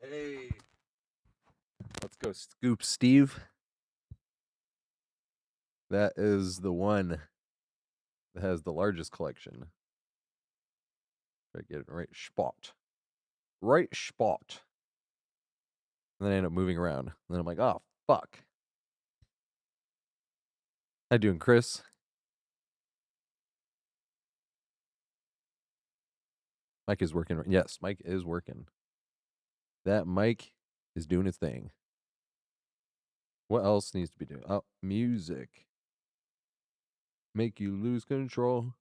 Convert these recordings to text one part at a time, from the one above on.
Hey, let's go scoop Steve. That is the one that has the largest collection. Try to get it right spot. Right spot. And then I end up moving around. And then I'm like, oh, fuck. How you doing, Chris? Mike is working. Yes, Mike is working. That mic is doing its thing. What else needs to be doing? Oh, music. Make you lose control.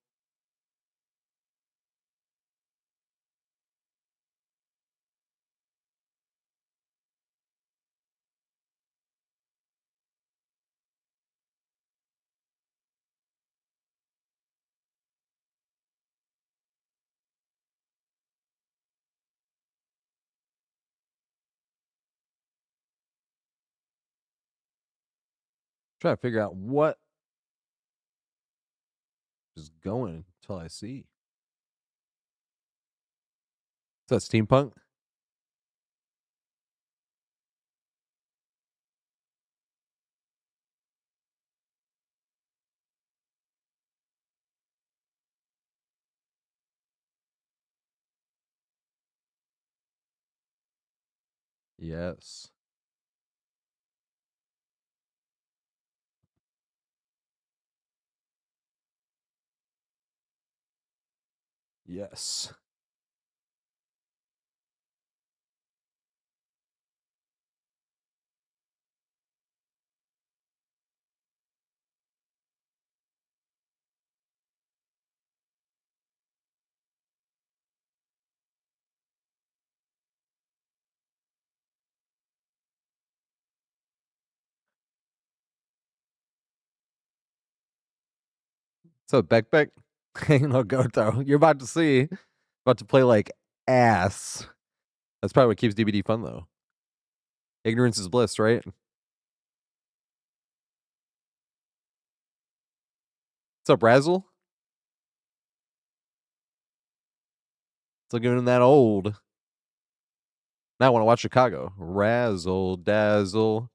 Try to figure out what is going until I see. Is that steampunk? Yes. Yes. So Beck, ain't no go though. You're about to see, about to play like ass. That's probably what keeps DBD fun though. Ignorance is bliss, right? What's up, Razzle? Still giving him that old. Now I want to watch Chicago. Razzle dazzle.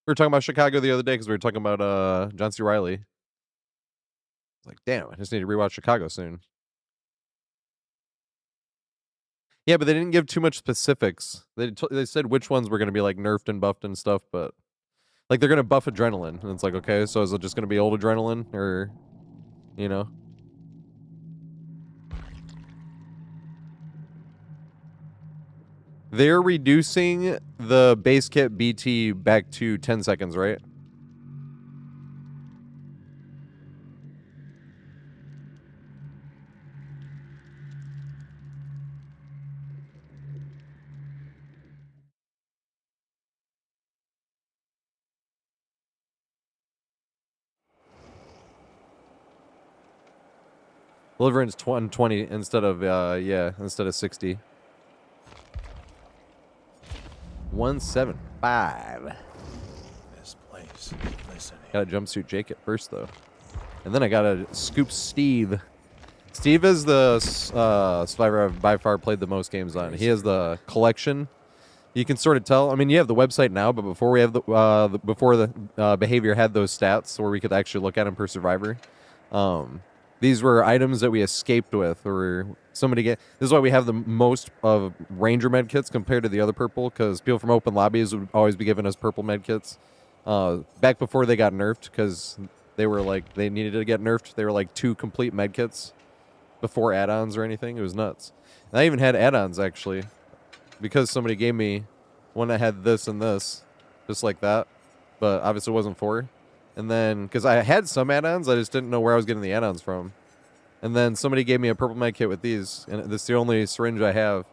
We were talking about Chicago the other day because we were talking about John C. Riley. It's like, damn, I just need to rewatch Chicago soon. Yeah, but they didn't give too much specifics. They said which ones were going to be like nerfed and buffed and stuff, but like they're going to buff adrenaline, and it's like, okay, so is it just going to be old adrenaline, or you know? They're reducing the base kit BT back to 10 seconds, right? Deliverance 120 instead of instead of 60. 175. This place. Listen. Got a jumpsuit Jake first though, and then I got to scoop Steve. Steve is the survivor I've by far played the most games on. He has the collection. You can sort of tell. I mean, you have the website now, but before we have before the behavior had those stats where we could actually look at them per survivor. These were items that we escaped with, or somebody get. This is why we have the most of Ranger med kits compared to the other purple, because people from open lobbies would always be giving us purple med kits. Back before they got nerfed, because they were like they needed to get nerfed. They were like 2 complete med kits before add-ons or anything. It was nuts. And I even had add-ons actually, because somebody gave me one that had this and this, just like that, but obviously it wasn't 4. And then, because I had some add-ons, I just didn't know where I was getting the add-ons from. And then somebody gave me a purple med kit with these, and this is the only syringe I have.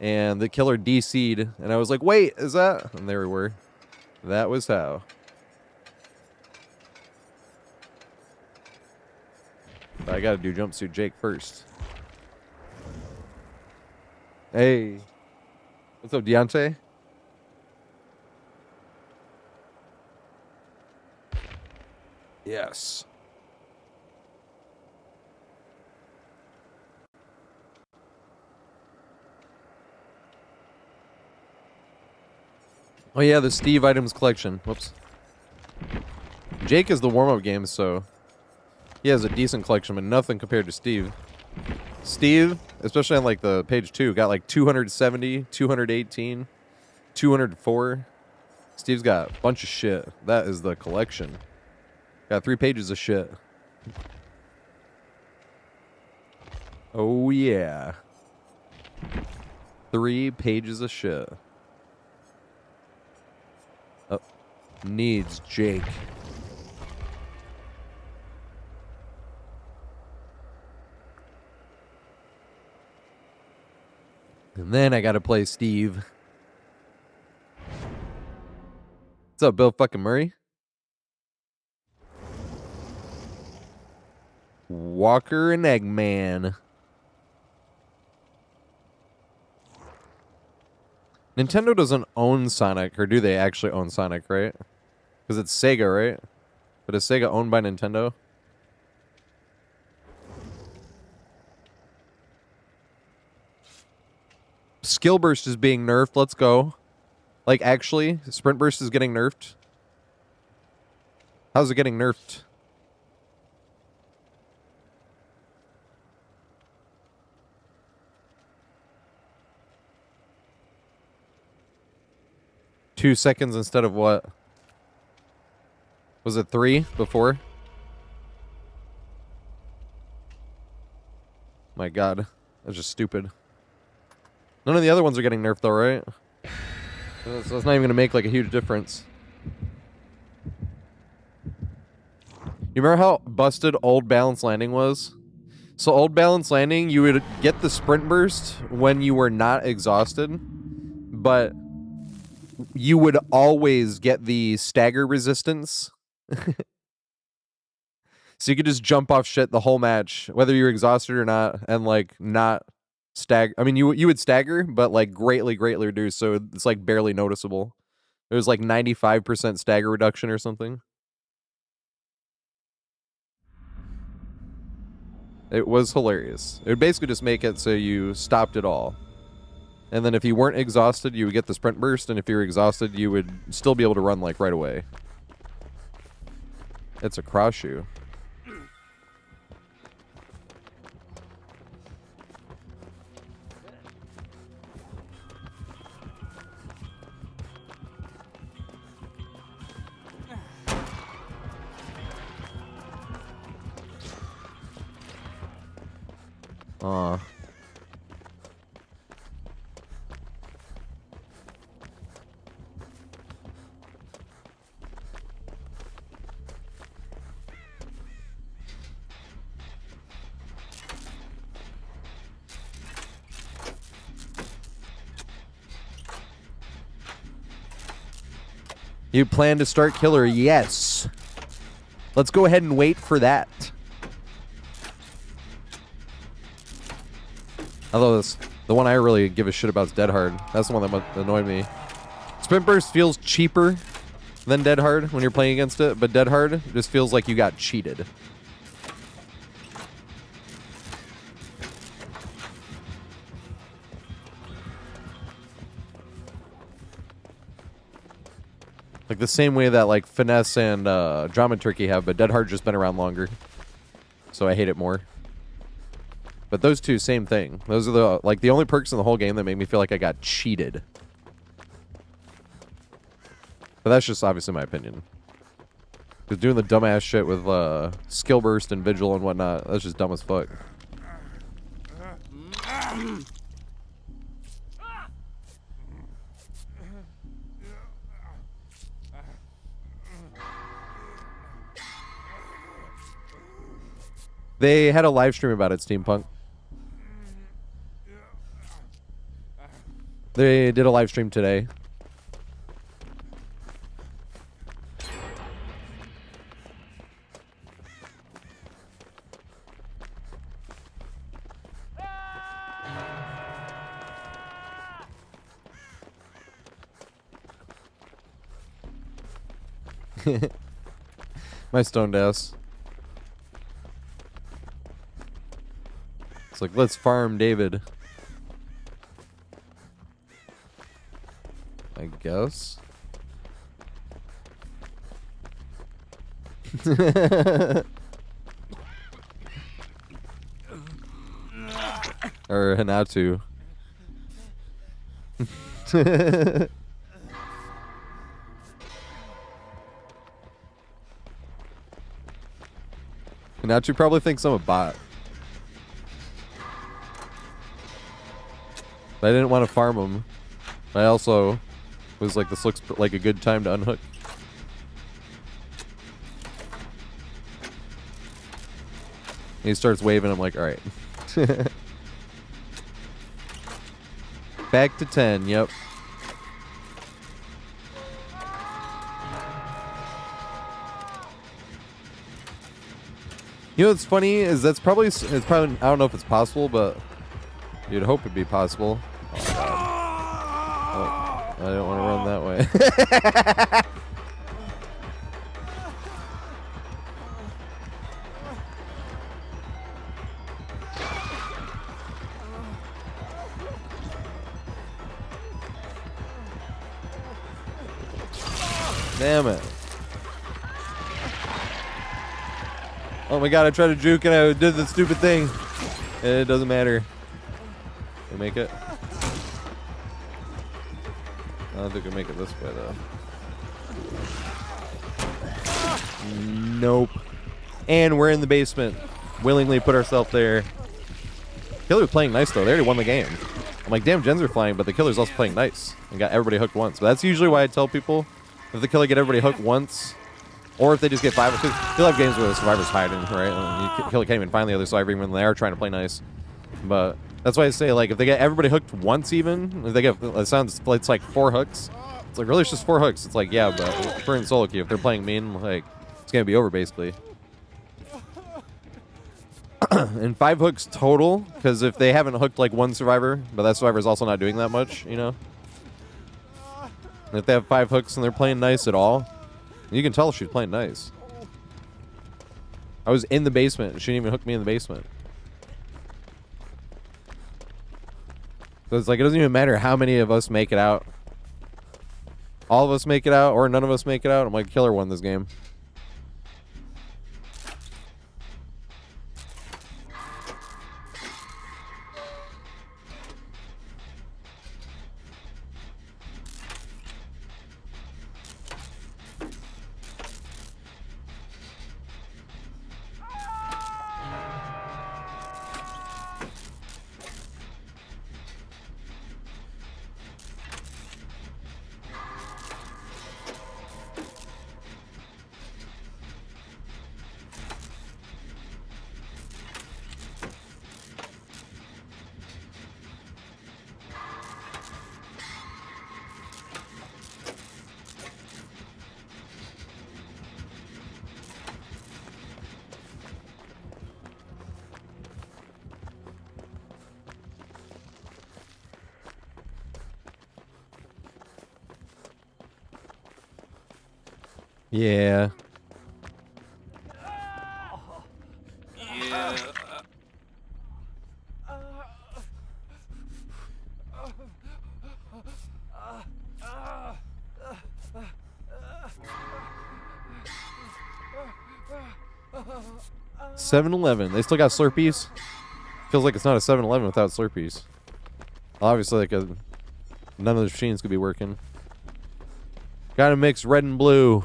And the killer DC'd, and I was like, wait, is that? And there we were. That was how. But I gotta do jumpsuit Jake first. Hey. What's up, Deontay? Yes. Oh yeah, the Steve items collection. Whoops. Jake is the warm-up game, so he has a decent collection, but nothing compared to Steve. Steve, especially on like the page 2, got like 270, 218, 204. Steve's got a bunch of shit. That is the collection. Got 3 pages of shit. Oh yeah. 3 pages of shit. Oh, needs Jake. And then I gotta play Steve. What's up, Bill fucking Murray? Walker and Eggman. Nintendo doesn't own Sonic, or do they actually own Sonic, right? Because it's Sega, right? But is Sega owned by Nintendo? Skill Burst is being nerfed. Let's go. Like, actually, Sprint Burst is getting nerfed. How's it getting nerfed? Two seconds instead of what? Was it 3 before? My god. That's just stupid. None of the other ones are getting nerfed though, right? So it's not even going to make like a huge difference. You remember how busted Old Balance Landing was? So Old Balance Landing, you would get the sprint burst when you were not exhausted, but you would always get the stagger resistance. So you could just jump off shit the whole match, whether you're exhausted or not, and like not stagger. I mean, you would stagger, but like greatly reduced, so it's like barely noticeable. It was like 95% stagger reduction or something. It was hilarious. It would basically just make it so you stopped it all. And then if you weren't exhausted, you would get the sprint burst, and if you were exhausted, you would still be able to run like right away. It's a cross shoe. Aw. You plan to start Killer? Yes. Let's go ahead and wait for that. Although the one I really give a shit about is Dead Hard. That's the one that annoyed me. Sprint Burst feels cheaper than Dead Hard when you're playing against it, but Dead Hard just feels like you got cheated. Like the same way that like Finesse and Drama Turkey have, but Dead Hard just been around longer. So I hate it more. But those two, same thing. Those are the only perks in the whole game that make me feel like I got cheated. But that's just obviously my opinion. Because doing the dumbass shit with Skill Burst and Vigil and whatnot, that's just dumb as fuck. They had a live stream about it, Steampunk. They did a live stream today. My stoned ass. It's like, let's farm David. I guess. Or Hinatu. Hinatu probably thinks I'm a bot. I didn't want to farm him. I also was like, this looks like a good time to unhook. He starts waving. I'm like, all right. Back to 10. Yep. You know what's funny is it's probably I don't know if it's possible, but you'd hope it'd be possible. Oh, I don't want to run that way. Damn it. Oh my god, I tried to juke and I did the stupid thing. It doesn't matter. We make it? I don't think we make it this way though. Nope. And we're in the basement. Willingly put ourselves there. Killer's playing nice though. They already won the game. I'm like, damn, gens are flying, but the killer's also playing nice and got everybody hooked once. But that's usually why I tell people, if the killer get everybody hooked once, or if they just get 5, because you'll have games where the survivor's hiding, right? The killer can't even find the other survivor even when they are trying to play nice. But that's why I say, like, if they get everybody hooked once even, if they get, it's like 4 hooks. It's like, really, it's just 4 hooks. It's like, yeah, but for in solo queue, if they're playing mean, like, it's going to be over, basically. And 5 hooks total, because if they haven't hooked, like, 1 survivor, but that survivor's also not doing that much, you know? And if they have 5 hooks and they're playing nice at all, you can tell she's playing nice. I was in the basement. She didn't even hook me in the basement. So it's like, it doesn't even matter how many of us make it out. All of us make it out, or none of us make it out. I'm like, killer won this game. Yeah. $7-Eleven. They still got Slurpees? Feels like it's not a 7-Eleven without Slurpees. Obviously, like none of the machines could be working. Gotta mix red and blue.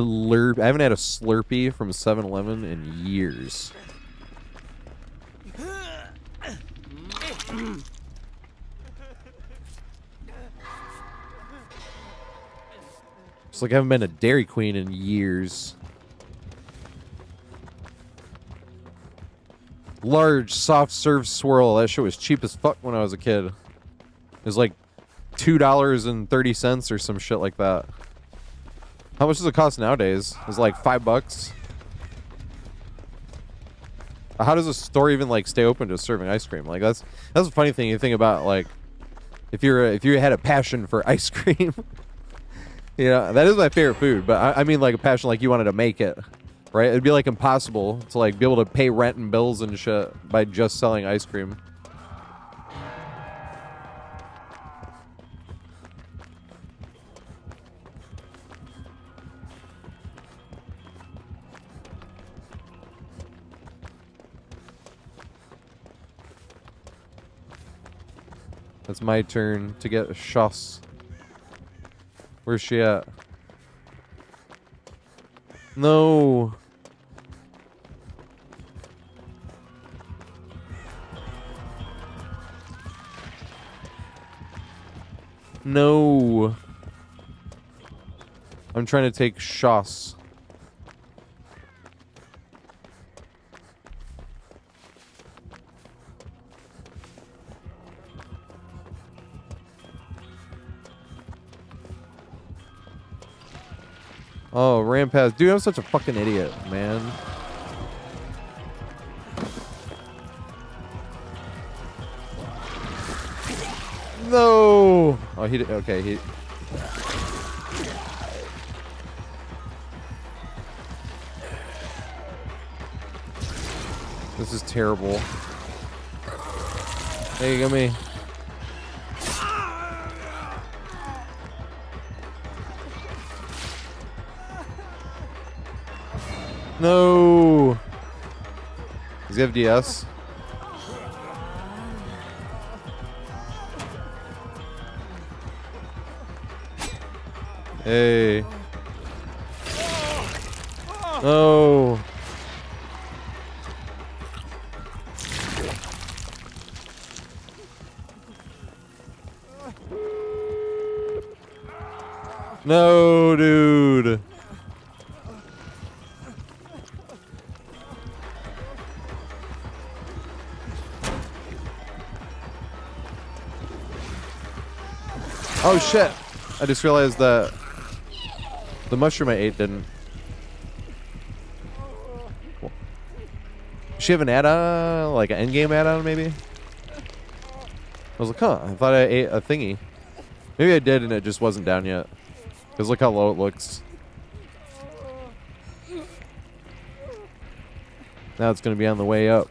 I haven't had a Slurpee from 7-Eleven in years. It's like I haven't been to Dairy Queen in years. Large soft serve swirl. That shit was cheap as fuck when I was a kid. It was like $2.30 or some shit like that. How much does it cost nowadays? It's like $5. How does a store even like stay open to serving ice cream? Like that's a funny thing you think about. Like if you had a passion for ice cream, Yeah, that is my favorite food, but I mean like a passion like you wanted to make it, right? It'd be like impossible to like be able to pay rent and bills and shit by just selling ice cream. It's my turn to get a shoss. Where's she at? No. No. I'm trying to take shoss. Oh, ran past. Dude, I'm such a fucking idiot, man. No. Oh, he did. Okay, he. This is terrible. Hey, give me. No. Does he have DS? Hey. No. No, dude. Oh shit. I just realized that the mushroom I ate didn't. Cool. Does she have an add-on? Like an endgame add-on, maybe? I was like, huh, I thought I ate a thingy. Maybe I did and it just wasn't down yet. Because look how low it looks. Now it's going to be on the way up.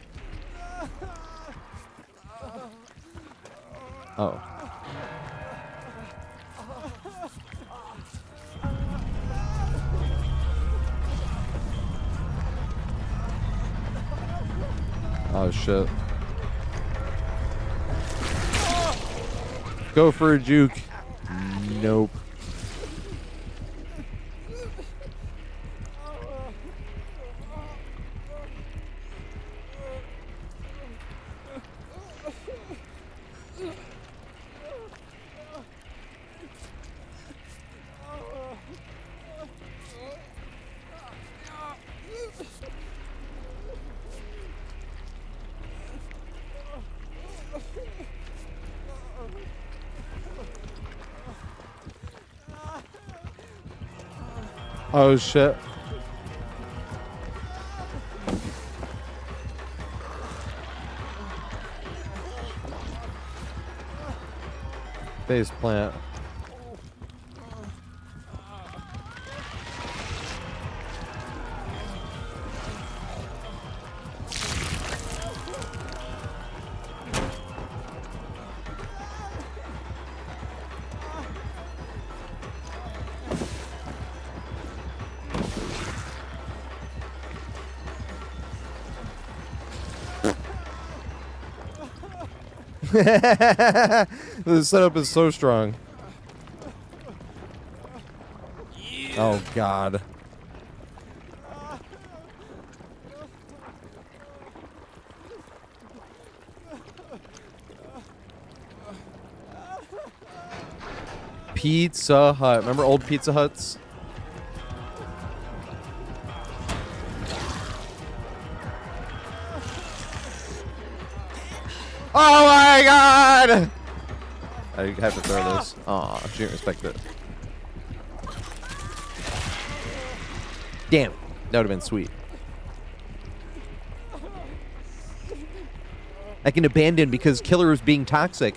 Oh. Oh, shit. Go for a juke. Nope. Oh shit. Face plant. The setup is so strong. Oh god. Pizza Hut. Remember old Pizza Huts? Oh my god! I have to throw this. Aw, she didn't respect it. Damn. That would have been sweet. I can abandon because Killer is being toxic.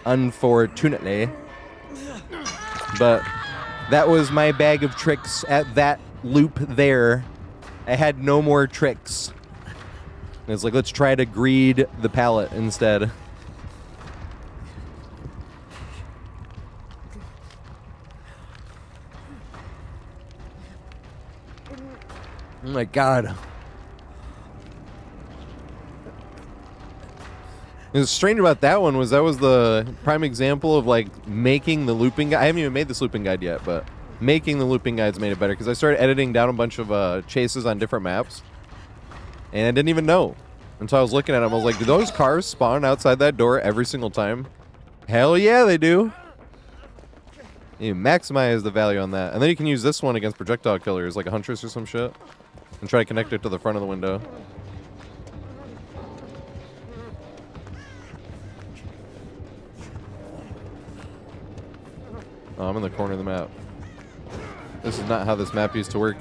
unfortunately. But that was my bag of tricks at that loop there. I had no more tricks. And it's like, let's try to greed the pallet instead. Oh my god. What's strange about that one was that was the prime example of like making the looping guide. I haven't even made this looping guide yet, but making the looping guides made it better because I started editing down a bunch of chases on different maps, and I didn't even know until I was looking at them. I was like, do those cars spawn outside that door every single time? Hell yeah, they do. You maximize the value on that, and then you can use this one against projectile killers like a huntress or some shit, and try to connect it to the front of the window. Oh, I'm in the corner of the map. This is not how this map used to work.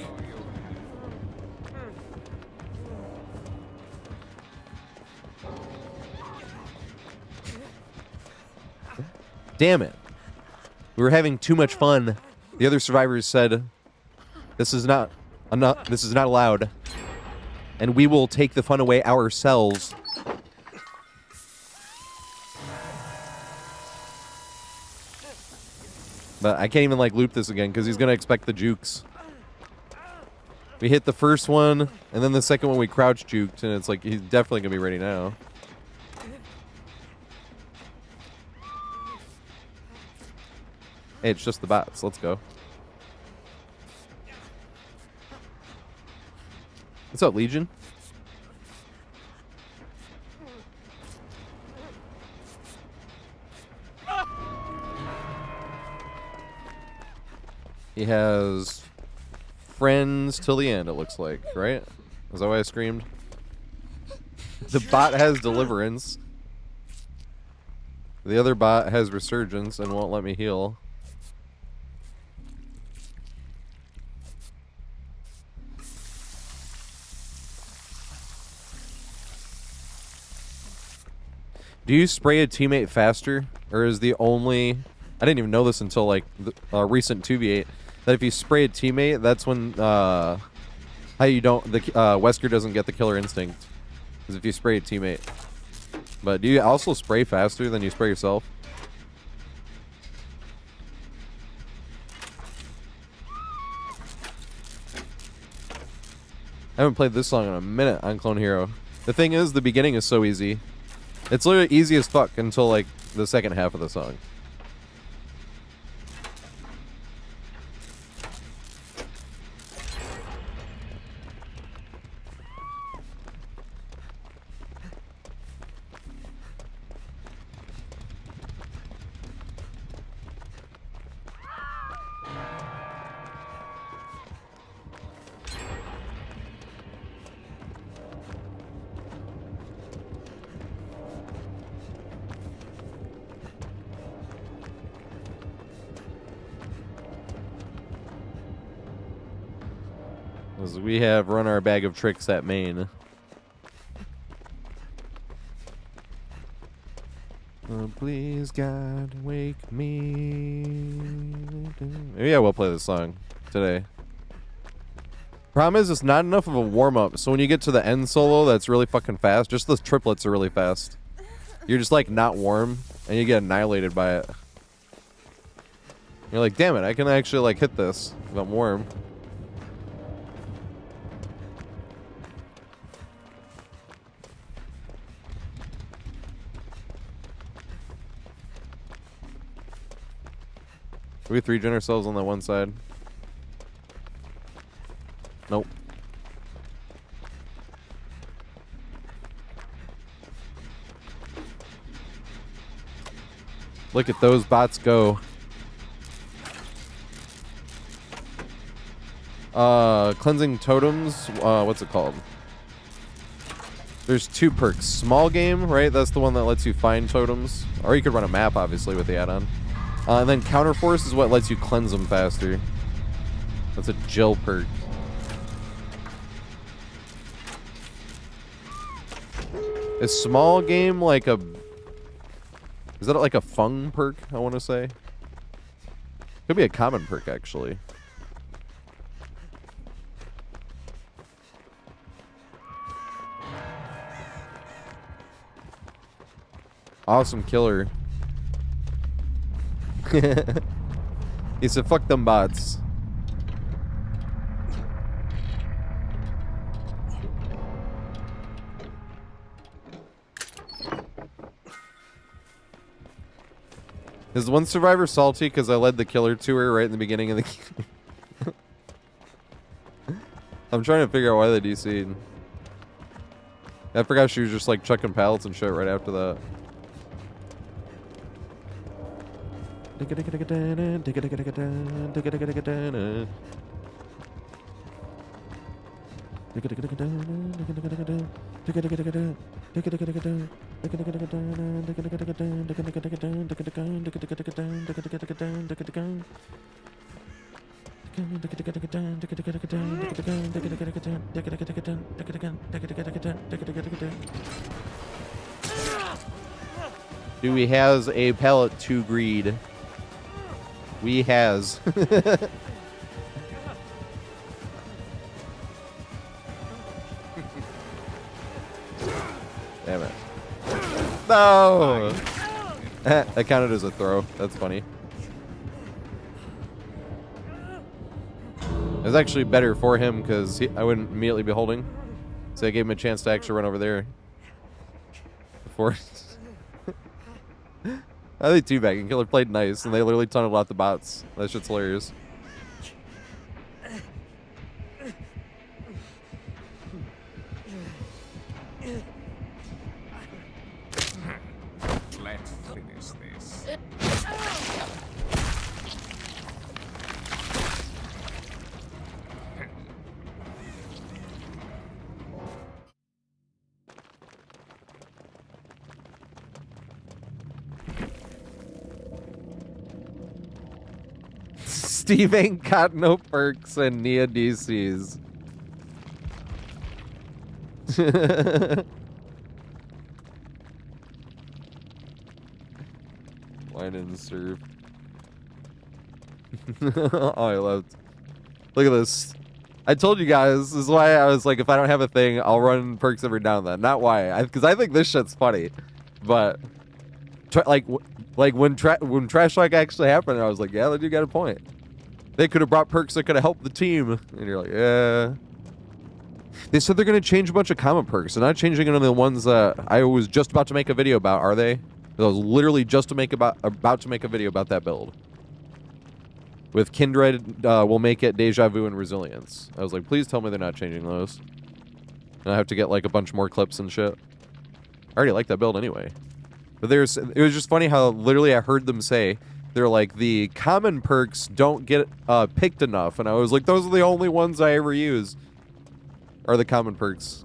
Damn it. We were having too much fun. The other survivors said, this is not allowed. And we will take the fun away ourselves. But I can't even like loop this again because he's gonna expect the jukes. We hit the first one, and then the second one we crouch juked, and it's like he's definitely gonna be ready now. Hey, it's just the bots. Let's go. What's up, Legion? He has friends till the end, it looks like, right? Is that why I screamed? The bot has deliverance. The other bot has resurgence and won't let me heal. Do you spray a teammate faster? Or is the only... I didn't even know this until like the recent 2v8. That if you spray a teammate, that's when how you don't the Wesker doesn't get the killer instinct. Is if you spray a teammate. But do you also spray faster than you spray yourself? I haven't played this song in a minute on Clone Hero. The thing is, the beginning is so easy. It's literally easy as fuck until like the second half of the song. As we have run our bag of tricks at main. Oh, please, God, wake me. Maybe I will play this song today. Problem is, it's not enough of a warm-up, so when you get to the end solo that's really fucking fast, just the triplets are really fast. You're just, like, not warm, and you get annihilated by it. You're like, damn it, I can actually, like, hit this if I'm warm. We 3-gen ourselves on that one side. Nope. Look at those bots go. Cleansing totems. What's it called? There's 2 perks. Small game, right? That's the one that lets you find totems. Or you could run a map, obviously, with the add-on. And then Counterforce is what lets you cleanse them faster. That's a Jill perk. Is small game like a... Is that like a fung perk, I want to say? Could be a common perk, actually. Awesome killer. He said, fuck them bots. Is one survivor salty because I led the killer to her right in the beginning of the game? I'm trying to figure out why they DC'd. I forgot she was just like chucking pallets and shit right after that. Do we has a pallet to greed? We has. Damn it. No! That counted as a throw. That's funny. It was actually better for him because I wouldn't immediately be holding. So I gave him a chance to actually run over there. Before. I think teabagging killer played nice, and they literally tunneled out the bots. That shit's hilarious. Let's finish this. Steve ain't got no perks and Nia DCs. Why didn't serve? Oh, I loved. Look at this. I told you guys, this is why I was like, if I don't have a thing, I'll run perks every now and then. Not why, because I think this shit's funny. But, like when Trash Talk actually happened, I was like, yeah, you got a point. They could have brought perks that could have helped the team. And you're like, yeah. They said they're going to change a bunch of common perks. They're not changing any of the ones that I was just about to make a video about, are they? I was literally just about to make a video about that build. With Kindred, we'll make it Deja Vu and Resilience. I was like, please tell me they're not changing those. And I have to get like a bunch more clips and shit. I already like that build anyway. But it was just funny how literally I heard them say, they're like, the common perks don't get picked enough. And I was like, those are the only ones I ever use. Are the common perks.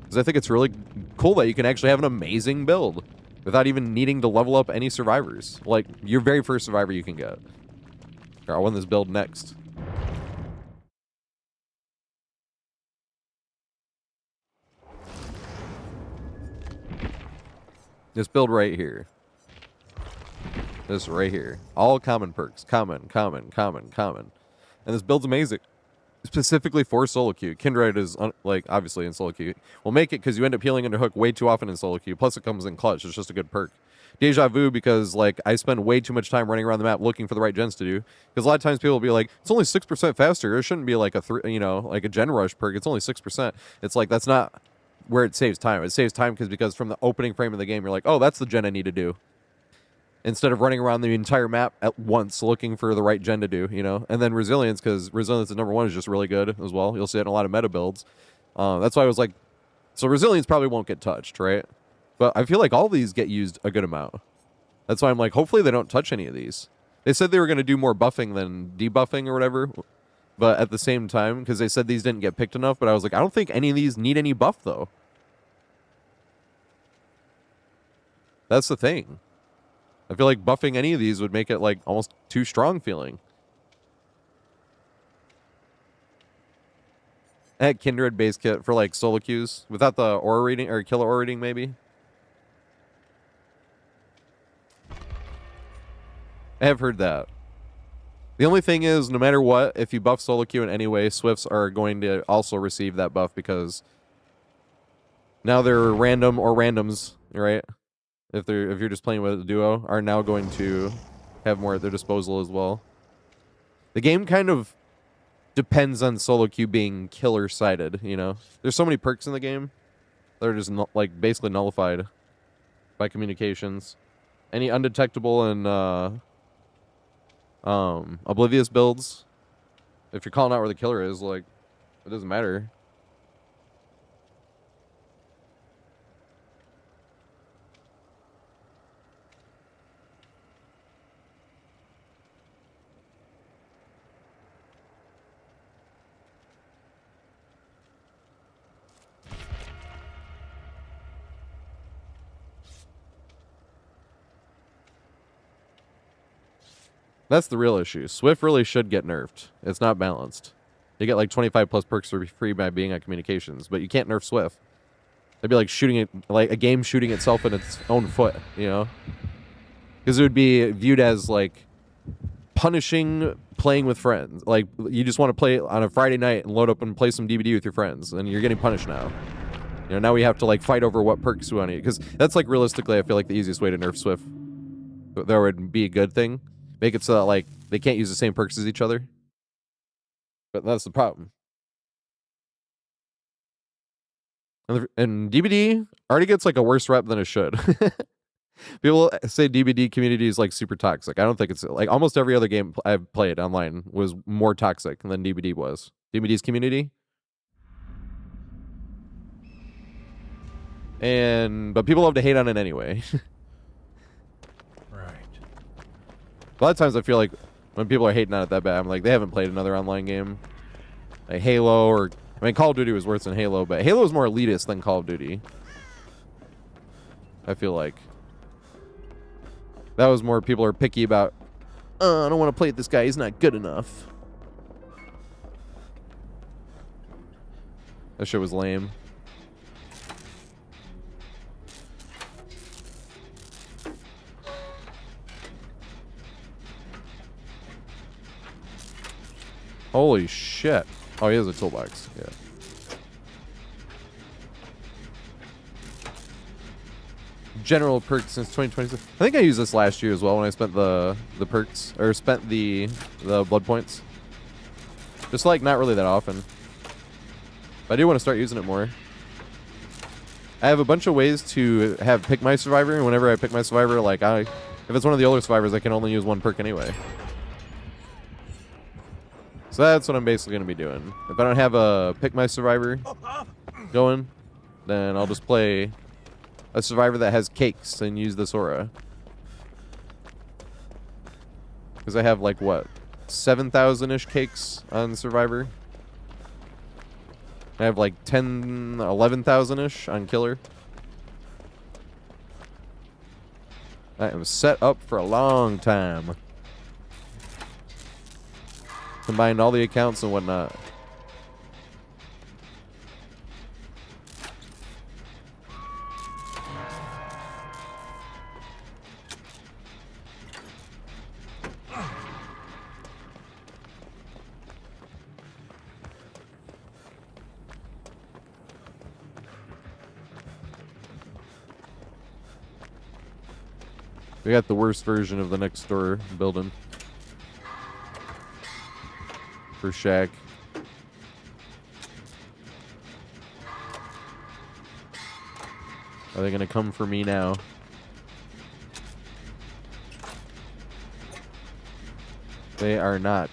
Because I think it's really cool that you can actually have an amazing build. Without even needing to level up any survivors. Like, your very first survivor you can get. Here, I'll win this build next. This build right here. This right here. All common perks. Common. And this build's amazing. Specifically for solo queue. Kindred is, like, obviously in solo queue. We'll make it because you end up healing under hook way too often in solo queue. Plus it comes in clutch. It's just a good perk. Deja Vu because, like, I spend way too much time running around the map looking for the right gens to do. Because a lot of times people will be like, it's only 6% faster. It shouldn't be like a, like a gen rush perk. It's only 6%. It's like, that's not where it saves time. It saves time because from the opening frame of the game, you're like, oh, that's the gen I need to do. Instead of running around the entire map at once looking for the right gen to do, And then Resilience, because Resilience at number 1 is just really good as well. You'll see it in a lot of meta builds. That's why I was like, so Resilience probably won't get touched, right? But I feel like all these get used a good amount. That's why I'm like, hopefully they don't touch any of these. They said they were going to do more buffing than debuffing or whatever. But at the same time, because they said these didn't get picked enough, but I was like, I don't think any of these need any buff, though. That's the thing. I feel like buffing any of these would make it, like, almost too strong feeling. At Kindred base kit for, like, solo queues. Without the aura reading, or killer aura reading, maybe. I have heard that. The only thing is, no matter what, if you buff solo queue in any way, Swifts are going to also receive that buff because now they're random or randoms, right? If you're just playing with a duo, are now going to have more at their disposal as well. The game kind of depends on solo queue being killer sided, you know? There's so many perks in the game that are just like basically nullified by communications. Any undetectable and oblivious builds, if you're calling out where the killer is, like, it doesn't matter. That's the real issue. Swift really should get nerfed. It's not balanced. You get like 25 plus perks for free by being on communications, but you can't nerf Swift. It'd be like shooting it, like a game shooting itself in its own foot, you know? Because it would be viewed as like punishing playing with friends. Like you just want to play on a Friday night and load up and play some DVD with your friends, and you're getting punished now. You know, now we have to like fight over what perks we want to use. Because that's like realistically, I feel like the easiest way to nerf Swift. That would be a good thing. Make it so that, like, they can't use the same perks as each other. But that's the problem. And DBD already gets, like, a worse rep than it should. People say DBD community is, like, super toxic. I don't think it's... Like, almost every other game I've played online was more toxic than DBD was. DBD's community. But people love to hate on it anyway. A lot of times I feel like when people are hating on it that bad, I'm like, they haven't played another online game. Like Halo or... I mean, Call of Duty was worse than Halo, but Halo is more elitist than Call of Duty. I feel like. That was more people are picky about, I don't want to play with this guy, he's not good enough. That shit was lame. Holy shit. Oh, he has a toolbox. Yeah. General perks since 2026. I think I used this last year as well when I spent the perks, or spent the blood points. Just like not really that often. But I do want to start using it more. I have a bunch of ways to have pick my survivor, and whenever I pick my survivor, like if it's one of the older survivors, I can only use one perk anyway. So that's what I'm basically going to be doing. If I don't have a pick my survivor going, then I'll just play a survivor that has cakes and use this aura. Because I have like, what, 7,000-ish cakes on survivor. I have like 10, 11,000-ish on killer. I am set up for a long time. Combined all the accounts and whatnot. We got the worst version of the next door building. For Shaq. Are they gonna come for me now? They are not.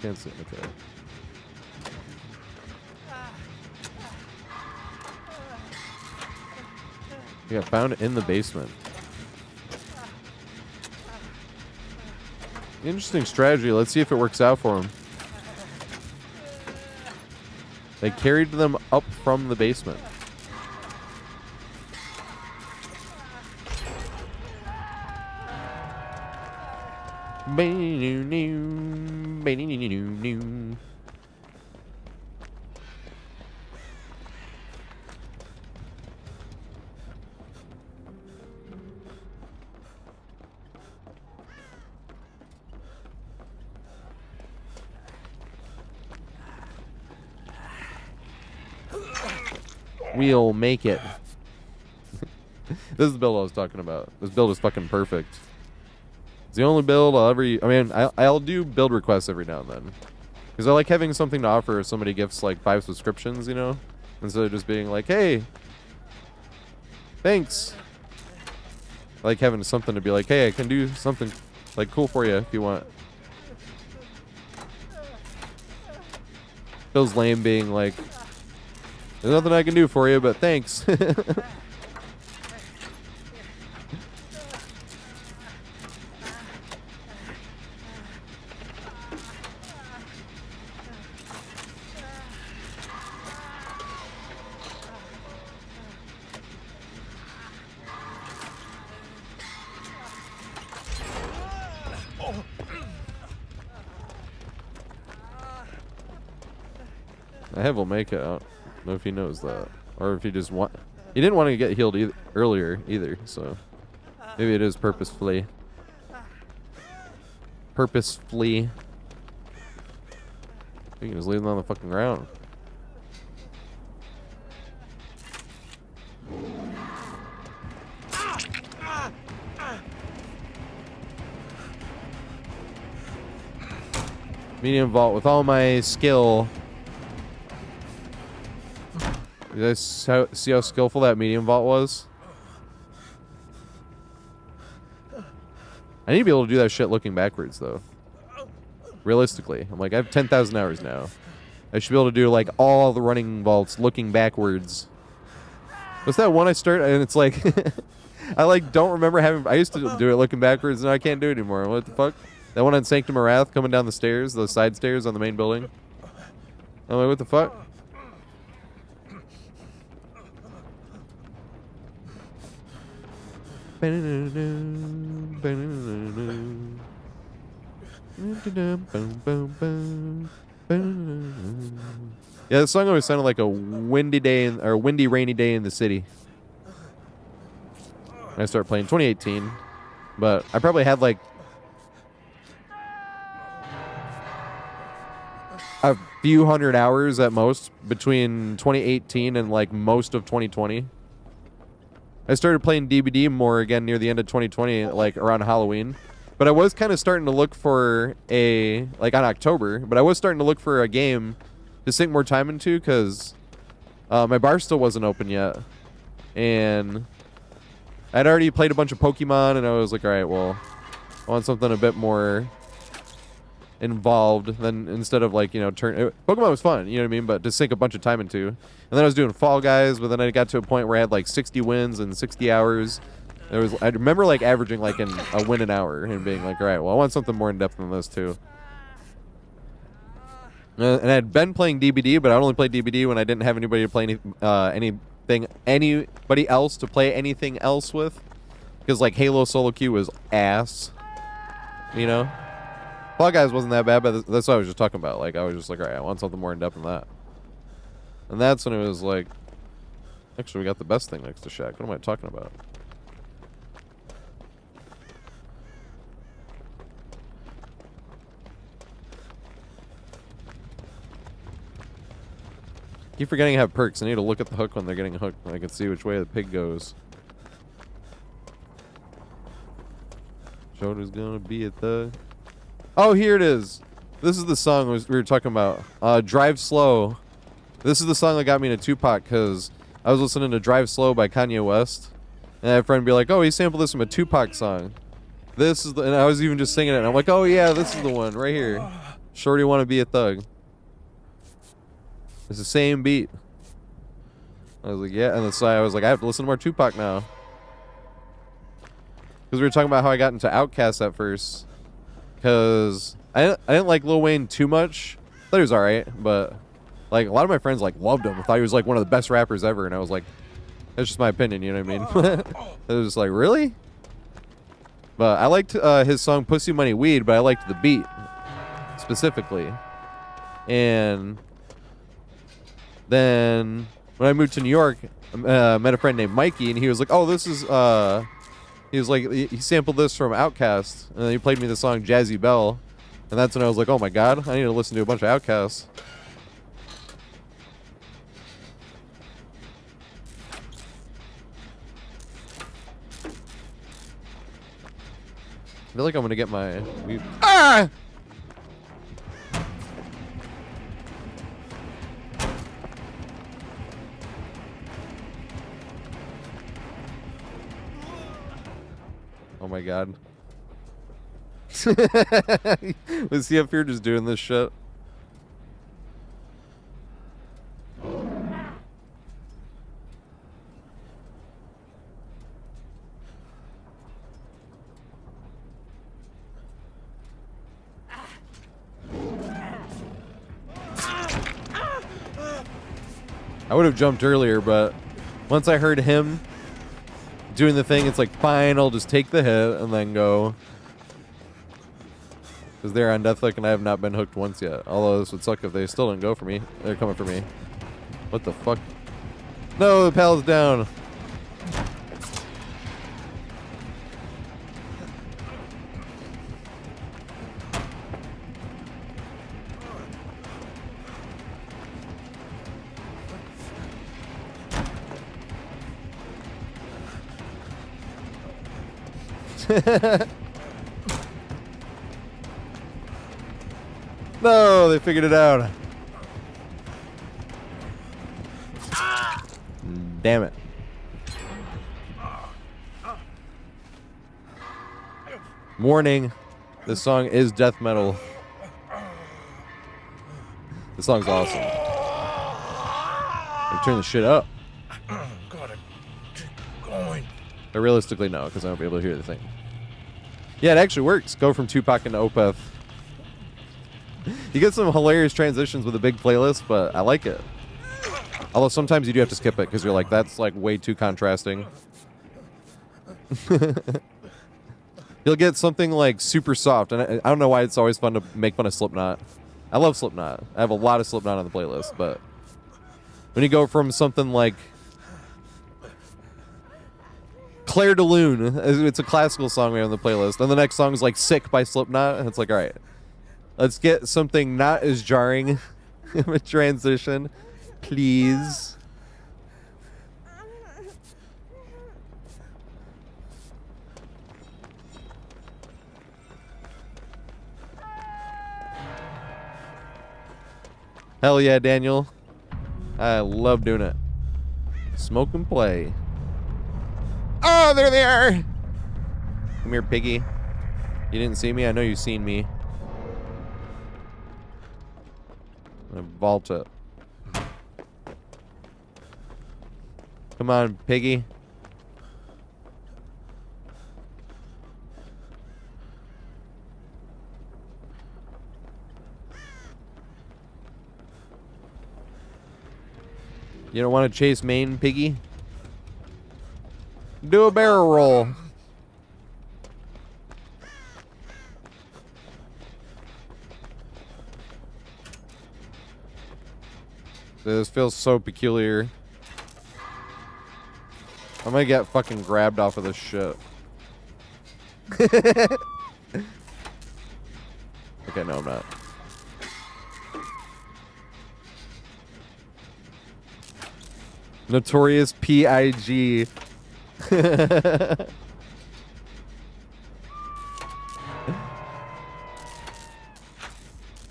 Can't see. Okay. Yeah, found it in the basement. Interesting strategy. Let's see if it works out for them. They carried them up from the basement. We'll make it. This is the build I was talking about. This build is fucking perfect. It's the only build I'll ever... I mean, I'll do build requests every now and then. Because I like having something to offer if somebody gifts like 5 subscriptions, you know? Instead of just being like, hey, thanks. I like having something to be like, hey, I can do something like cool for you if you want. Feels lame being like, there's nothing I can do for you, but thanks. Hev will make it. I don't know if he knows that, or if he just want. He didn't want to get healed earlier either, so maybe it is purposefully. Purposefully. You can just leave them on the fucking ground. Medium vault with all my skill. You guys see how skillful that medium vault was? I need to be able to do that shit looking backwards, though. Realistically. I'm like, I have 10,000 hours now. I should be able to do, like, all the running vaults looking backwards. What's that one I started? And it's like... I, like, don't remember having... I used to do it looking backwards, and I can't do it anymore. What the fuck? That one on Sanctum of Wrath coming down the stairs, those side stairs on the main building. I'm like, what the fuck? Yeah, the song always sounded like a windy day or windy, rainy day in the city. I started playing 2018, but I probably had like a few hundred hours at most between 2018 and like most of 2020. I started playing DBD more again near the end of 2020, like around Halloween. But I was kind of starting to look for a, like on October, but I was starting to look for a game to sink more time into because my bar still wasn't open yet. And I'd already played a bunch of Pokemon, and I was like, all right, well, I want something a bit more involved than instead of like, you know, Pokemon was fun, you know what I mean, but to sink a bunch of time into. And then I was doing Fall Guys, but then I got to a point where I had like 60 wins and 60 hours. I remember like averaging like a win an hour and being like, all right, well, I want something more in depth than this too. And I'd been playing DBD, but I only played DBD when I didn't have anybody to play anybody else to play anything else with, because like Halo solo queue was ass, you know. Fall Guys wasn't that bad, but that's what I was just talking about. Like, I was just like, all right, I want something more in depth than that. And that's when it was like, actually, we got the best thing next to Shaq. What am I talking about? Keep forgetting to have perks. I need to look at the hook when they're getting hooked, and I can see which way the pig goes. Shoulder's gonna be a thug. Oh, here it is. This is the song we were talking about. Drive Slow. This is the song that got me into Tupac, because I was listening to Drive Slow by Kanye West. And I had a friend be like, oh, he sampled this from a Tupac song. This is the, and I was even just singing it. And I'm like, oh, yeah, this is the one right here. Shorty Wanna Be a Thug. It's the same beat. I was like, yeah. And so I was like, I have to listen to more Tupac now. Because we were talking about how I got into Outkast at first. Because I didn't like Lil Wayne too much. I thought he was alright, but like a lot of my friends like loved him. I thought he was like one of the best rappers ever, and I was like, that's just my opinion, you know what I mean? It was just like, really? But I liked his song "Pussy Money Weed," but I liked the beat specifically. And then when I moved to New York, met a friend named Mikey, and he was like, "Oh, this is." He was like, he sampled this from Outkast, and then he played me the song "Jazzy Belle," and that's when I was like, "Oh my god, I need to listen to a bunch of Outkast." I feel like I'm gonna get my. Ah! Oh my god. Was he up here just doing this shit? I would have jumped earlier, but once I heard him doing the thing, it's like, fine, I'll just take the hit and then go. Because they're on Deathlick and I have not been hooked once yet. Although this would suck if they still didn't go for me. They're coming for me. What the fuck? No, the pallet's down. No, they figured it out. Damn it. Warning, this song is death metal. This song's awesome. I turn the shit up. Gotta keep going. But realistically, no, because I won't be able to hear the thing. Yeah, it actually works. Go from Tupac into Opeth. You get some hilarious transitions with a big playlist, but I like it. Although sometimes you do have to skip it because you're like, that's like way too contrasting. You'll get something like super soft, and I don't know why it's always fun to make fun of Slipknot. I love Slipknot. I have a lot of Slipknot on the playlist, but when you go from something like Claire de Lune, it's a classical song we have on the playlist, and the next song is like Sick by Slipknot, and it's like, all right, let's get something not as jarring of a transition, please. Hell yeah, Daniel. I love doing it. Smoke and play. Oh, there they are. Come here, piggy. You didn't see me? I know you've seen me. I'm gonna vault it. Come on, piggy. You don't want to chase Maine, piggy? Do a barrel roll. This feels so peculiar. I'm gonna get fucking grabbed off of this shit. Okay, no, I'm not. Notorious P.I.G.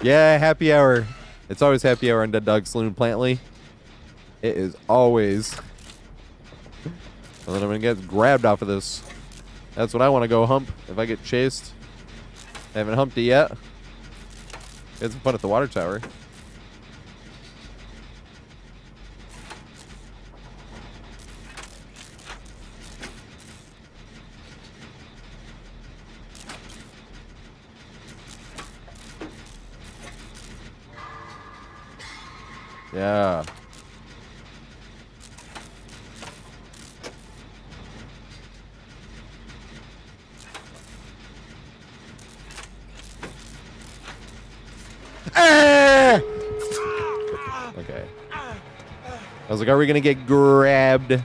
Yeah, happy hour. It's always happy hour on Dead Dog Saloon Plantley. It is always. And then I'm gonna get grabbed off of this. That's what I want to go hump if I get chased. I haven't humped it yet. Get some fun at the water tower. Yeah. Ah! Okay. I was like, are we gonna get grabbed?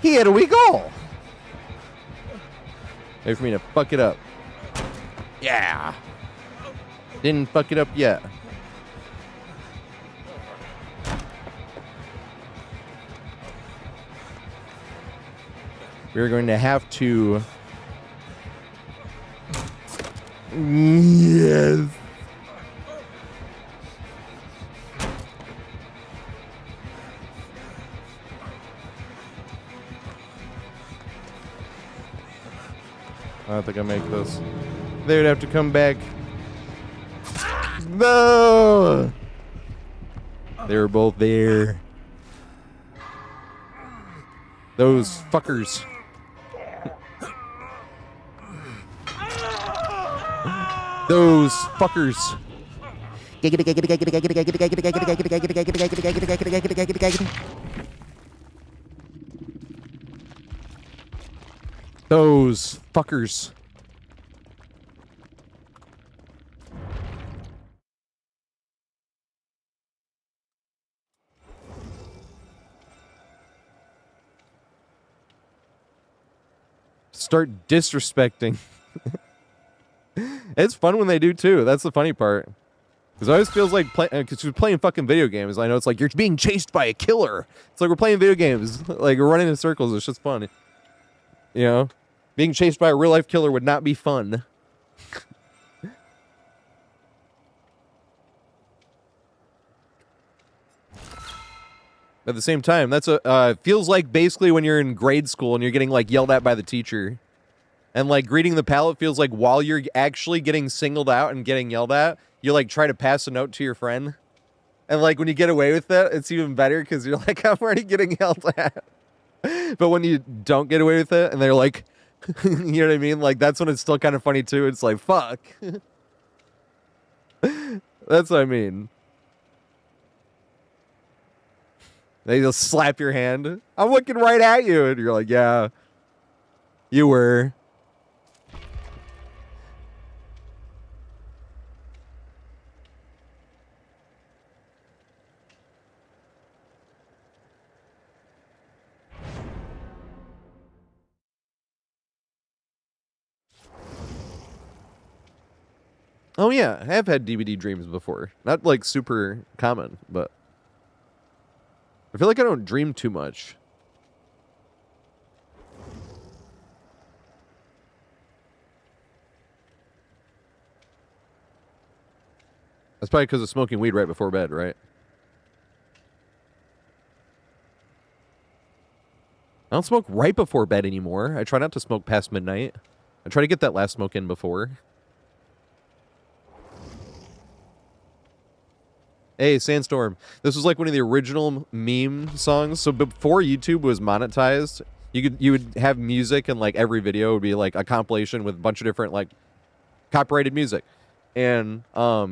He had a weak goal. Wait for me to fuck it up. Yeah. Didn't fuck it up yet. We're going to have to... Yes. I don't think I make this. They would have to come back. No! They were both there. Those fuckers. Those fuckers. Those fuckers. Start disrespecting. It's fun when they do too. That's the funny part. Because it always feels like because we're playing fucking video games. I know it's like you're being chased by a killer. It's like we're playing video games. Like we're running in circles. It's just fun. You know, being chased by a real life killer would not be fun. At the same time, that's a feels like basically when you're in grade school and you're getting like yelled at by the teacher. And like greeting the pallet feels like while you're actually getting singled out and getting yelled at, you like try to pass a note to your friend. And like when you get away with it, it's even better because you're like, I'm already getting yelled at. But when you don't get away with it and they're like, you know what I mean? Like that's when it's still kind of funny too. It's like, fuck. That's what I mean. They just slap your hand. I'm looking right at you. And you're like, yeah, you were. Oh yeah, I have had DVD dreams before. Not like super common, but I feel like I don't dream too much. That's probably because of smoking weed right before bed, right? I don't smoke right before bed anymore. I try not to smoke past midnight. I try to get that last smoke in before. Hey, Sandstorm. This was like one of the original meme songs. So before YouTube was monetized, you would have music and like every video would be like a compilation with a bunch of different like copyrighted music. And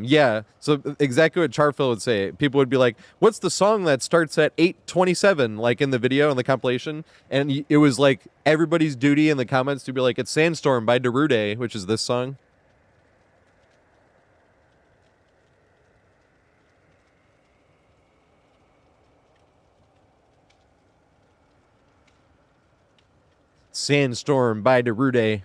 yeah, so exactly what Charfil would say. People would be like, "What's the song that starts at 8:27?" Like in the video in the compilation, and it was like everybody's duty in the comments to be like, "It's Sandstorm by Darude," which is this song. Sandstorm by Darude.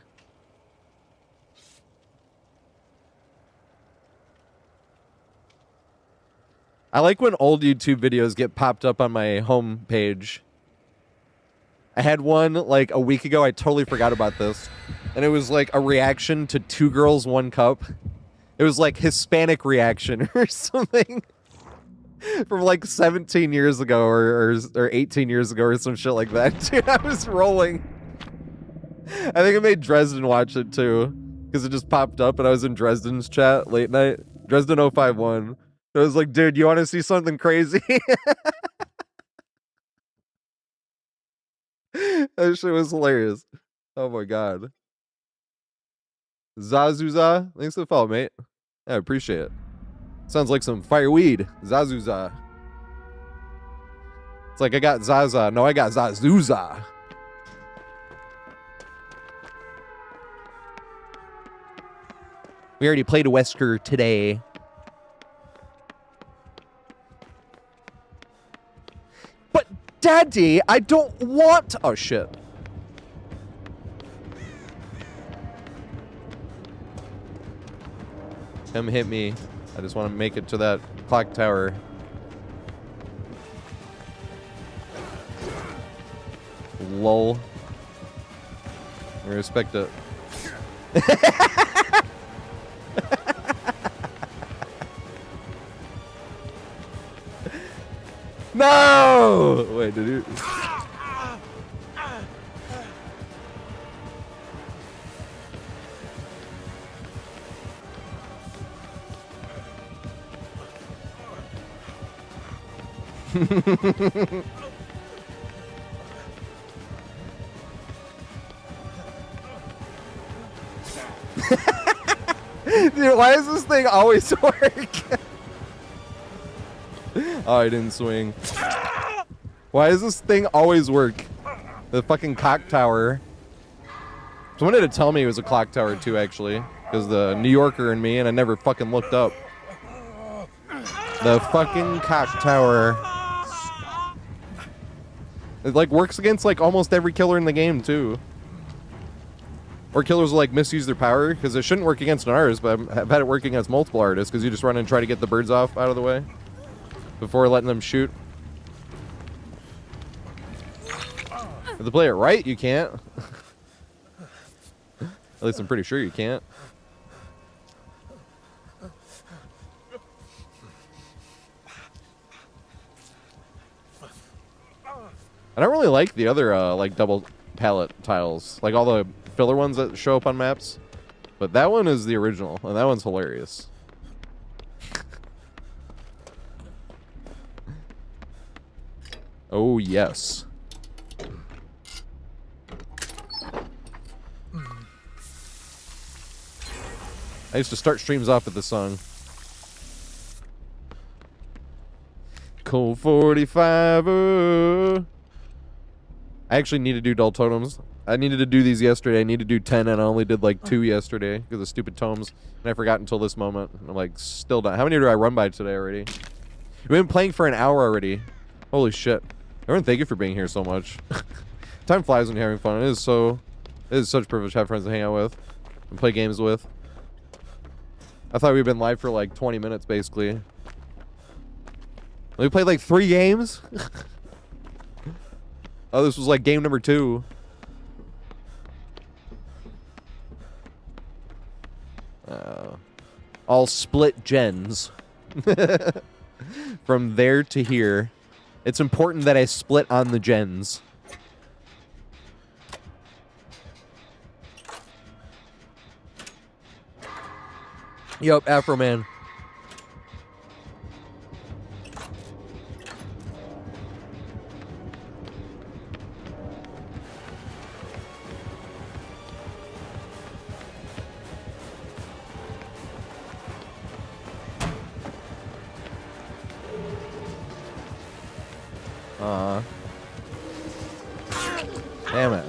I like when old YouTube videos get popped up on my home page. I had one like a week ago. I totally forgot about this. And it was like a reaction to Two Girls, One Cup. It was like Hispanic reaction or something from like 17 years ago or 18 years ago or some shit like that. Dude, I was rolling. I think I made Dresden watch it too because it just popped up and I was in Dresden's chat late night. Dresden 051. I was like, dude, you want to see something crazy? That shit was hilarious. Oh my god. Zazuza, thanks for the follow, mate. I appreciate it. Sounds like some fireweed. Zazuza. It's like I got Zaza. No, I got Zazuza. We already played a Wesker today. But, Daddy, I don't want... Oh, shit. Come hit me. I just want to make it to that clock tower. Lol. I respect it. No! Wait, did you? Dude, why does this thing always work? Oh, I didn't swing. Why does this thing always work? The fucking clock tower. Someone had to tell me it was a clock tower too, actually. Because the New Yorker in me, and I never fucking looked up. The fucking clock tower. It like works against like almost every killer in the game too. Or killers will like misuse their power, because it shouldn't work against an artist, but I've had it work against multiple artists, because you just run and try to get the birds off out of the way before letting them shoot. If they play it right, you can't. At least I'm pretty sure you can't. I don't really like the other like double palette tiles, like all the filler ones that show up on maps, but that one is the original, and that one's hilarious. Oh yes. I used to start streams off with this song. Cold 45. I actually need to do dull totems. I needed to do these yesterday. I need to do 10, and I only did like 2 yesterday because of stupid tomes. And I forgot until this moment. I'm like, still done. How many do I run by today already? We've been playing for an hour already. Holy shit. Everyone, thank you for being here so much. Time flies when you're having fun. It is such a privilege to have friends to hang out with and play games with. I thought we'd been live for like 20 minutes, basically. We played like 3 games? Oh, this was like game number 2. All split gens. From there to here. It's important that I split on the gens. Yup, Afro Man. Damn it.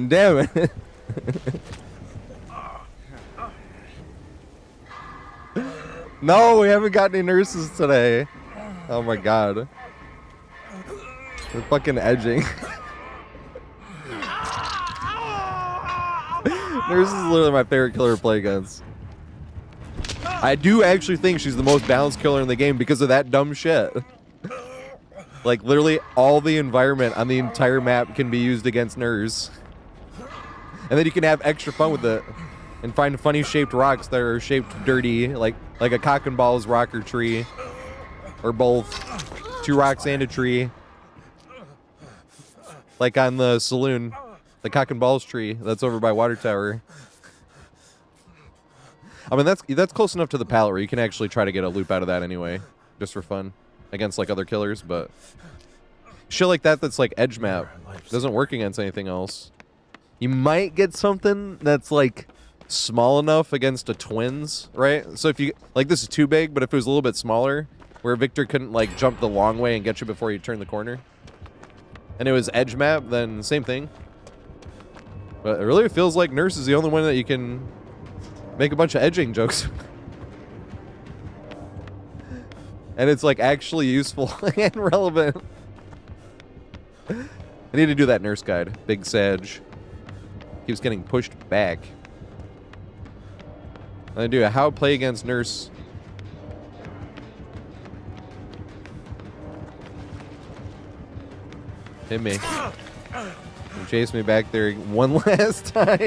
Damn it. No, we haven't got any nurses today. Oh my god. We're fucking edging. Nurse is literally my favorite killer to play against. I do actually think she's the most balanced killer in the game because of that dumb shit. Like, literally all the environment on the entire map can be used against Nurse. And then you can have extra fun with it and find funny shaped rocks that are shaped dirty, like a cock and balls rock or tree, or both. 2 rocks and a tree. Like on the saloon, the cock and balls tree that's over by Water Tower. I mean, that's close enough to the pallet where you can actually try to get a loop out of that anyway, just for fun, against like other killers. But shit like that that's like edge map doesn't work against anything else. You might get something that's like small enough against a twins, right? So if you like, this is too big, but if it was a little bit smaller, where Victor couldn't like jump the long way and get you before you turn the corner, and it was edge map, then same thing. But it really feels like Nurse is the only one that you can make a bunch of edging jokes. And it's like actually useful and relevant. I need to do that Nurse guide. Big Sag. Keeps getting pushed back. I do a how play against Nurse. Hit me. Chase me back there one last time.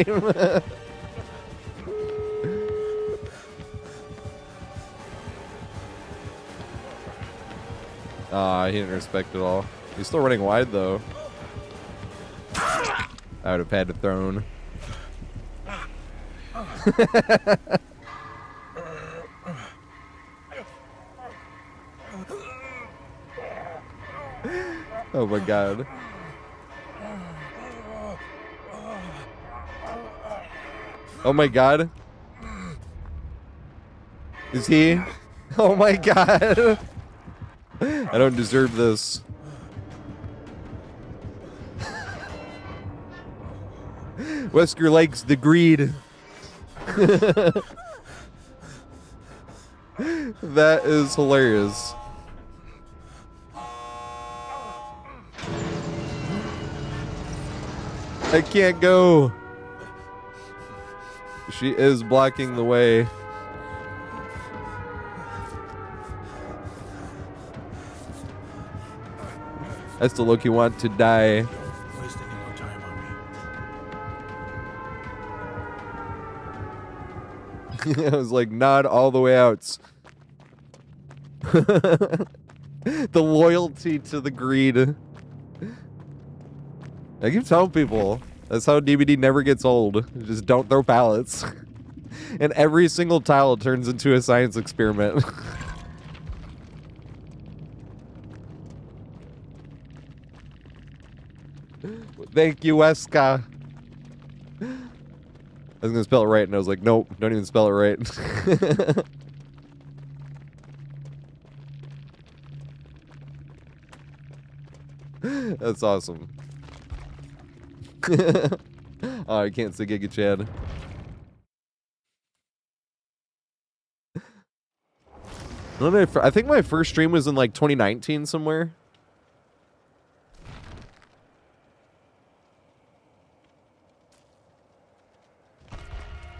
He didn't respect it all. He's still running wide though. I would have had to thrown. Oh my god. Oh my god. Is he? Oh my god. I don't deserve this. Wesker likes the greed. That is hilarious. I can't go. She is blocking the way. I still low-key want to die. Waste any more time on me. I was like, nod all the way out. The loyalty to the greed. I keep telling people, that's how DVD never gets old. Just don't throw pallets. And every single tile turns into a science experiment. Thank you, Weska. I was gonna spell it right, and I was like, nope, don't even spell it right. That's awesome. Oh, I can't say Giga Chad. I think my first stream was in like 2019 somewhere.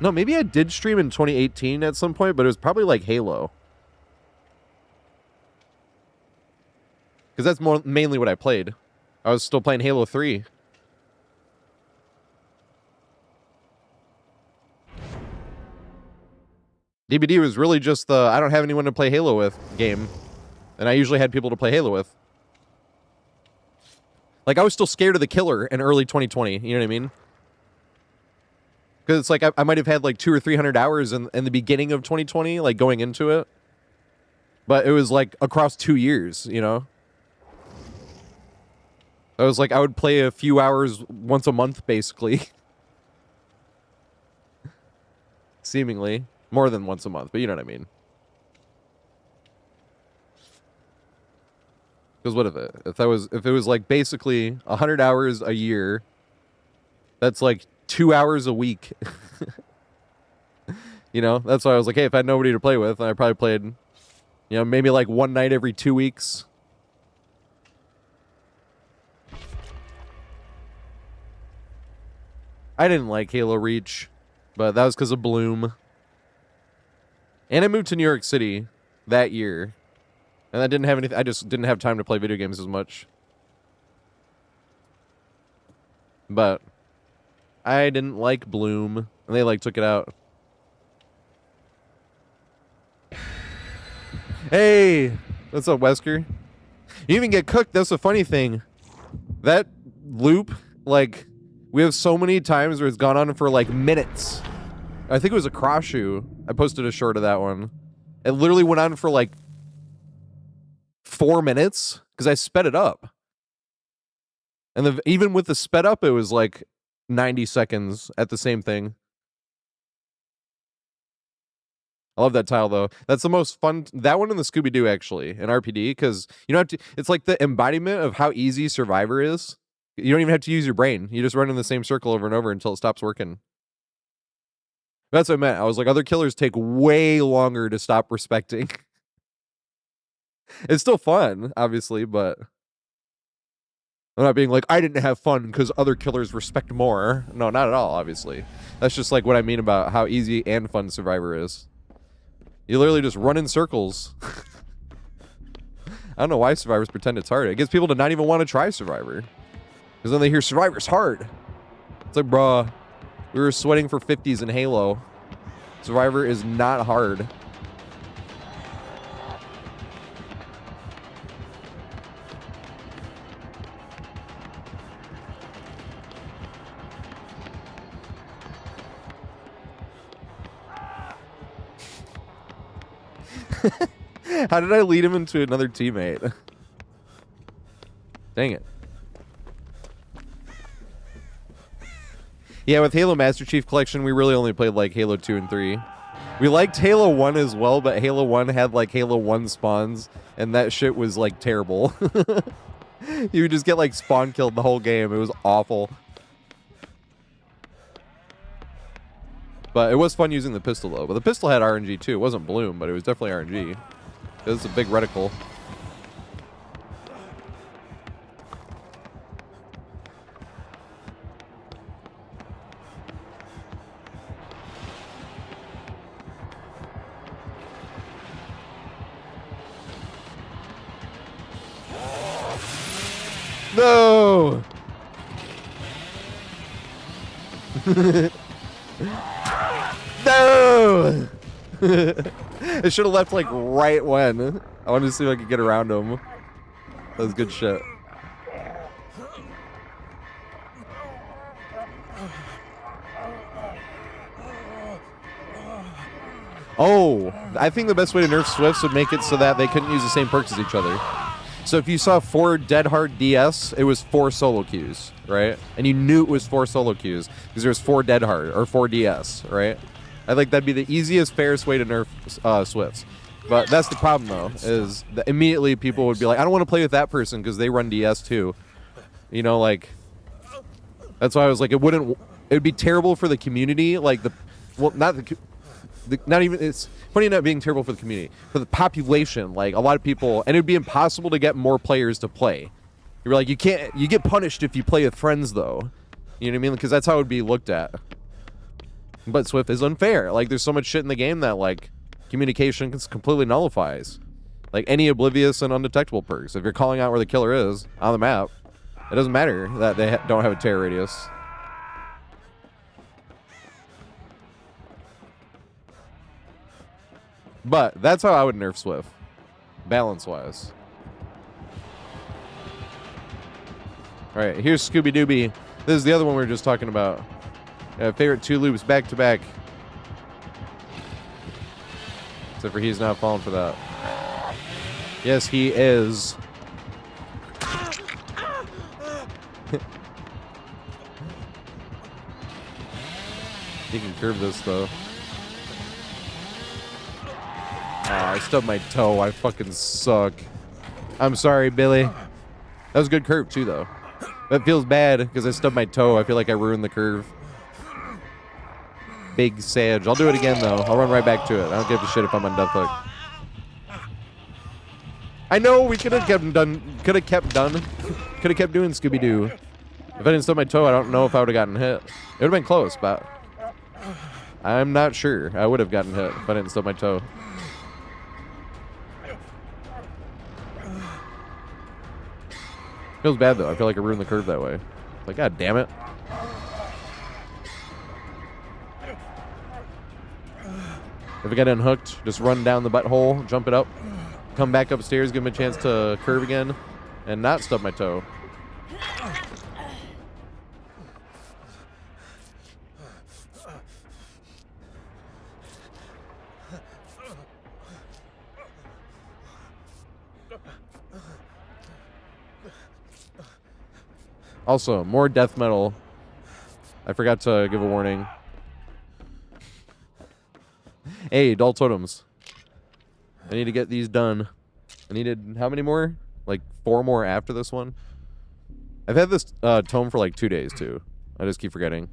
No, maybe I did stream in 2018 at some point, but it was probably like Halo. Because that's mainly what I played. I was still playing Halo 3. DBD was really just the I don't have anyone to play Halo with game. And I usually had people to play Halo with. Like, I was still scared of the killer in early 2020. You know what I mean? Because it's like I might have had like 200 or 300 hours in the beginning of 2020, like going into it. But it was like across 2 years, you know? I was like, I would play a few hours once a month, basically. Seemingly. More than once a month, but you know what I mean. Because what if it was like basically 100 hours a year, that's like 2 hours a week. You know, that's why I was like, hey, if I had nobody to play with, I probably played, you know, maybe like one night every 2 weeks. I didn't like Halo Reach, but that was because of Bloom. And I moved to New York City that year. And I didn't have anything. I just didn't have time to play video games as much. But I didn't like Bloom, and they like took it out. Hey, what's up, Wesker? You even get cooked. That's a funny thing. That loop, like, we have so many times where it's gone on for like minutes. I think it was a cross shoe. I posted a short of that one. It literally went on for like 4 minutes because I sped it up. And even with the sped up, it was like 90 seconds at the same thing. I love that tile though. That's the most fun. That one in the Scooby-Doo actually in RPD, because you don't have to. It's like the embodiment of how easy Survivor is. You don't even have to use your brain. You just run in the same circle over and over until it stops working. That's what I meant. I was like, other killers take way longer to stop respecting. It's still fun, obviously, but I'm not being like, I didn't have fun because other killers respect more. No, not at all, obviously. That's just like what I mean about how easy and fun Survivor is. You literally just run in circles. I don't know why Survivors pretend it's hard. It gets people to not even want to try Survivor. Because then they hear Survivor's hard. It's like, bruh, we were sweating for 50s in Halo. Survivor is not hard. How did I lead him into another teammate? Dang it. Yeah, with Halo Master Chief Collection, we really only played like Halo 2 and 3. We liked Halo 1 as well, but Halo 1 had like Halo 1 spawns, and that shit was like terrible. You would just get like spawn killed the whole game. It was awful. But it was fun using the pistol though. But the pistol had RNG too. It wasn't Bloom, but it was definitely RNG. It was a big reticle. No! No! I should have left like right when. I wanted to see if I could get around him. That was good shit. Oh, I think the best way to nerf Swifts would make it so that they couldn't use the same perks as each other. So if you saw 4 Dead Hard DS, it was 4 solo queues, right? And you knew it was 4 solo queues because there was 4 Dead Hard or 4 DS, right? I think that'd be the easiest, fairest way to nerf Swifts. But that's the problem, though, is that immediately people would be like, I don't want to play with that person because they run DS too. You know, like, that's why I was like, it would be terrible for the community. Like, not even, it's funny not being terrible for the community, for the population. Like, a lot of people, and it'd be impossible to get more players to play. You're like, you get punished if you play with friends, though. You know what I mean? Because that's how it would be looked at. But Swift is unfair. Like, there's so much shit in the game that, like, communication completely nullifies. Like, any oblivious and undetectable perks. If you're calling out where the killer is on the map, it doesn't matter that they don't have a terror radius. But that's how I would nerf Swift, balance-wise. All right, here's Scooby Dooby. This is the other one we were just talking about. Favorite 2 loops back-to-back. Except for he's not falling for that. Yes, he is. He can curve this, though. I stubbed my toe. I fucking suck. I'm sorry, Billy. That was a good curve, too, though. That feels bad because I stubbed my toe. I feel like I ruined the curve. Big Sage. I'll do it again, though. I'll run right back to it. I don't give a shit if I'm on death hook. I know we could have kept doing Scooby-Doo. If I didn't stub my toe, I don't know if I would have gotten hit. It would have been close, but I'm not sure. I would have gotten hit if I didn't stub my toe. Feels bad, though. I feel like I ruined the curve that way. Like, god damn it. If I get unhooked, just run down the butthole, jump it up, come back upstairs, give him a chance to curve again, and not stub my toe. Also, more death metal. I forgot to give a warning. Hey, dull totems. I need to get these done. I needed how many more? Like 4 more after this one. I've had this tome for like 2 days too. I just keep forgetting.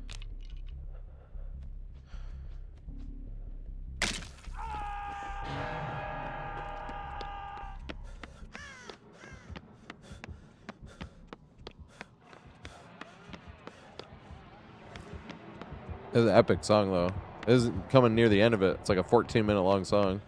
It's an epic song though. It isn't coming near the end of it. It's like a 14-minute long song.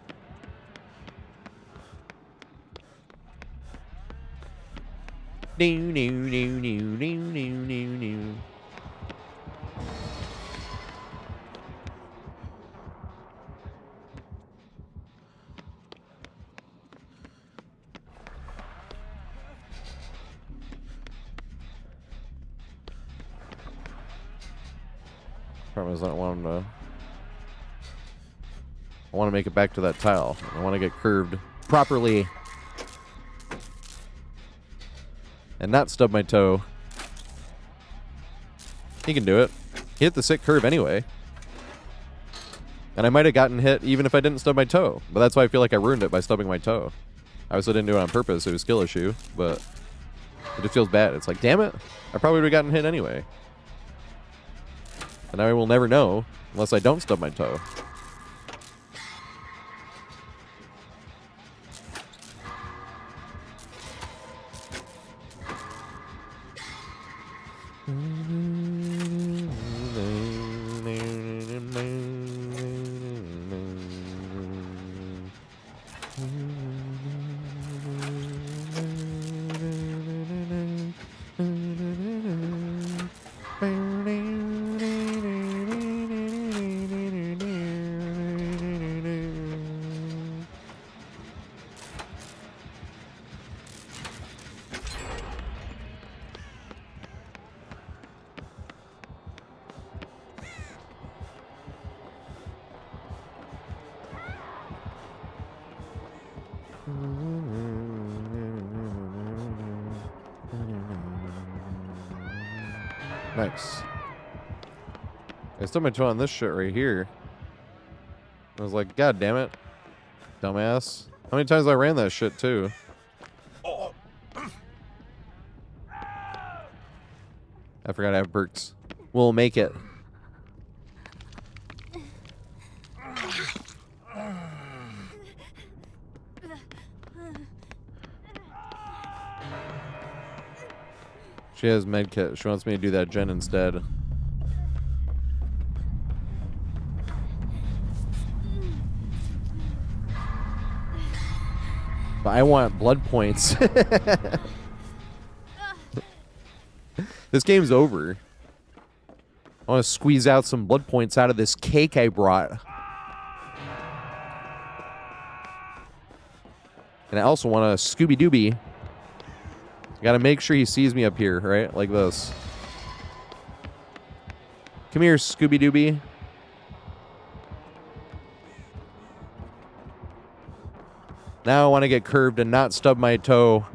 Problem is I don't want him to... I want to make it back to that tile. I want to get curved properly. And not stub my toe. He can do it. He hit the sick curve anyway. And I might have gotten hit even if I didn't stub my toe. But that's why I feel like I ruined it by stubbing my toe. I obviously didn't do it on purpose. It was a skill issue. But it just feels bad. It's like, damn it. I probably would have gotten hit anyway. And I will never know unless I don't stub my toe. Nice. I stubbed my toe on this shit right here. I was like, God damn it. Dumbass. How many times I ran that shit too? I forgot I have perks. We'll make it. She has medkit. She wants me to do that gen instead. But I want blood points. This game's over. I want to squeeze out some blood points out of this cake I brought. And I also want a Scooby-Dooby. Gotta make sure he sees me up here, right? Like this. Come here, Scooby-Dooby. Now I want to get curved and not stub my toe.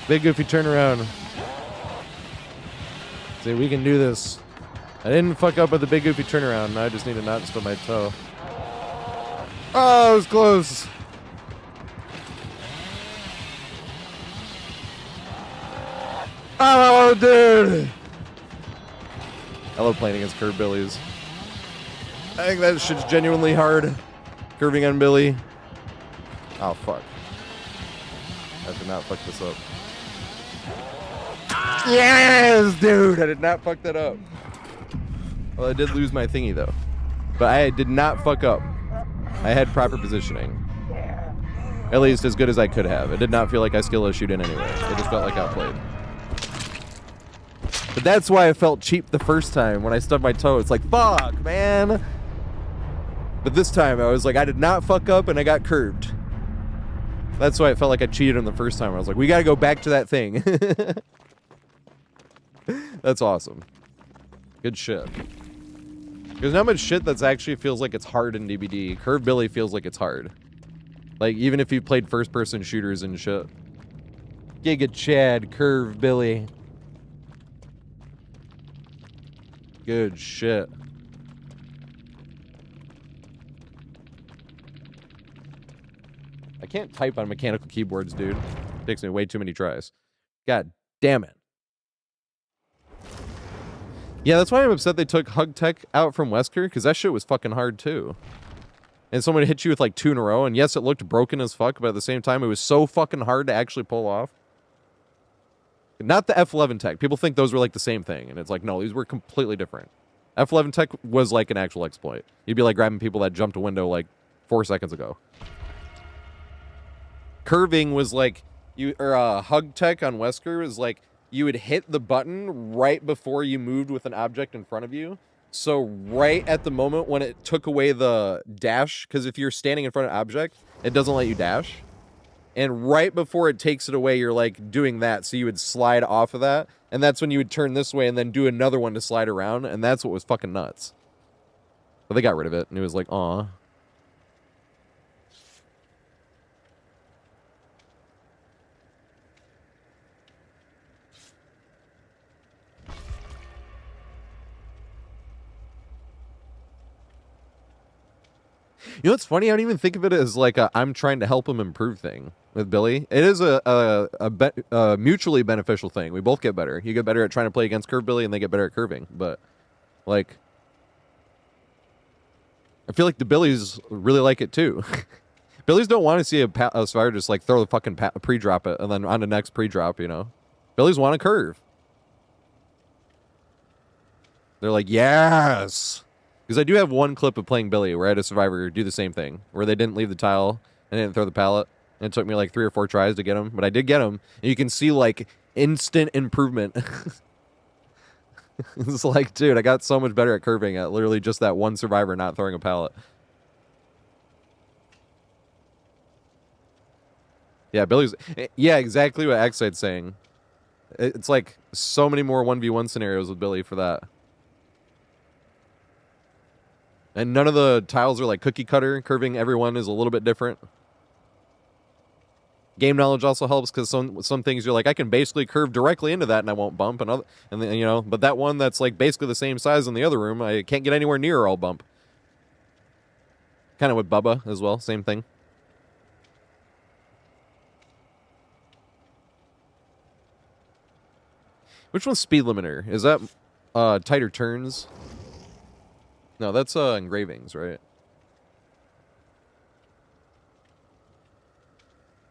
Big goofy turnaround. See, we can do this. I didn't fuck up with the big goofy turnaround. Now I just need to not stub my toe. Oh, it was close. Oh, dude. I love playing against curved billies. I think that shit's genuinely hard. Curving on Billy. Oh, fuck. I did not fuck this up. Yes, dude. I did not fuck that up. Well, I did lose my thingy, though. But I did not fuck up. I had proper positioning. At least as good as I could have. It did not feel like I skill issued in any way. It just felt like outplayed. But that's why I felt cheap the first time when I stubbed my toe. It's like, fuck, man. But this time, I was like, I did not fuck up and I got curved. That's why it felt like I cheated on the first time. I was like, we got to go back to that thing. That's awesome. Good shit. There's not much shit that's actually feels like it's hard in DBD. Curve Billy feels like it's hard. Like, even if you played first-person shooters and shit. Giga Chad, Curve Billy. Good shit. I can't type on mechanical keyboards, dude. It takes me way too many tries. God damn it. Yeah, that's why I'm upset they took Hug Tech out from Wesker, because that shit was fucking hard, too. And someone hit you with, like, 2 in a row, and yes, it looked broken as fuck, but at the same time, it was so fucking hard to actually pull off. Not the F11 Tech. People think those were, like, the same thing, and it's like, no, these were completely different. F11 Tech was, like, an actual exploit. You'd be, like, grabbing people that jumped a window, like, 4 seconds ago. Curving was, like, Hug Tech on Wesker was, like, you would hit the button right before you moved with an object in front of you. So right at the moment when it took away the dash, because if you're standing in front of an object, it doesn't let you dash. And right before it takes it away, you're like doing that. So you would slide off of that. And that's when you would turn this way and then do another one to slide around. And that's what was fucking nuts. But they got rid of it. And it was like, aw. You know what's funny? I don't even think of it as like a I'm trying to help him improve thing with Billy. It is a mutually beneficial thing. We both get better. You get better at trying to play against Curve Billy, and they get better at curving. But, like, I feel like the Billies really like it too. Billies don't want to see a survivor just like throw the fucking pre-drop it and then on the next pre-drop, you know? Billies want to curve. They're like, yes! Because I do have one clip of playing Billy where I had a survivor do the same thing, where they didn't leave the tile and didn't throw the pallet, and it took me like 3 or 4 tries to get him, but I did get him, and you can see like instant improvement. It's like, dude, I got so much better at curving at literally just that one survivor not throwing a pallet. Yeah, Billy's... Yeah, exactly what X-Side's saying. It's like so many more 1v1 scenarios with Billy for that. And none of the tiles are like cookie cutter. Curving everyone is a little bit different. Game knowledge also helps because some things you're like, I can basically curve directly into that and I won't bump. And then, you know, but that one that's like basically the same size in the other room, I can't get anywhere near or I'll bump. Kind of with Bubba as well, same thing. Which one's speed limiter? Is that tighter turns? No, that's engravings, right?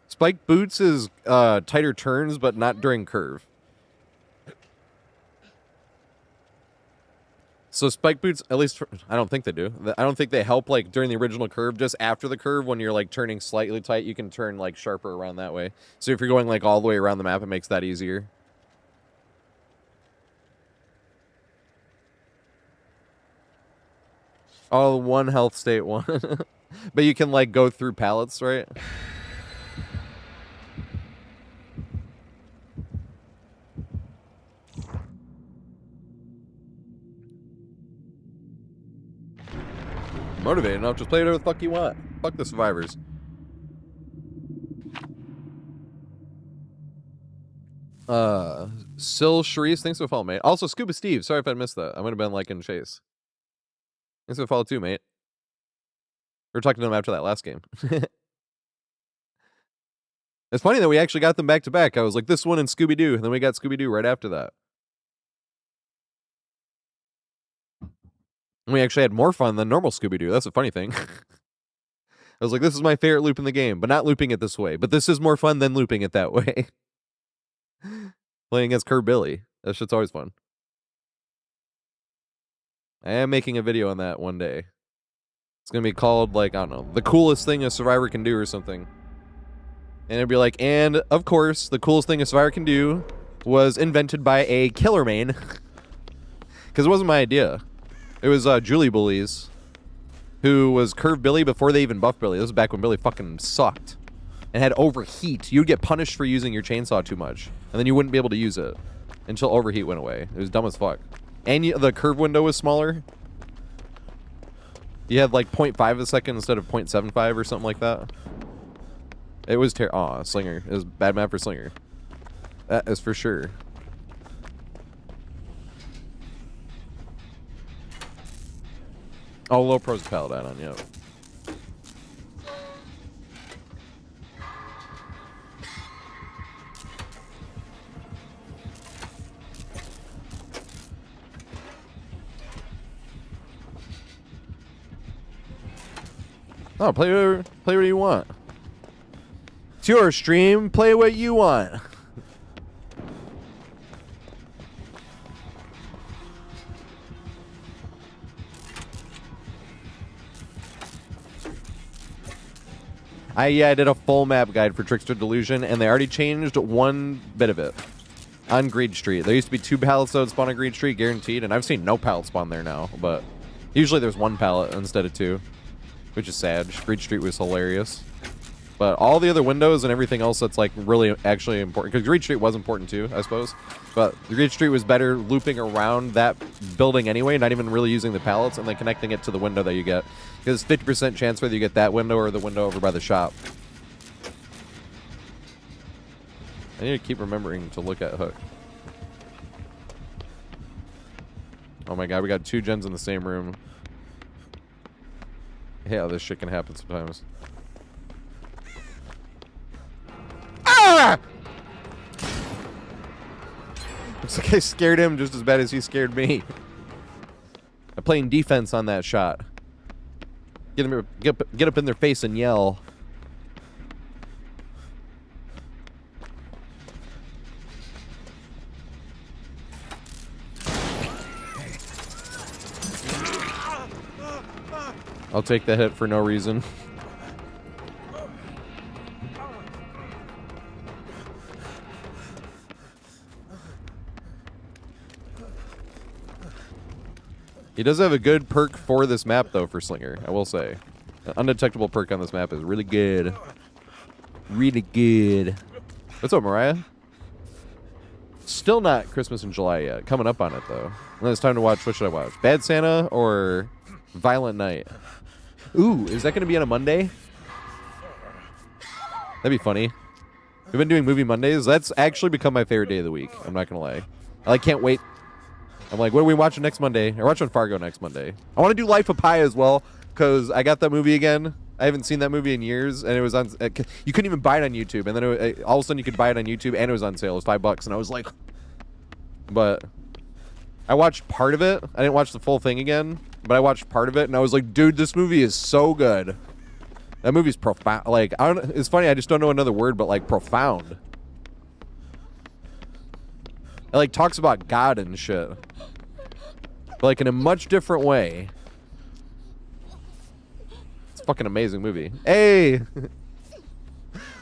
Spike boots is tighter turns, but not during curve. So spike boots, at least I don't think they do. I don't think they help like during the original curve. Just after the curve, when you're like turning slightly tight, you can turn like sharper around that way. So if you're going like all the way around the map, it makes that easier. Oh, 1 health state 1. But you can, like, go through pallets, right? Motivated enough, just play whatever the fuck you want. Fuck the survivors. Sil Sharice, thanks for following, mate. Also, Scuba Steve, sorry if I missed that. I would have been, like, in chase. Thanks for the follow too, mate. We were talking to them after that last game. It's funny that we actually got them back to back. I was like, this one and Scooby-Doo, and then we got Scooby-Doo right after that. And we actually had more fun than normal Scooby-Doo. That's a funny thing. I was like, this is my favorite loop in the game, but not looping it this way. But this is more fun than looping it that way. Playing against Curve Billy. That shit's always fun. I am making a video on that one day. It's going to be called, like, I don't know, the coolest thing a survivor can do or something. And it'd be like, and, of course, the coolest thing a survivor can do was invented by a killer main. Because it wasn't my idea. It was Julie Bullies, who was Curve Billy before they even buffed Billy. This was back when Billy fucking sucked. And had overheat. You'd get punished for using your chainsaw too much. And then you wouldn't be able to use it. until overheat went away. It was dumb as fuck. And the curve window was smaller. You had like 0.5 a second instead of 0.75 or something like that. It was Slinger. It was bad map for Slinger. That is for sure. Oh, low pros Paladin on, yep. Oh, play what you want. It's your stream. Play what you want. I did a full map guide for Trickster Delusion, and they already changed one bit of it on Greed Street. There used to be 2 pallets that would spawn on Greed Street, guaranteed, and I've seen no pallet spawn there now, but usually there's 1 pallet instead of 2, which is sad. Greed Street was hilarious. But all the other windows and everything else that's like really actually important, because Greed Street was important too, I suppose, but the Greed Street was better looping around that building anyway, not even really using the pallets, and then connecting it to the window that you get. Because 50% chance whether you get that window or the window over by the shop. I need to keep remembering to look at Hook. Oh my god, we got 2 gens in the same room. Yeah, this shit can happen sometimes. Ah! Looks like I scared him just as bad as he scared me. I'm playing defense on that shot. Get up in their face and yell. I'll take the hit for no reason. He does have a good perk for this map, though, for Slinger, I will say. An undetectable perk on this map is really good. Really good. What's up, Mariah? Still not Christmas in July yet. Coming up on it, though. When it's time to watch, what should I watch? Bad Santa or Violent Night? Ooh, is that going to be on a Monday? That'd be funny. We've been doing movie Mondays. That's actually become my favorite day of the week. I'm not going to lie. I like, can't wait. I'm like, what are we watching next Monday? We're watching Fargo next Monday. I want to do Life of Pi as well, because I got that movie again. I haven't seen that movie in years, and it was on. You couldn't even buy it on YouTube, and then all of a sudden you could buy it on YouTube, and it was on sale. It was $5, and I was like, but I watched part of it. I didn't watch the full thing again, but I watched part of it, and I was like, dude, this movie is so good. That movie's profound. Like, I don't. It's funny. I just don't know another word, but like profound. It like talks about God and shit, but like in a much different way. It's a fucking amazing movie. Hey,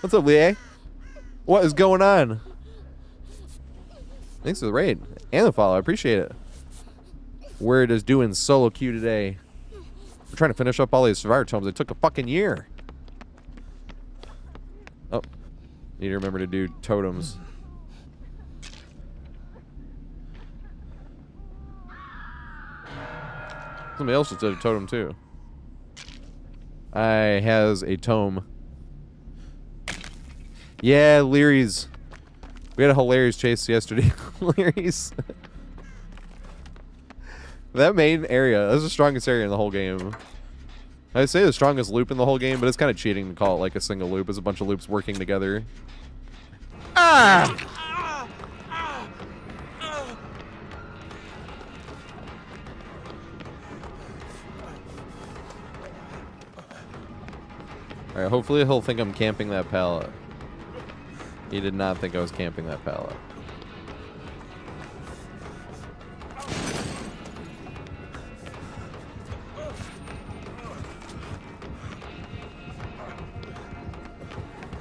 what's up, Leah? What is going on? Thanks for the raid and the follow. I appreciate it. Word is doing solo queue today. We're trying to finish up all these Survivor tomes. It took a fucking year. Oh, need to remember to do totems. Somebody else just did a totem too. I has a tome. Yeah, Leary's. We had a hilarious chase yesterday. Leary's. That main area, that's the strongest area in the whole game. I'd say the strongest loop in the whole game, but it's kind of cheating to call it like a single loop. It's a bunch of loops working together. Ah! Alright, hopefully he'll think I'm camping that pallet. He did not think I was camping that pallet.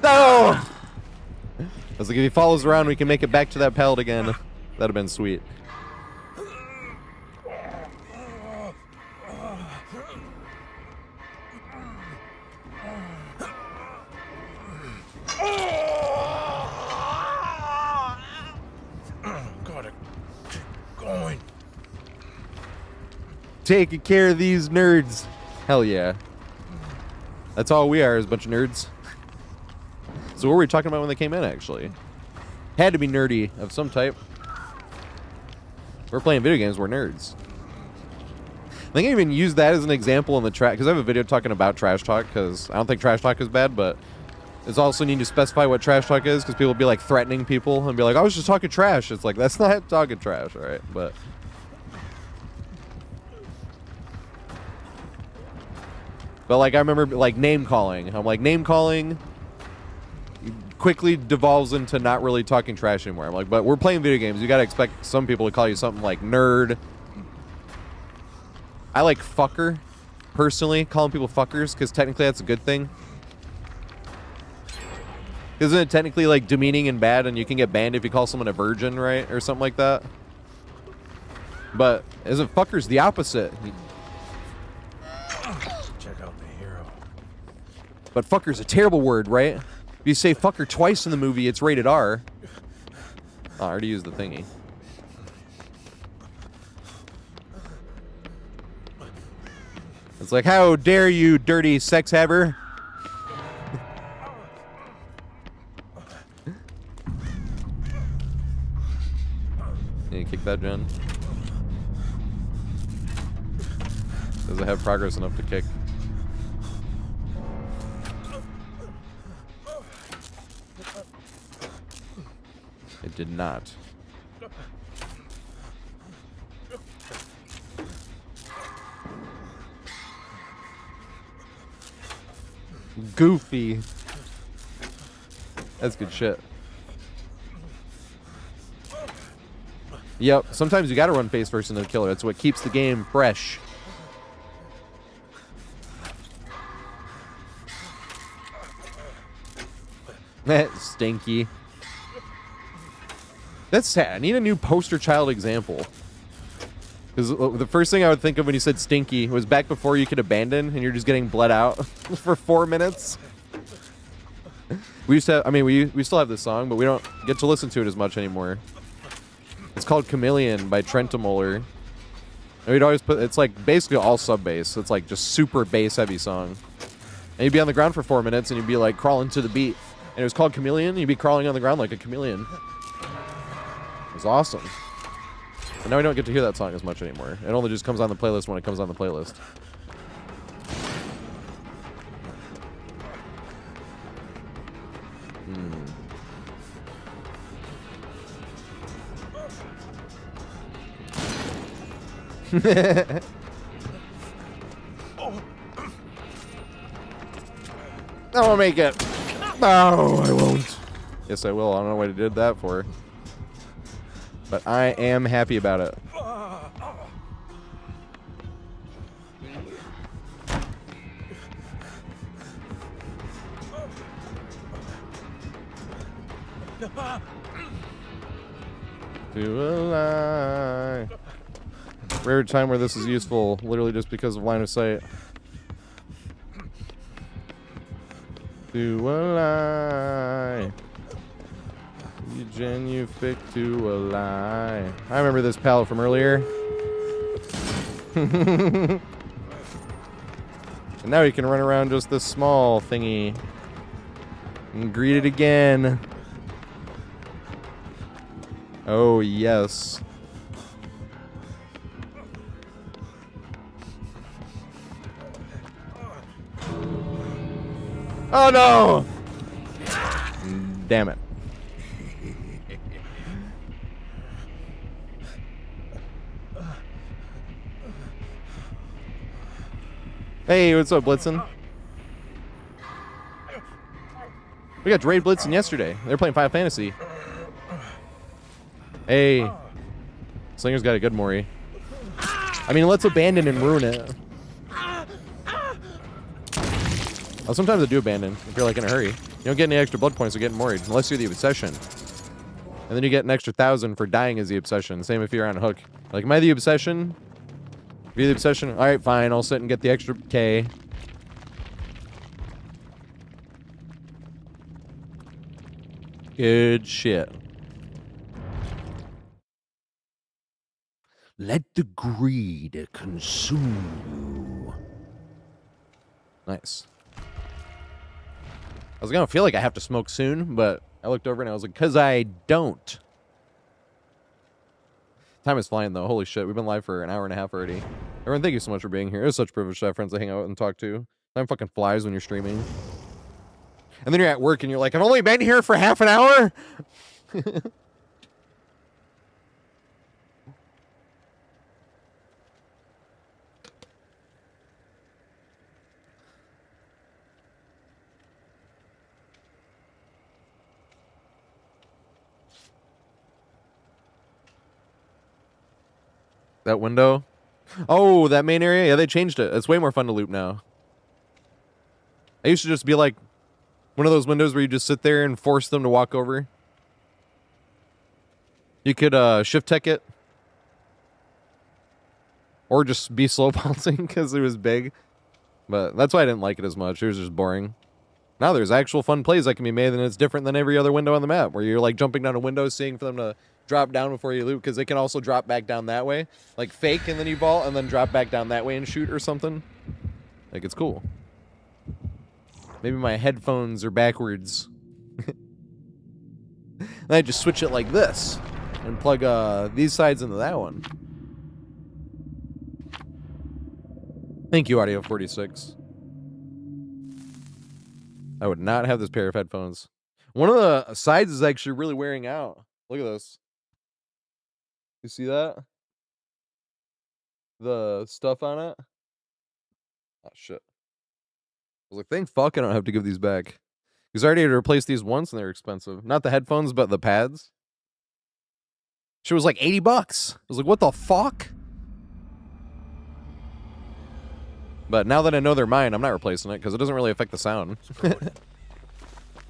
No! I was like, if he follows around, we can make it back to that pallet again. That'd have been sweet. Gotta keep going. Taking care of these nerds. Hell yeah. That's all we are, is a bunch of nerds. So what were we talking about when they came in, actually? Had to be nerdy of some type. We're playing video games, we're nerds. I think I even used that as an example in the track, because I have a video talking about trash talk, because I don't think trash talk is bad, but it's also need to specify what trash talk is, because people will be like threatening people and be like, I was just talking trash. It's like, that's not talking trash, all right? But like, I remember like name calling. I'm like, name calling quickly devolves into not really talking trash anymore. I'm like, but we're playing video games. You gotta expect some people to call you something like nerd. I like fucker, personally, calling people fuckers, because technically that's a good thing. Isn't it technically like demeaning and bad, and you can get banned if you call someone a virgin, right? Or something like that. But isn't fuckers the opposite? Check out the hero. But fucker's a terrible word, right? If you say fucker twice in the movie, it's rated R. Oh, I already used the thingy. It's like, how dare you, dirty sex haver? You kick that, Jen? Does it have progress enough to kick? It did not. Goofy. That's good shit. Yep, sometimes you gotta run face first into the killer. That's what keeps the game fresh. Stinky. That's sad. I need a new poster child example. Because the first thing I would think of when you said stinky was back before you could abandon and you're just getting bled out for 4 minutes. We used to have, I mean, we still have this song, but we don't get to listen to it as much anymore. It's called Chameleon by Trentemöller. And we'd always put, it's like basically all sub bass. It's like just super bass heavy song. And you'd be on the ground for 4 minutes and you'd be like crawling to the beat. And it was called Chameleon. You'd be crawling on the ground like a chameleon. It was awesome. But now we don't get to hear that song as much anymore. It only just comes on the playlist when it comes on the playlist. I won't make it. No, I won't. Yes, I will. I don't know what I did that for. But I am happy about it. To a lie. Rare time where this is useful, literally just because of line of sight. To a lie. You genufic to a lie. I remember this palette from earlier. And now you can run around just this small thingy. And greet it again. Oh, yes. Oh, no! Damn it. Hey, what's up, Blitzen? We got Raid Blitzen yesterday. They were playing Final Fantasy. Hey. Slinger's got a good Mori. I mean, let's abandon and ruin it. Well, sometimes I do abandon if you're like in a hurry. You don't get any extra blood points for getting Mori'd, unless you're the Obsession. And then you get an extra 1,000 for dying as the Obsession. Same if you're on a hook. Like, am I the Obsession? If you're the Obsession, alright, fine, I'll sit and get the extra K. Good shit. Let the greed consume you. Nice. I was gonna feel like I have to smoke soon, but I looked over and I was like, because I don't. Time is flying though. Holy shit, we've been live for an hour and a half already. Everyone, thank you so much for being here. It was such a privilege to have friends to hang out with and talk to. Time fucking flies when you're streaming. And then you're at work and you're like, I've only been here for half an hour? That window? Oh, that main area? Yeah, they changed it. It's way more fun to loop now. I used to just be like one of those windows where you just sit there and force them to walk over. You could shift tech it. Or just be slow bouncing because it was big. But that's why I didn't like it as much. It was just boring. Now there's actual fun plays that can be made, and it's different than every other window on the map, where you're like jumping down a window, seeing for them to drop down before you loop, because they can also drop back down that way. Like fake and then you vault, and then drop back down that way and shoot or something. Like, it's cool. Maybe my headphones are backwards. And I just switch it like this and plug these sides into that one. Thank you, Audio 46. I would not have this pair of headphones. One of the sides is actually really wearing out. Look at this. You see that? The stuff on it? Oh, shit. I was like, thank fuck I don't have to give these back. Because I already had to replace these once and they're expensive. Not the headphones, but the pads. She was like $80. I was like, what the fuck? But now that I know they're mine, I'm not replacing it because it doesn't really affect the sound.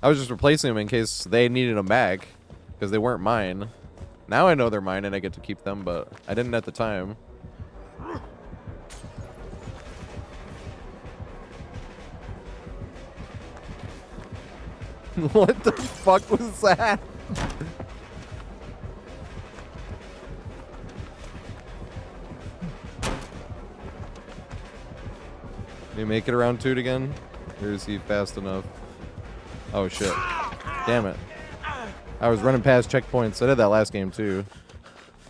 I was just replacing them in case they needed them back because they weren't mine. Now I know they're mine and I get to keep them, but I didn't at the time. What the fuck was that? Can you make it around Toot again? Or is he fast enough? Oh shit. Damn it. I was running past checkpoints. I did that last game too.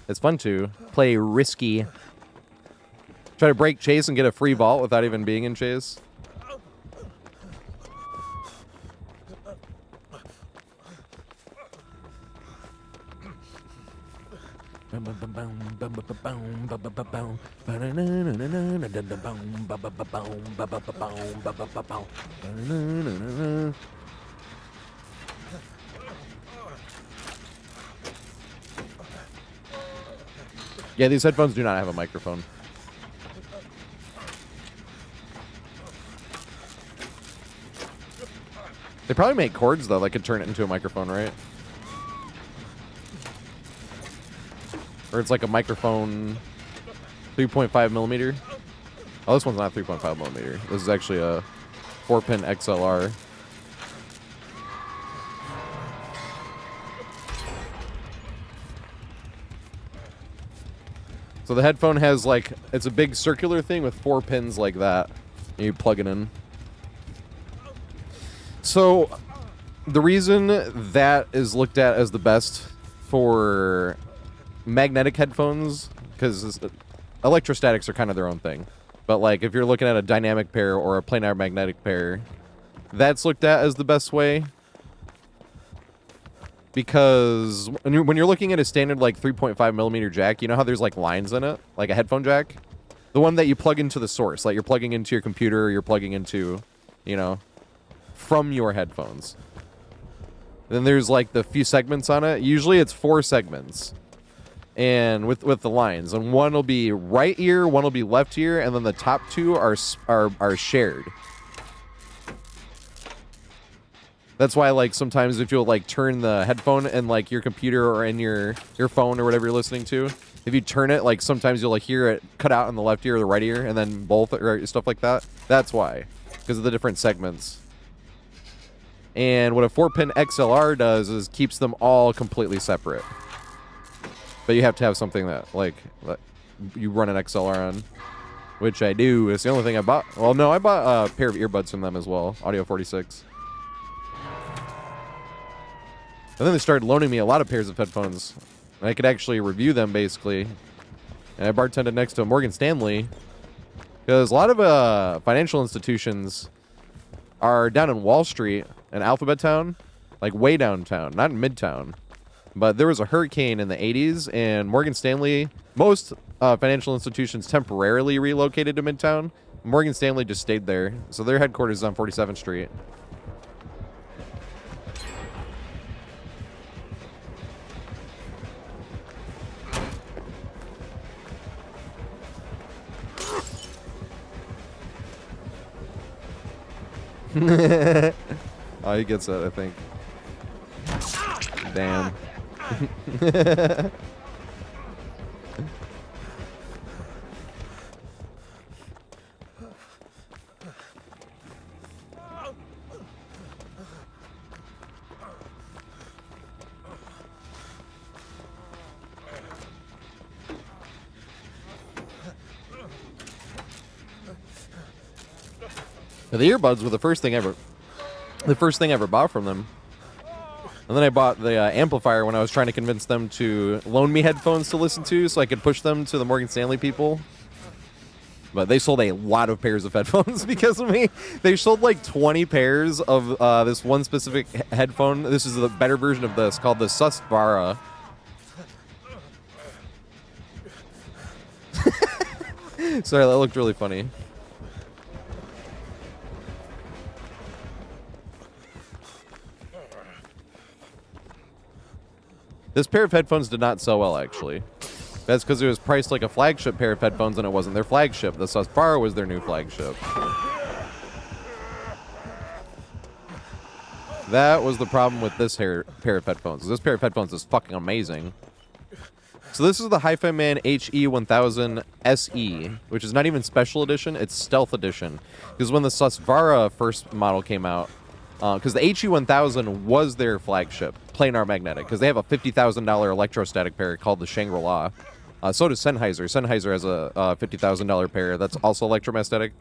It's fun to play risky. Try to break chase and get a free vault without even being in chase. Yeah, these headphones do not have a microphone. They probably make cords though that could turn it into a microphone, right? Or it's like a microphone 3.5 millimeter. Oh, this one's not 3.5 millimeter. This is actually a 4-pin XLR. So the headphone has like, it's a big circular thing with 4 pins like that. And you plug it in. So the reason that is looked at as the best for magnetic headphones, because electrostatics are kind of their own thing, but like if you're looking at a dynamic pair or a planar magnetic pair, that's looked at as the best way, because when you're looking at a standard like 3.5 millimeter jack, you know how there's like lines in it, like a headphone jack, the one that you plug into the source, like you're plugging into your computer, or you're plugging into, you know, from your headphones. Then there's like the few segments on it. Usually it's 4 segments. And with the lines, and one will be right ear, one will be left ear, and then the top 2 are shared. That's why like sometimes if you'll like turn the headphone in like your computer or in your phone or whatever you're listening to, if you turn it, like sometimes you'll like hear it cut out in the left ear or the right ear, and then both or stuff like that. That's why, because of the different segments. And what a 4-pin XLR does is keeps them all completely separate. But you have to have something that, like, you run an XLR on, which I do. It's the only thing I bought. Well, no, I bought a pair of earbuds from them as well, Audio 46. And then they started loaning me a lot of pairs of headphones. And I could actually review them, basically. And I bartended next to a Morgan Stanley. Because a lot of financial institutions are down in Wall Street and Alphabet Town. Like, way downtown, not in Midtown. But there was a hurricane in the 80s, and Morgan Stanley... Most financial institutions temporarily relocated to Midtown. Morgan Stanley just stayed there. So their headquarters is on 47th Street. Oh, he gets it, I think. Damn. The earbuds were the first thing I ever bought from them. And then I bought the amplifier when I was trying to convince them to loan me headphones to listen to so I could push them to the Morgan Stanley people. But they sold a lot of pairs of headphones because of me. They sold like 20 pairs of this one specific headphone. This is the better version of this, called the Susvara. Sorry, that looked really funny. This pair of headphones did not sell well, actually. That's because it was priced like a flagship pair of headphones, and it wasn't their flagship. The Susvara was their new flagship. That was the problem with this pair of headphones. This pair of headphones is fucking amazing. So this is the Hi-Fi Man HE1000 SE, which is not even special edition, it's stealth edition. Because when the Susvara first model came out, because the HE1000 was their flagship, planar magnetic, because they have a $50,000 electrostatic pair called the Shangri-La. So does Sennheiser. Sennheiser has a $50,000 pair that's also electrostatic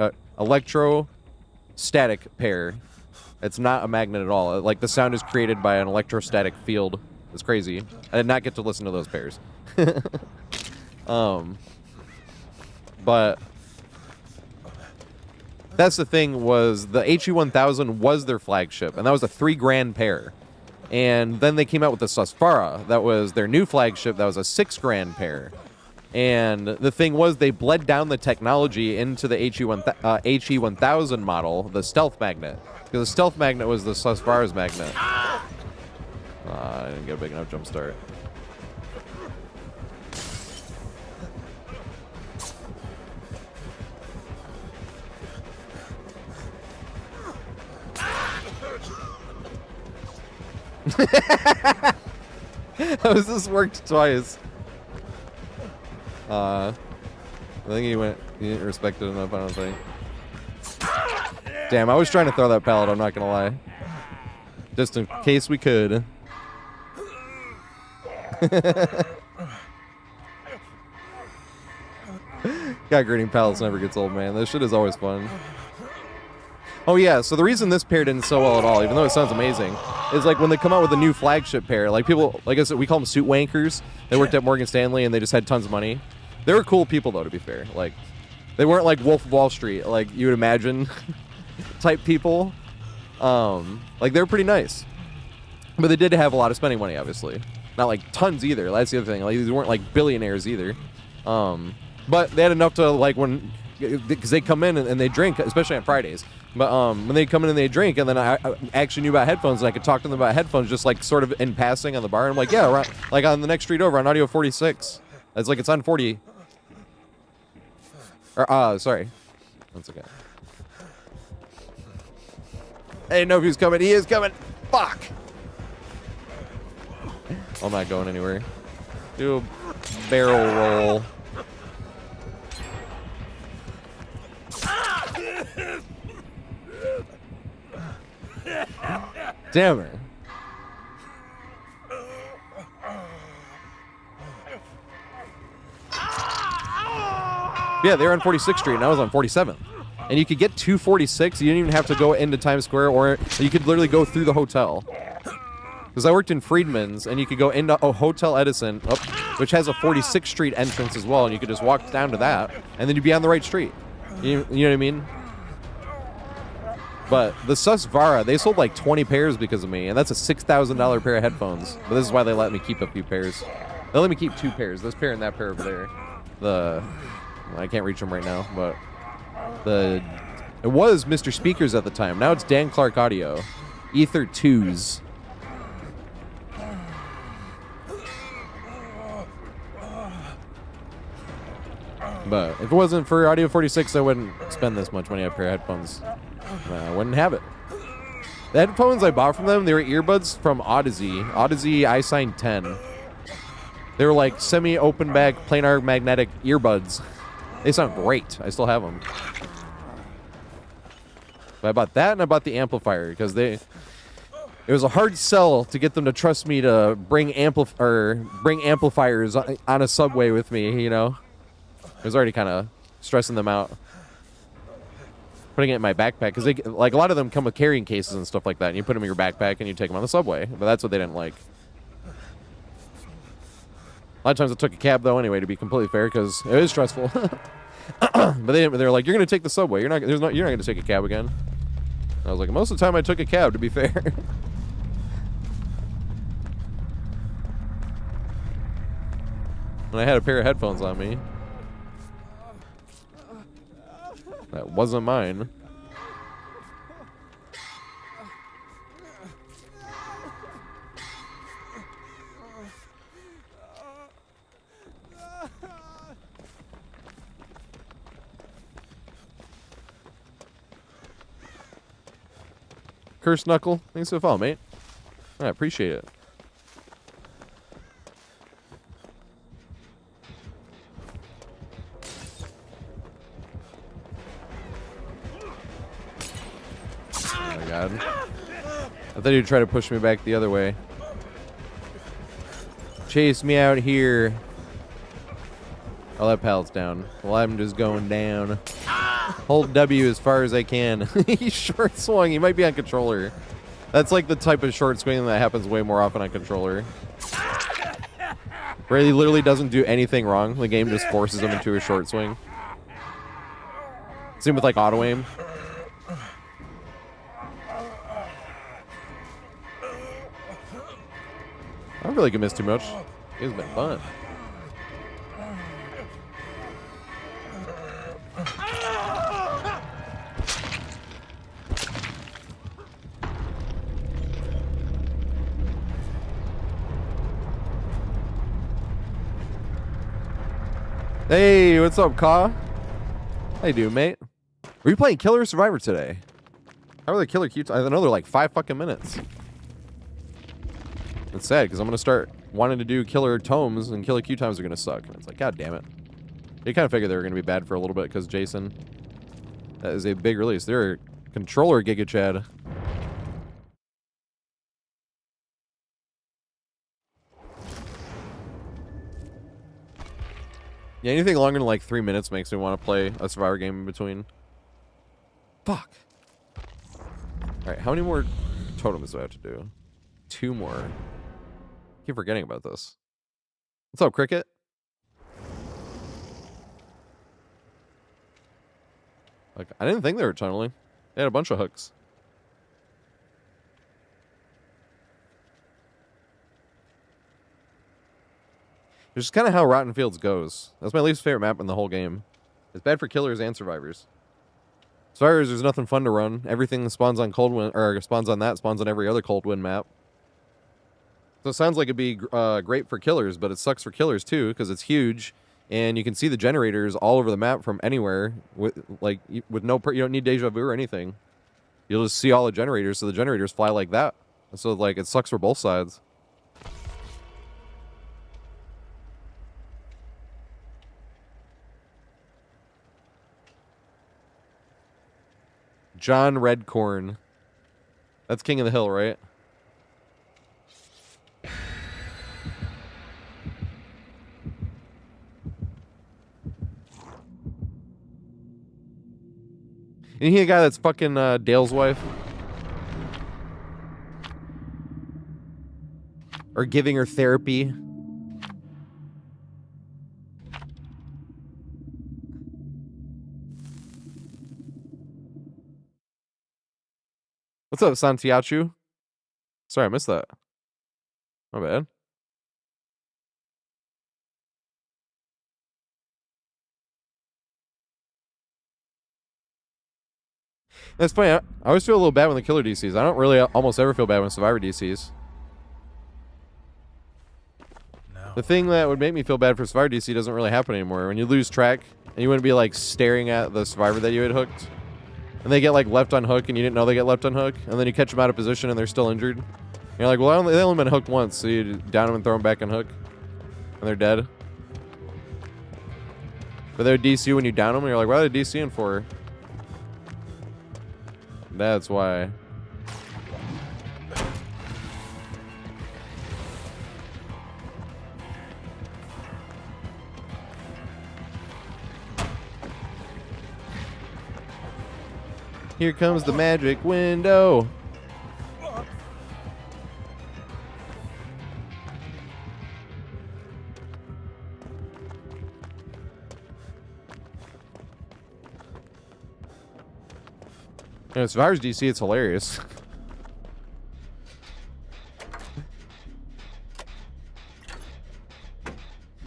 pair. It's not a magnet at all. Like, the sound is created by an electrostatic field. It's crazy. I did not get to listen to those pairs. But that's the thing, was the HE1000 was their flagship, and that was a $3,000 pair. And then they came out with the Susvara. That was their new flagship. That was a $6,000 pair. And the thing was, they bled down the technology into the HE1000 model, the stealth magnet. Because the stealth magnet was the Susvara's magnet. I didn't get a big enough jump start. How has this worked twice? I think he didn't respect it enough, I don't think. Damn, I was trying to throw that pallet, I'm not gonna lie. Just in case we could. God, grading pallets never gets old, man. This shit is always fun. Oh yeah, so the reason this pair didn't sell well at all, even though it sounds amazing, is like when they come out with a new flagship pair, like people, like I said, we call them suit wankers. They worked at Morgan Stanley and they just had tons of money. They were cool people though, to be fair. Like, they weren't like Wolf of Wall Street, like you would imagine type people. Like, they were pretty nice. But they did have a lot of spending money, obviously. Not like tons either. That's the other thing. Like, these weren't like billionaires either. But they had enough to, like, when, because they come in and they drink, especially on Fridays. But when they come in and they drink, and then I actually knew about headphones, and I could talk to them about headphones just like sort of in passing on the bar. And I'm like, yeah, right, like on the next street over on Audio 46. It's like it's on 40. Or sorry, that's okay. I didn't know if he was coming. He is coming. Fuck. I'm not going anywhere. Do a barrel roll. Damn it. Yeah, they were on 46th Street, and I was on 47th. And you could get to 46. You didn't even have to go into Times Square, or you could literally go through the hotel. Because I worked in Freedman's, and you could go into Hotel Edison, which has a 46th Street entrance as well, and you could just walk down to that, and then you'd be on the right street. You know what I mean? But the Susvara, they sold like 20 pairs because of me, and that's a $6,000 pair of headphones. But this is why they let me keep a few pairs. They let me keep 2 pairs, this pair and that pair over there. I can't reach them right now, but it was Mr. Speakers at the time. Now it's Dan Clark Audio. Ether 2s. But if it wasn't for Audio 46, I wouldn't spend this much money on a pair of headphones. I wouldn't have it. The headphones I bought from them, they were earbuds from Odyssey. Odyssey iSign 10. They were like semi-open back, planar magnetic earbuds. They sound great. I still have them. But I bought that, and I bought the amplifier because it was a hard sell to get them to trust me to bring amplifiers on a subway with me. You know, I was already kind of stressing them out, putting it in my backpack because like a lot of them come with carrying cases and stuff like that, and you put them in your backpack and you take them on the subway. But that's what they didn't like. A lot of times I took a cab though anyway, to be completely fair, because it is stressful. But they're like, you're gonna take the subway. You're not gonna take a cab again. And I was like, most of the time I took a cab, to be fair. And I had a pair of headphones on me. That wasn't mine. Curse Knuckle, thanks for the follow, mate. I appreciate it. Oh my god. I thought he'd try to push me back the other way. Chase me out here. Oh, that pallet's down. Well, I'm just going down. Hold W as far as I can. He's short swung. He might be on controller. That's like the type of short swing that happens way more often on controller. Where he literally doesn't do anything wrong. The game just forces him into a short swing. Same with like auto aim. I don't feel like I missed too much. It's been fun. Hey, what's up, Ka? How you doing, mate? Were you playing Killer or Survivor today? How are the Killer Q times? I know they're like 5 fucking minutes. It's sad because I'm gonna start wanting to do Killer Tomes and Killer Q times are gonna suck. And it's like, god damn it. You kind of figured they were gonna be bad for a little bit because Jason. That is a big release. They're a controller Giga Chad. Yeah, anything longer than like 3 minutes makes me want to play a Survivor game in between. Fuck. Alright, how many more totems do I have to do? 2 more. I keep forgetting about this. What's up, Cricket? Like, I didn't think they were tunneling. They had a bunch of hooks. It's just kind of how Rotten Fields goes. That's my least favorite map in the whole game. It's bad for killers and survivors. Survivors, there's nothing fun to run. Everything that spawns on Coldwind, or spawns on every other Coldwind map. So it sounds like it'd be great for killers, but it sucks for killers too, because it's huge, and you can see the generators all over the map from anywhere. You don't need deja vu or anything. You'll just see all the generators, so the generators fly like that. So like it sucks for both sides. John Redcorn. That's King of the Hill, right? Isn't he a guy that's fucking Dale's wife? Or giving her therapy? What's up, Santiago? Sorry, I missed that. My bad. That's funny. I always feel a little bad when the killer DCs. I don't really almost ever feel bad when survivor DCs. No. The thing that would make me feel bad for survivor DC doesn't really happen anymore. When you lose track and you wouldn't be like staring at the survivor that you had hooked, and they get like left on hook and you didn't know they get left on hook, and then you catch them out of position and they're still injured. And you're like, well, they only been hooked once, so you down them and throw them back on hook, and they're dead. But they would DC when you down them, and you're like, what are they DCing for? That's why. Here comes the magic window. You know, Survivor's DC, it's hilarious.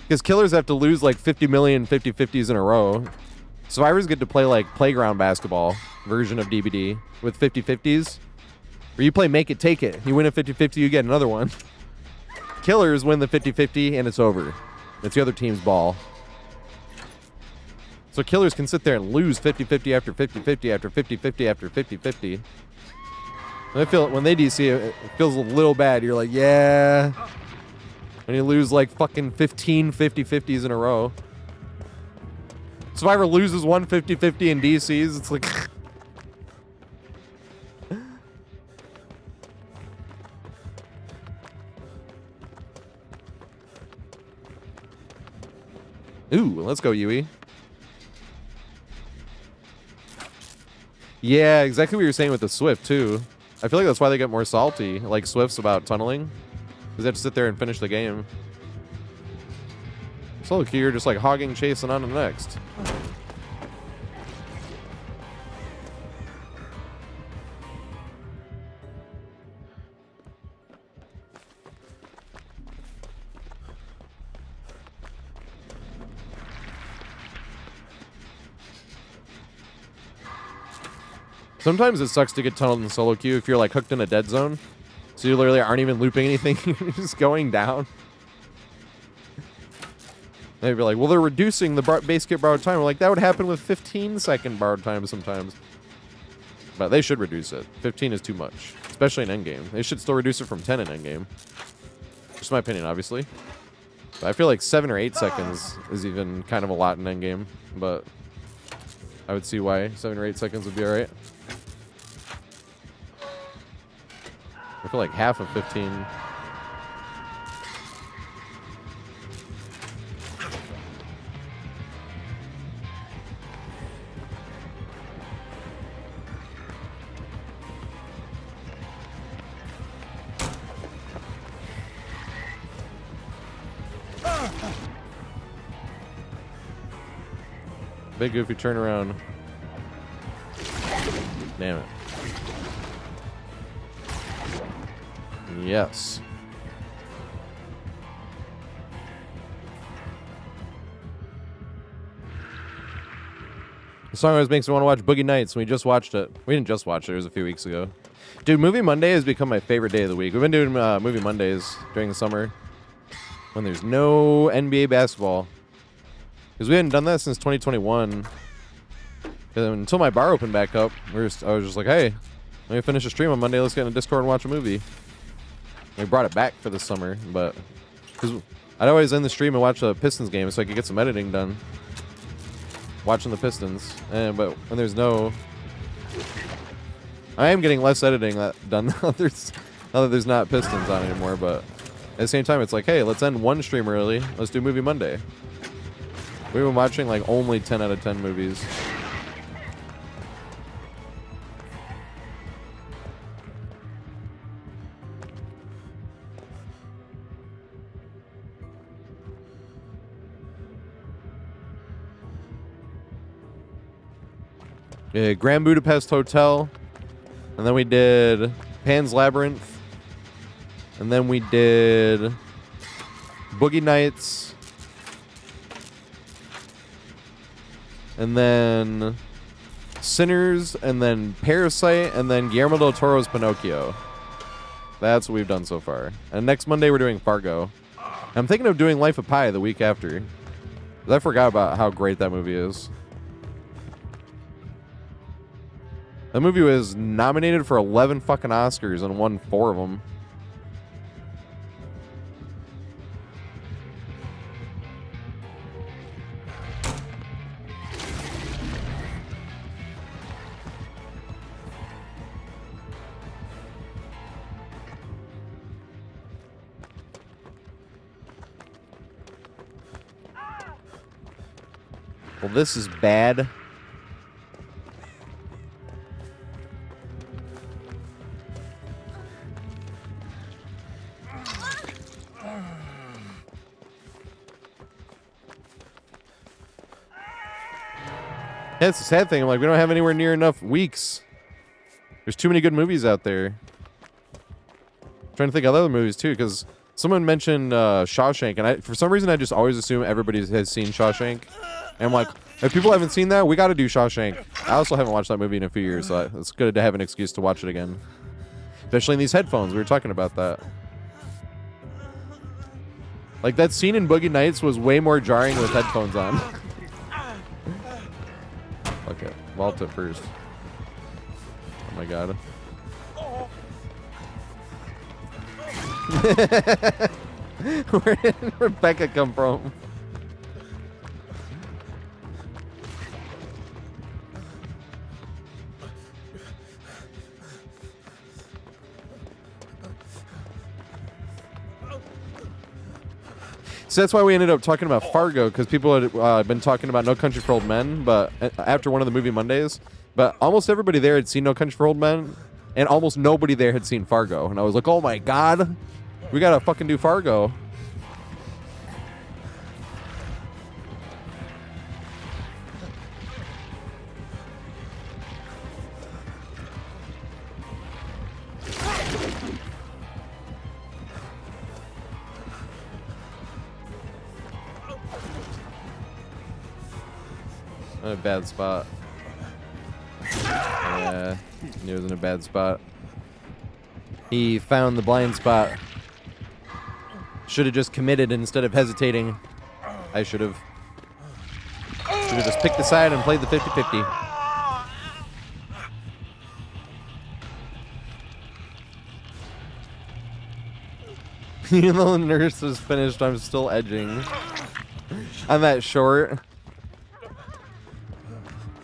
Because killers have to lose like 50 million 50-50s in a row. Survivors get to play like playground basketball version of DBD with 50-50s. Where you play make it, take it. You win a 50-50, you get another one. Killers win the 50-50 and it's over. It's the other team's ball. So killers can sit there and lose 50-50 after 50-50 after 50-50 after 50-50. And I feel when they DC it feels a little bad. You're like, yeah. When you lose like fucking 15 50-50s in a row. Survivor loses one 50-50 in DCs. It's like ooh, let's go, Yui. Yeah, exactly what you're saying with the Swift, too. I feel like that's why they get more salty, like Swifts about tunneling. Because they have to sit there and finish the game. So look, you're just like hogging, chasing on to the next. Sometimes it sucks to get tunneled in solo queue if you're like hooked in a dead zone. So you literally aren't even looping anything, you're just going down. They'd be like, well, they're reducing the base kit borrowed time. We're like, that would happen with 15-second borrowed time sometimes. But they should reduce it. 15 is too much, especially in endgame. They should still reduce it from 10 in endgame. Just my opinion, obviously. But I feel like 7 or 8 seconds is even kind of a lot in endgame. But I would see why 7 or 8 seconds would be alright. I feel like half of 15. Big goofy turnaround. Damn it. Yes. The song always makes me want to watch Boogie Nights. We just watched it. We didn't just watch it. It was a few weeks ago. Dude, Movie Monday has become my favorite day of the week. We've been doing Movie Mondays during the summer when there's no NBA basketball. Because we hadn't done that since 2021. Until my bar opened back up, I was just like, hey, let me finish a stream on Monday. Let's get in Discord and watch a movie. We brought it back for the summer, but because I'd always end the stream and watch a Pistons game so I could get some editing done. Watching the Pistons, but when there's no, I am getting less editing done now that there's not Pistons on anymore. But at the same time, it's like, hey, let's end one stream early. Let's do Movie Monday. We've been watching like only 10 out of 10 movies. Grand Budapest Hotel. And then we did Pan's Labyrinth. And then we did Boogie Nights. And then Sinners. And then Parasite. And then Guillermo del Toro's Pinocchio. That's what we've done so far. And next Monday we're doing Fargo. I'm thinking of doing Life of Pi the week after. 'Cause I forgot about how great that movie is. That movie was nominated for 11 fucking Oscars and won 4 of them. Well, this is bad. That's the sad thing. I'm like, we don't have anywhere near enough weeks. There's too many good movies out there. I'm trying to think of other movies too, because someone mentioned Shawshank, and for some reason I just always assume everybody has seen Shawshank. And I'm like, if people haven't seen that, we got to do Shawshank. I also haven't watched that movie in a few years, so it's good to have an excuse to watch it again. Especially in these headphones. We were talking about that. Like, that scene in Boogie Nights was way more jarring with headphones on. Okay, vault it first. Oh my god. Where did Rebecca come from? So that's why we ended up talking about Fargo, because people had been talking about No Country for Old Men, but after one of the movie Mondays, but almost everybody there had seen No Country for Old Men, and almost nobody there had seen Fargo. And I was like, oh my god, we gotta fucking do Fargo. In a bad spot. Yeah, he was in a bad spot. He found the blind spot. Should have just committed instead of hesitating. I should have. Should have just picked the side and played the 50-50. Even though the nurse is finished, I'm still edging. On that short.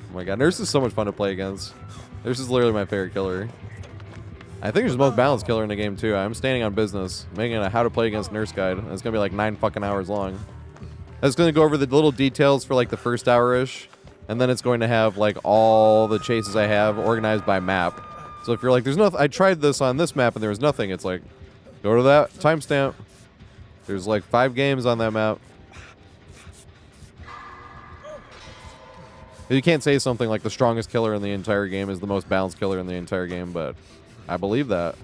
Oh my god, Nurse is so much fun to play against. Nurse is literally my favorite killer. I think he's the most balanced killer in the game too. I'm standing on business, making a how to play against Nurse guide. It's gonna be like 9 fucking hours long. It's gonna go over the little details for like the first hour-ish, and then it's going to have like all the chases I have organized by map. So if you're like, there's nothing, I tried this on this map and there was nothing, it's like, go to that timestamp. There's like 5 games on that map. You can't say something like the strongest killer in the entire game is the most balanced killer in the entire game, but I believe that.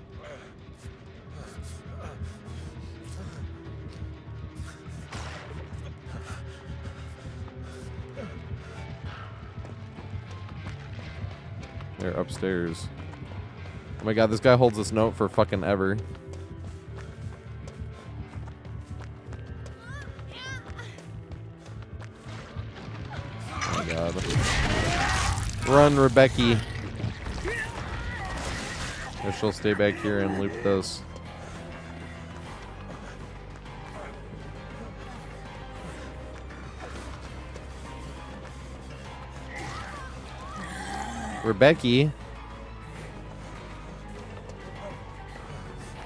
They're upstairs. Oh my god, this guy holds this note for fucking ever. God. Run, Rebecca. Or she'll stay back here and loop this. Rebecca?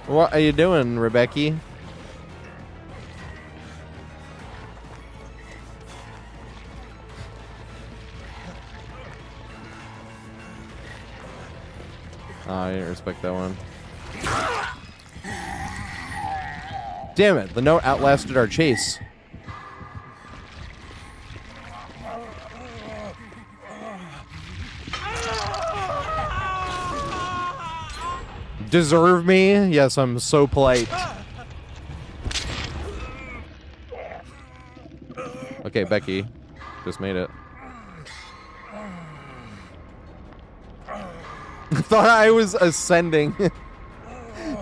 What are you doing, Rebecca? Oh, I didn't respect that one. Damn it, the note outlasted our chase. Deserve me? Yes, I'm so polite. Okay, Becky. Just made it. Thought I was ascending.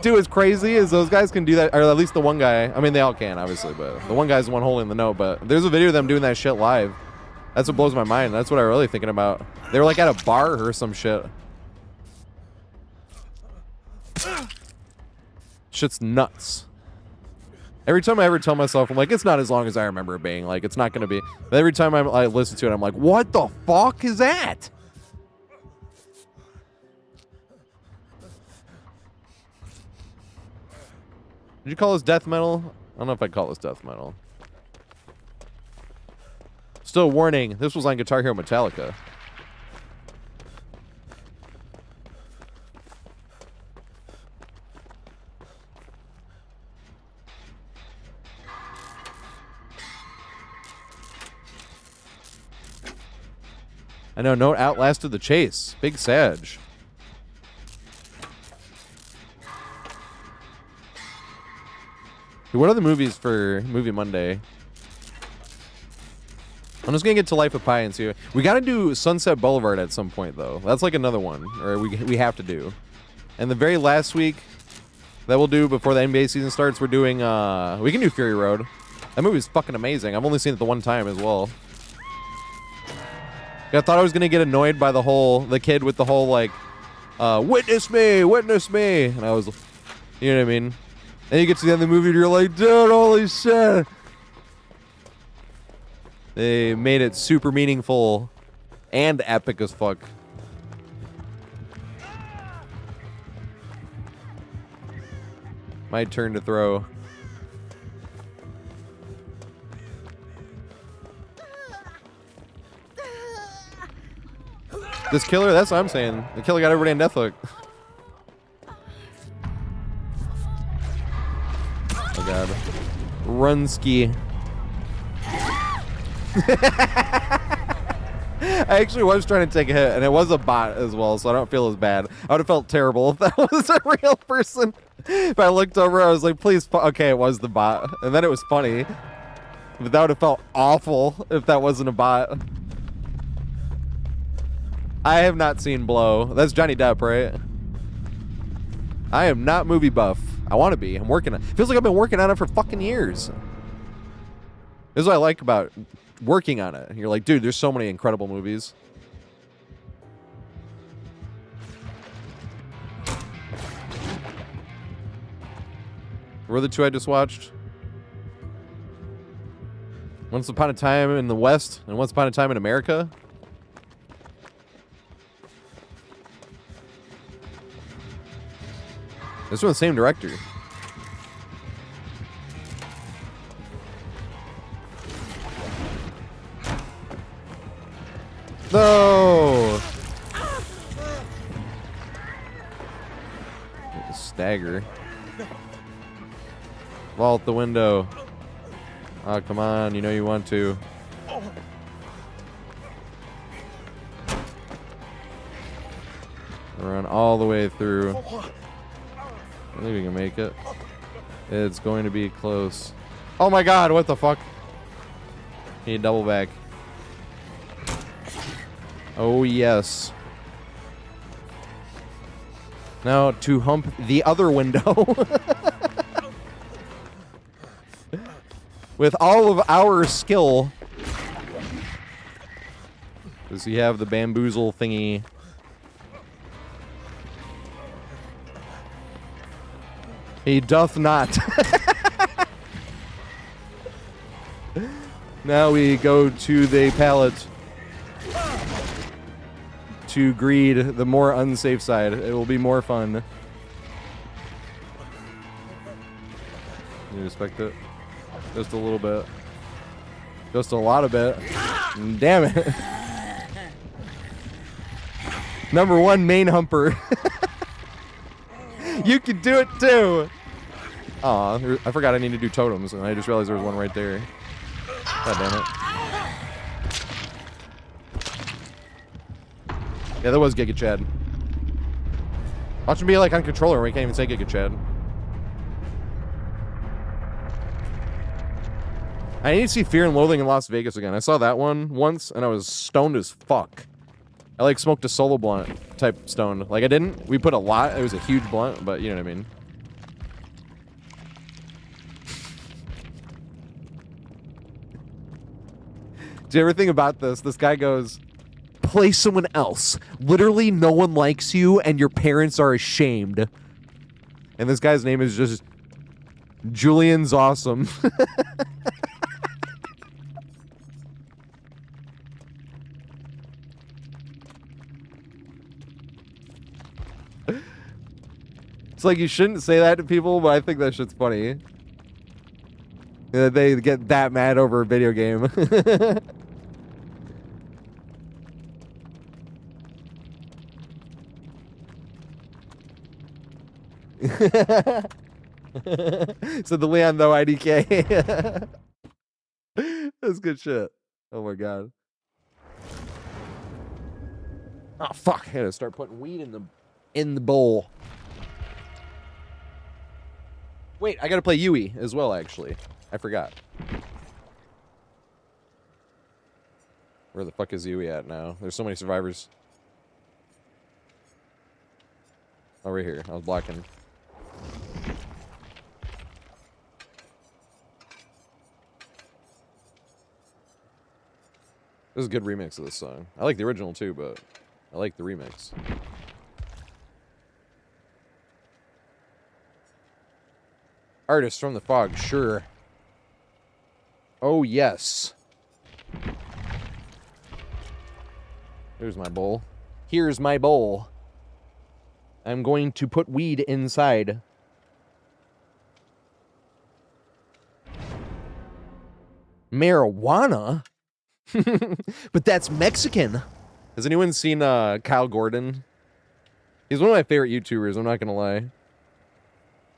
Dude, what's crazy is those guys can do that, or at least the one guy. I mean, they all can, obviously, but the one guy's the one holding the note. But there's a video of them doing that shit live. That's what blows my mind. That's what I'm really thinking about. They were like at a bar or some shit. Shit's nuts. Every time I ever tell myself, I'm like, it's not as long as I remember it being. Like, it's not going to be. But every time I listen to it, I'm like, what the fuck is that? Did you call this death metal? I don't know if I'd call this death metal. Still warning, this was on Guitar Hero Metallica. I know, Note outlasted the chase. Big Sag. What are the movies for Movie Monday? I'm just gonna get to Life of Pi and see. We gotta do Sunset Boulevard at some point, though. That's like another one, or we have to do. And the very last week that we'll do before the NBA season starts, we're doing. We can do Fury Road. That movie's fucking amazing. I've only seen it the one time as well. I thought I was gonna get annoyed by the kid with the whole like, witness me, and I was, you know what I mean. And you get to the end of the movie and you're like, dude, holy shit. They made it super meaningful and epic as fuck. My turn to throw. This killer, that's what I'm saying. The killer got everybody on death hook. Oh god. Runsky. I actually was trying to take a hit, and it was a bot as well, so I don't feel as bad. I would have felt terrible if that was a real person. If I looked over, I was like, please, okay, it was the bot. And then it was funny. But that would have felt awful if that wasn't a bot. I have not seen Blow. That's Johnny Depp, right? I am not movie buff. I want to be. I'm working on it. Feels like I've been working on it for fucking years. This is what I like about working on it. You're like, dude, there's so many incredible movies. Were the two I just watched? Once Upon a Time in the West and Once Upon a Time in America. This one's the same director. No! Stagger. Vault the window. Oh, come on. You know you want to. Run all the way through. I think we can make it. It's going to be close. Oh my god, what the fuck? Need double back. Oh yes. Now to hump the other window. With all of our skill. Does he have the bamboozle thingy? He doth not. Now we go to the pallet to greed the more unsafe side. It will be more fun. You respect it? Just a little bit. Just a lot of it. Damn it. Number one main humper. You can do it too. Aw, I forgot I need to do totems, and I just realized there was one right there. God damn it. Yeah, that was Giga Chad. Watch him be like on controller where he can't even say Giga Chad. I need to see Fear and Loathing in Las Vegas again. I saw that one once and I was stoned as fuck. I like smoked a solo blunt type stoned. Like I didn't. We put a lot. It was a huge blunt, but you know what I mean. Do you ever think about this? This guy goes, play someone else. Literally no one likes you and your parents are ashamed. And this guy's name is just Julian's Awesome. It's like you shouldn't say that to people, but I think that shit's funny. Yeah, they get that mad over a video game. So the Leon though IDK. That's good shit. Oh my god. Oh fuck! I gotta start putting weed in the bowl. Wait, I gotta play Yui as well. Actually, I forgot. Where the fuck is Yui at now? There's so many survivors. Oh, right here. I was blocking. This is a good remix of this song. I like the original too, but I like the remix. Artist from the Fog, sure. Oh, yes. Here's my bowl. Here's my bowl. I'm going to put weed inside. Marijuana? But that's Mexican. Has anyone seen Kyle Gordon? He's one of my favorite YouTubers, I'm not gonna lie.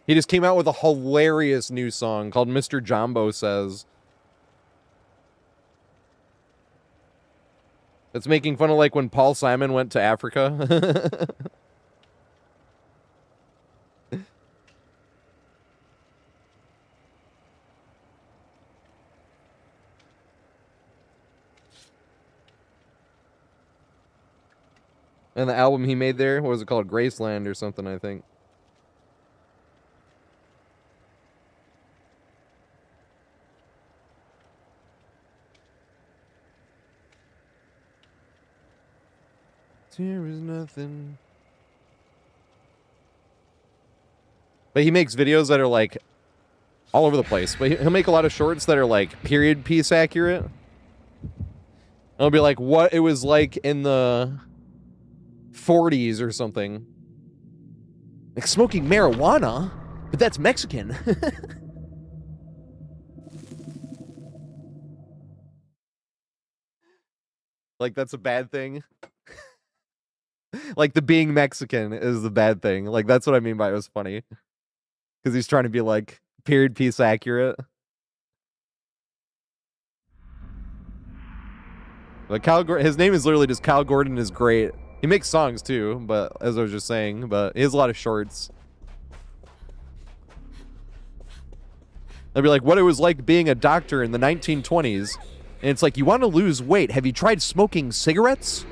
He just came out with a hilarious new song called Mr. Jumbo Says. It's making fun of like when Paul Simon went to Africa. And the album he made there, what was it called? Graceland or something, I think. There is nothing. But he makes videos that are like all over the place. But he'll make a lot of shorts that are like period piece accurate. It'll be like what it was like in the 40s or something. Like smoking marijuana? But that's Mexican. Like that's a bad thing. Like the being Mexican is the bad thing. Like that's what I mean by it was funny. Because he's trying to be like period piece accurate. But his name is literally just Kyle Gordon is great. He makes songs too, but as I was just saying, but he has a lot of shorts. I'd be like, what it was like being a doctor in the 1920s. And it's like, you want to lose weight. Have you tried smoking cigarettes?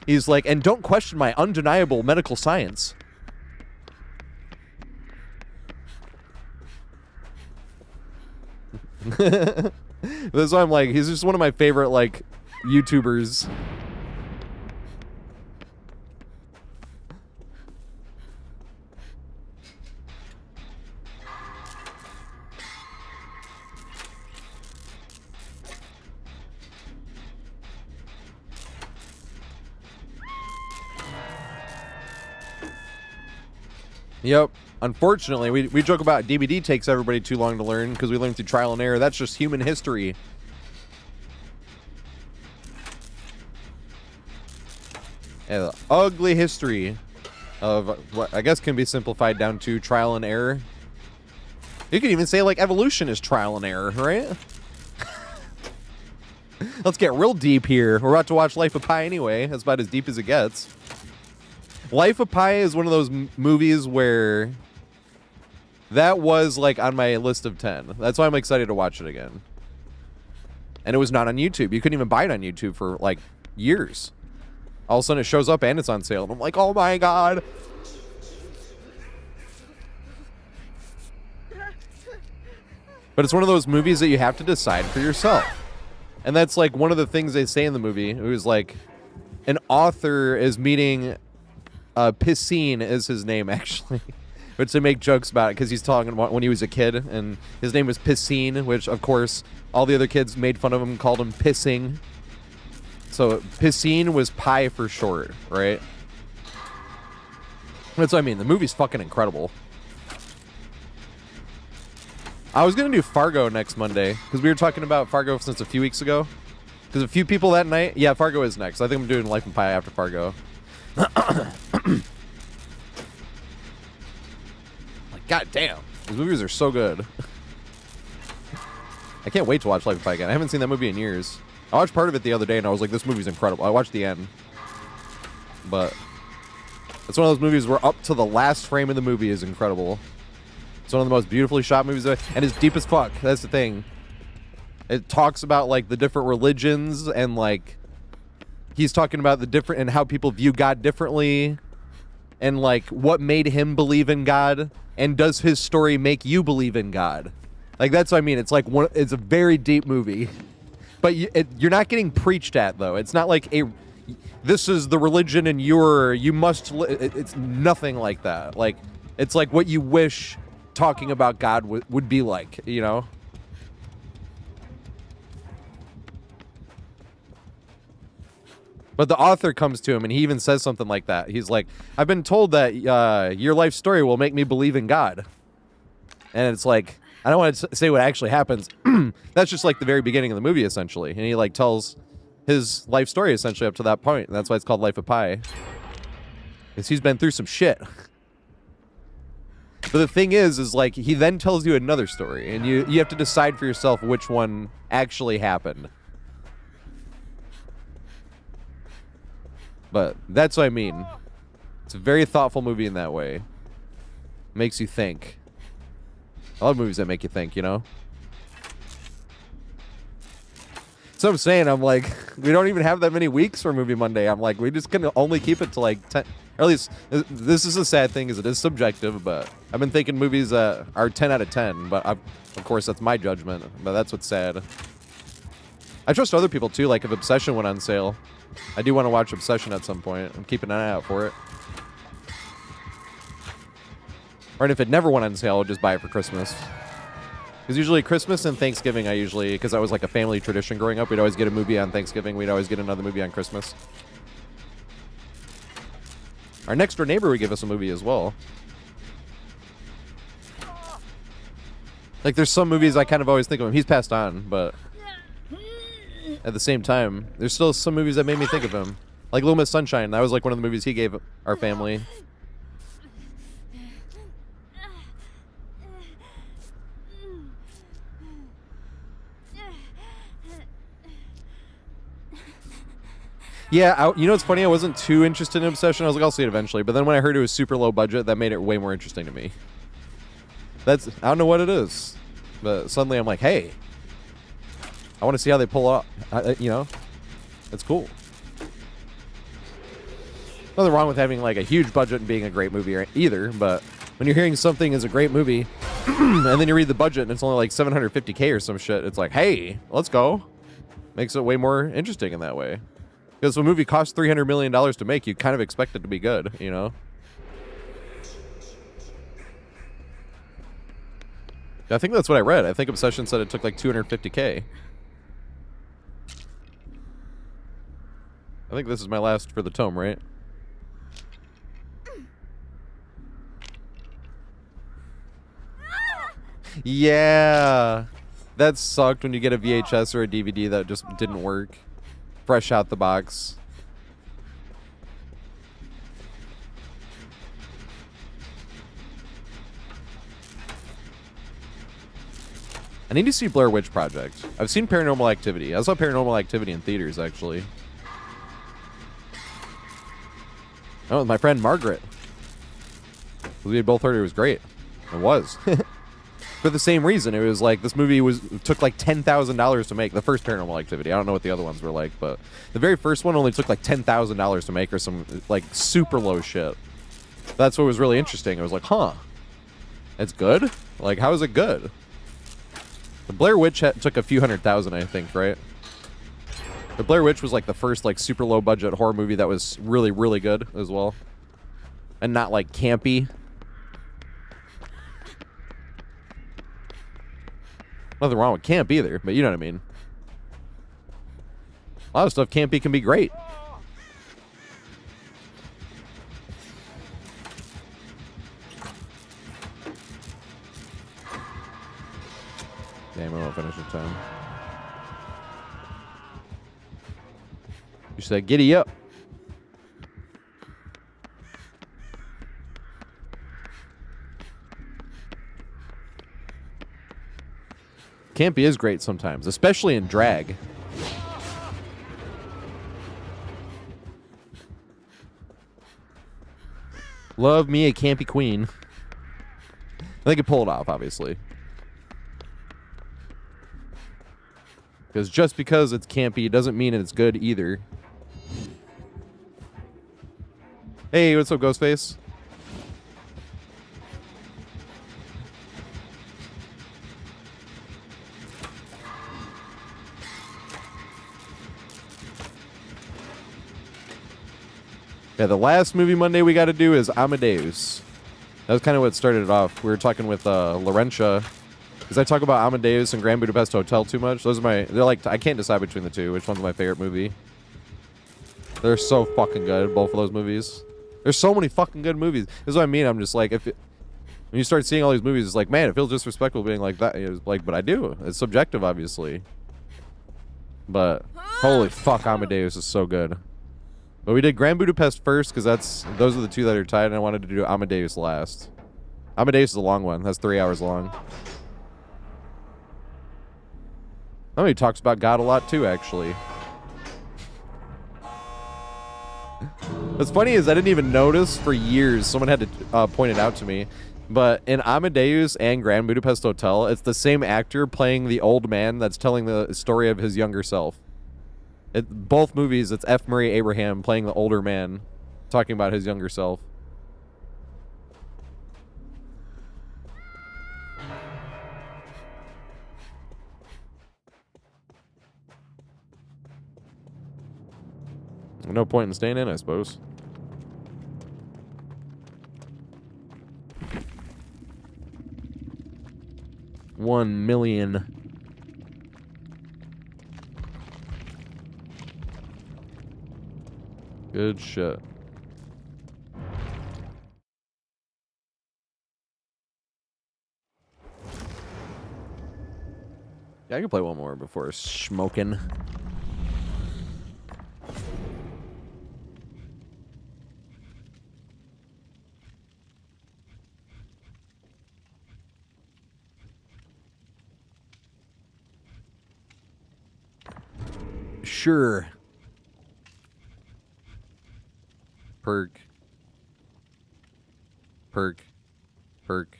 He's like, and don't question my undeniable medical science. That's why I'm like, he's just one of my favorite, like, YouTubers. Yep. Unfortunately, we joke about DBD takes everybody too long to learn because we learn through trial and error. That's just human history. Yeah, the ugly history of what I guess can be simplified down to trial and error. You could even say like evolution is trial and error, right? Let's get real deep here. We're about to watch Life of Pi anyway. That's about as deep as it gets. Life of Pi is one of those movies where that was like on my list of 10. That's why I'm excited to watch it again. And it was not on YouTube. You couldn't even buy it on YouTube for like years. All of a sudden it shows up and it's on sale. And I'm like, oh my God. But it's one of those movies that you have to decide for yourself. And that's like one of the things they say in the movie. It was like an author is meeting Piscine is his name, actually. But to make jokes about it, because he's talking about when he was a kid, and his name was Piscine, which, of course, all the other kids made fun of him, called him Pissing. So Piscine was Pi for short, right? That's what I mean. The movie's fucking incredible. I was going to do Fargo next Monday, because we were talking about Fargo since a few weeks ago. Because a few people that night... Yeah, Fargo is next. I think I'm doing Life of Pi after Fargo. God damn. These movies are so good. I can't wait to watch Life of Pi again. I haven't seen that movie in years. I watched part of it the other day and I was like, this movie's incredible. I watched the end. But it's one of those movies where up to the last frame of the movie is incredible. It's one of the most beautifully shot movies and it's deep as fuck. That's the thing. It talks about like the different religions and like he's talking about the different and how people view God differently and like what made him believe in God. And does his story make you believe in God? Like, that's what I mean. It's like it's a very deep movie. But you're not getting preached at, though. It's not like this is the religion and you must... It's nothing like that. Like, it's like what you wish talking about God would be like, you know? But the author comes to him and he even says something like that. He's like, I've been told that your life story will make me believe in God. And it's like, I don't want to say what actually happens. That's just like the very beginning of the movie, essentially. And he like tells his life story essentially up to that point. And that's why it's called Life of Pi. Because he's been through some shit. But the thing is like, he then tells you another story. And you have to decide for yourself which one actually happened. But that's what I mean. It's a very thoughtful movie in that way. Makes you think. I love movies that make you think, you know? So I'm saying, I'm like, we don't even have that many weeks for Movie Monday. I'm like, we just can only keep it to like 10. Or at least, this is a sad thing, is it is subjective, but I've been thinking movies are 10 out of 10. But of course, that's my judgment. But that's what's sad. I trust other people too, like if Obsession went on sale. I do want to watch Obsession at some point. I'm keeping an eye out for it. Or if it never went on sale, I'll just buy it for Christmas. Because usually Christmas and Thanksgiving, because that was like a family tradition growing up, we'd always get a movie on Thanksgiving. We'd always get another movie on Christmas. Our next door neighbor would give us a movie as well. Like there's some movies I kind of always think of him. He's passed on, but... At the same time, there's still some movies that made me think of him. Like Little Miss Sunshine. That was like one of the movies he gave our family. Yeah, you know what's funny? I wasn't too interested in Obsession. I was like, I'll see it eventually. But then when I heard it was super low budget, that made it way more interesting to me. I don't know what it is. But suddenly I'm like, hey, I want to see how they pull off, you know? That's cool. Nothing wrong with having like a huge budget and being a great movie either, but when you're hearing something is a great movie, and then you read the budget and it's only like $750K or some shit, it's like, hey, let's go. Makes it way more interesting in that way. Because if a movie costs $300 million to make, you kind of expect it to be good, you know? I think that's what I read. I think Obsession said it took like $250K. I think this is my last for the tome, right? Yeah. That sucked when you get a VHS or a DVD that just didn't work. Fresh out the box. I need to see Blair Witch Project. I've seen Paranormal Activity. I saw Paranormal Activity in theaters, actually. I went with my friend Margaret. We had both heard it was great. It was. For the same reason. It was like, this movie took like $10,000 to make. The first Paranormal Activity. I don't know what the other ones were like, but the very first one only took like $10,000 to make, or some like super low shit. That's what was really interesting. It was like, huh, it's good? Like, how is it good? The Blair Witch took a few $100,000, I think, right? The Blair Witch was like the first like super low budget horror movie that was really, really good as well. And not like campy. Nothing wrong with camp either, but you know what I mean. A lot of stuff campy can be great. Damn, I won't finish in time. You said, giddy up. Campy is great sometimes, especially in drag. Love me a campy queen. They could pull it off, obviously. Because just because it's campy doesn't mean it's good either. Hey, what's up, Ghostface? Yeah, the last movie Monday we got to do is Amadeus. That was kind of what started it off. We were talking with Laurentia, because I talk about Amadeus and Grand Budapest Hotel too much. Those are they're like, I can't decide between the two. Which one's my favorite movie? They're so fucking good, both of those movies. There's so many fucking good movies. This is what I mean. I'm just like, when you start seeing all these movies, it's like, man, it feels disrespectful being like that. It's like, but I do. It's subjective, obviously. But holy fuck, Amadeus is so good. But we did Grand Budapest first, because those are the two that are tied, and I wanted to do Amadeus last. Amadeus is a long one. That's 3 hours long. I mean, he talks about God a lot too, actually. What's funny is I didn't even notice for years. Someone had to point it out to me. But in Amadeus and Grand Budapest Hotel, it's the same actor playing the old man that's telling the story of his younger self. Both movies, it's F. Murray Abraham playing the older man, talking about his younger self. No point in staying in, I suppose. $1 million. Good shit. Yeah, I can play one more before smoking. Sure. Perk. Perk. Perk.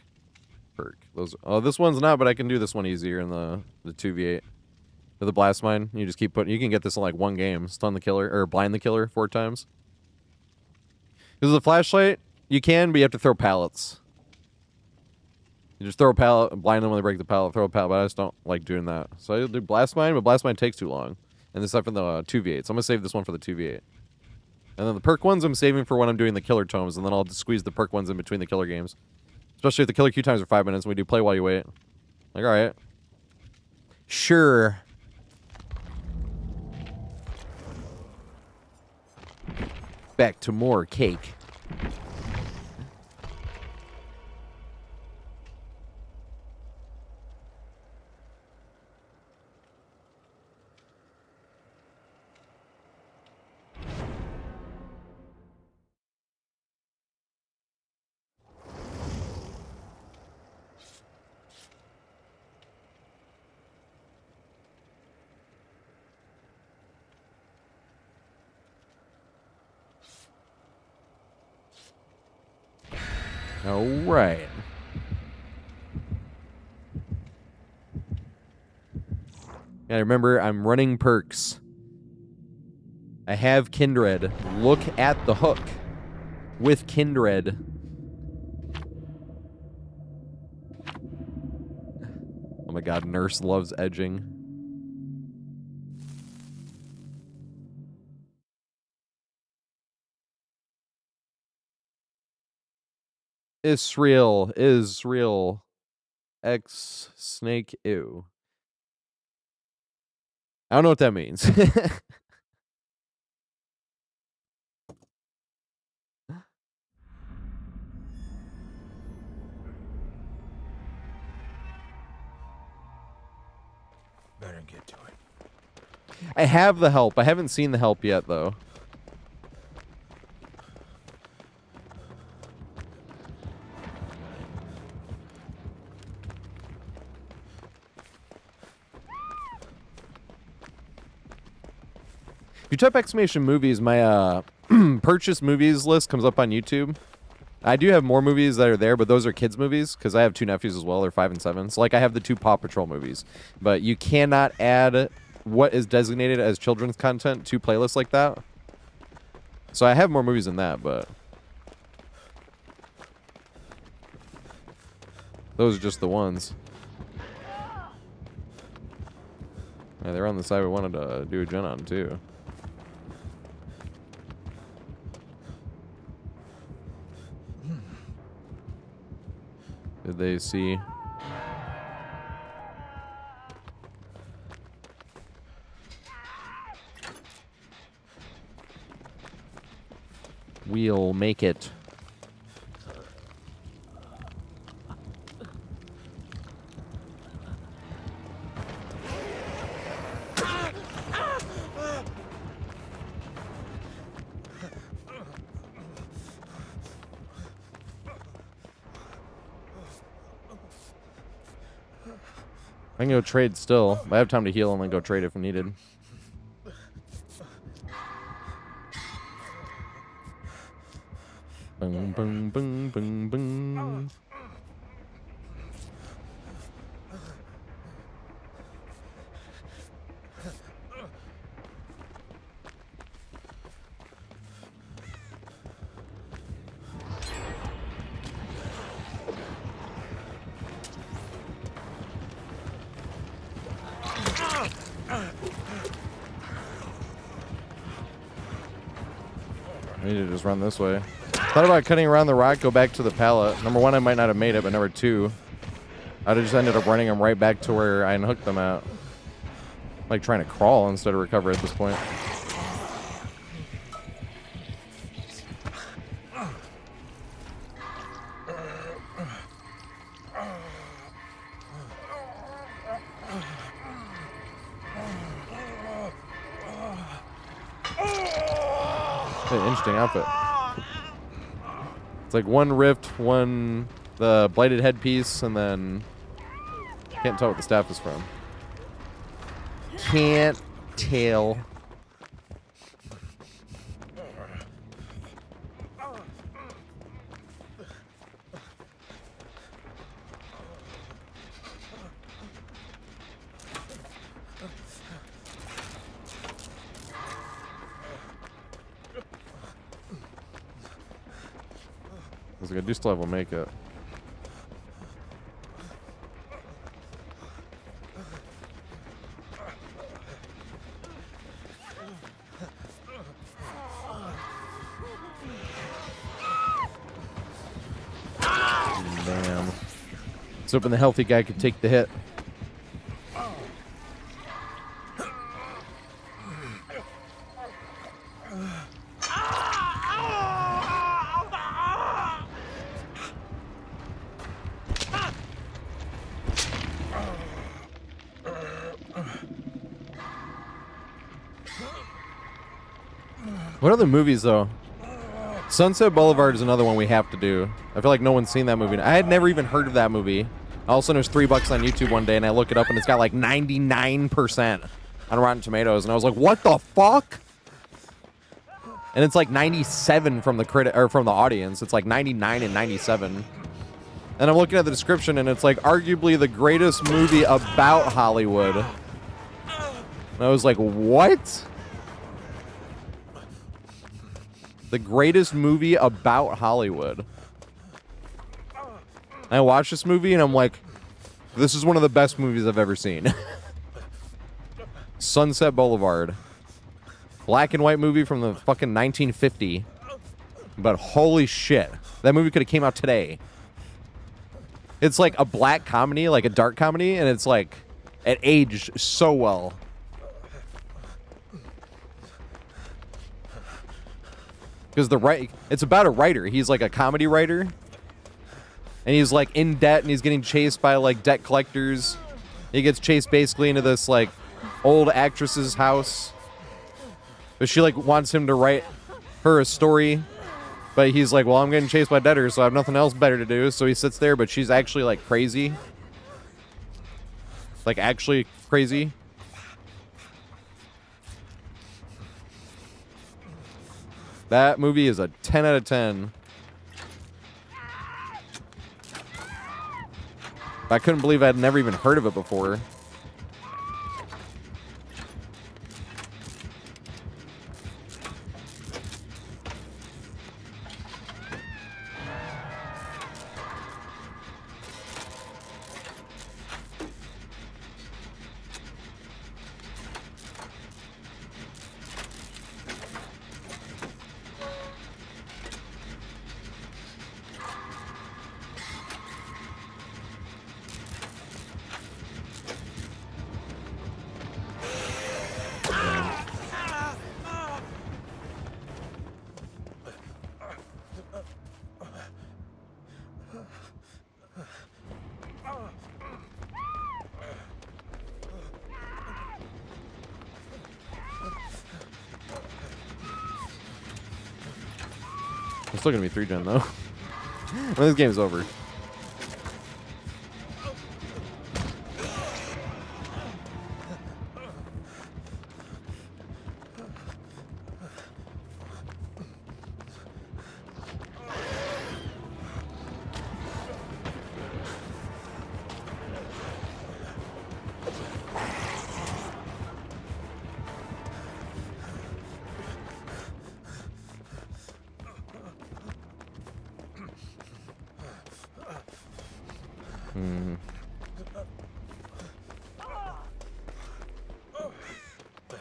Perk. Oh, this one's not, but I can do this one easier in the 2v8. With the blast mine, you just keep putting. You can get this in like one game. Stun the killer or blind the killer 4 times. Because the flashlight, you can, but you have to throw pallets. You just throw a pallet, blind them when they break the pallet, throw a pallet, but I just don't like doing that. So I do blast mine, but blast mine takes too long. And this is for the 2v8, so I'm going to save this one for the 2v8. And then the perk ones I'm saving for when I'm doing the killer tomes, and then I'll just squeeze the perk ones in between the killer games. Especially if the killer queue times are 5 minutes, and we do play while you wait. Like, alright. Sure. Back to more cake. All right. Yeah, remember, I'm running perks. I have Kindred. Look at the hook with Kindred. Oh my god, Nurse loves edging. Israel. X snake ew. I don't know what that means. Better get to it. I have the help. I haven't seen the help yet, though. If you type exclamation movies, my purchase movies list comes up on YouTube. I do have more movies that are there, but those are kids' movies because I have two nephews as well. They're 5 and 7. So, like, I have the 2 Paw Patrol movies. But you cannot add what is designated as children's content to playlists like that. So I have more movies than that, but those are just the ones. Yeah, they're on the side we wanted to do a gen on, too. Did they see? We'll make it. I can go trade still. I have time to heal and then go trade if needed. Boom, boom, boom, boom, boom. I need to just run this way. Thought about cutting around the rock, go back to the pallet. Number 1, I might not have made it, but number 2, I'd have just ended up running them right back to where I unhooked them at. Like trying to crawl instead of recover at this point. Interesting outfit. It's like 1 rift, 1 the blighted headpiece, and then can't tell what the staff is from. Can't tell. I do still have a make it. Damn. Let's hoping the healthy guy could take the hit. What other movies, though? Sunset Boulevard is another one we have to do. I feel like no one's seen that movie. I had never even heard of that movie. All of a sudden, it was $3 on YouTube one day, and I look it up, and it's got like 99% on Rotten Tomatoes, and I was like, what the fuck? And it's like 97 from the critic or from the audience. It's like 99 and 97. And I'm looking at the description, and it's like arguably the greatest movie about Hollywood. And I was like, what? The greatest movie about Hollywood. And I watched this movie, and I'm like, this is one of the best movies I've ever seen. Sunset Boulevard. Black and white movie from the fucking 1950. But holy shit. That movie could have came out today. It's like a black comedy, like a dark comedy, and it's like, it aged so well. Because it's about a writer. He's like a comedy writer. And he's like in debt, and he's getting chased by like debt collectors. He gets chased basically into this like old actress's house. But she like wants him to write her a story. But he's like, well, I'm getting chased by debtors, so I have nothing else better to do. So he sits there, but she's actually like crazy. Like actually crazy. That movie is a 10 out of 10. I couldn't believe I'd never even heard of it before. It's still gonna be 3-gen though. When this game's over.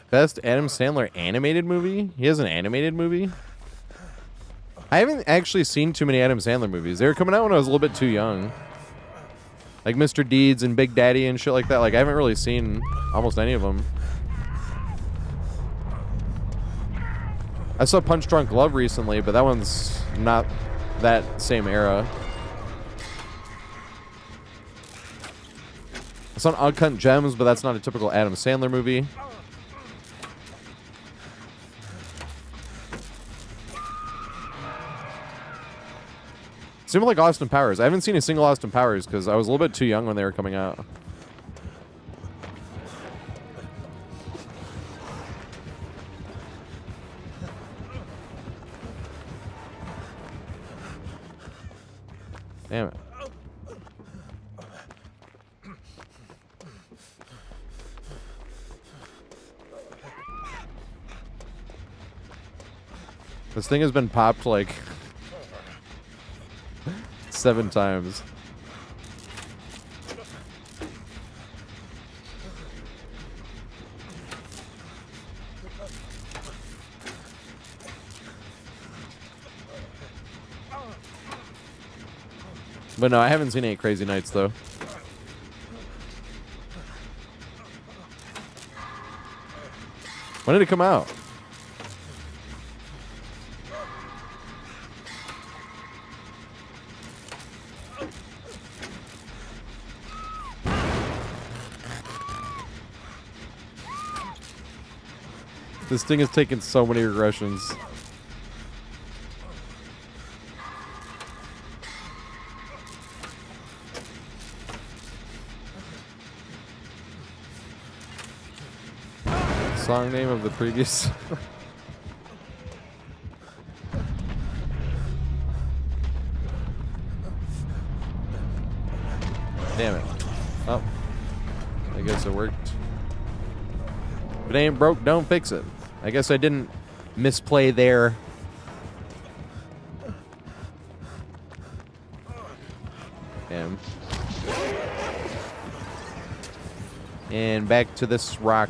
Best Adam Sandler animated movie? He has an animated movie? I haven't actually seen too many Adam Sandler movies. They were coming out when I was a little bit too young. Like Mr. Deeds and Big Daddy and shit like that. Like, I haven't really seen almost any of them. I saw Punch Drunk Love recently, but that one's not that same era. I saw Uncut Gems, but that's not a typical Adam Sandler movie. Same with like Austin Powers. I haven't seen a single Austin Powers because I was a little bit too young when they were coming out. Damn it. This thing has been popped like 7 times. But no, I haven't seen any Crazy Nights though. When did it come out? This thing has taken so many regressions. Song name of the previous. Damn it. Oh. I guess it worked. If it ain't broke, don't fix it. I guess I didn't misplay there. Damn. And back to this rock.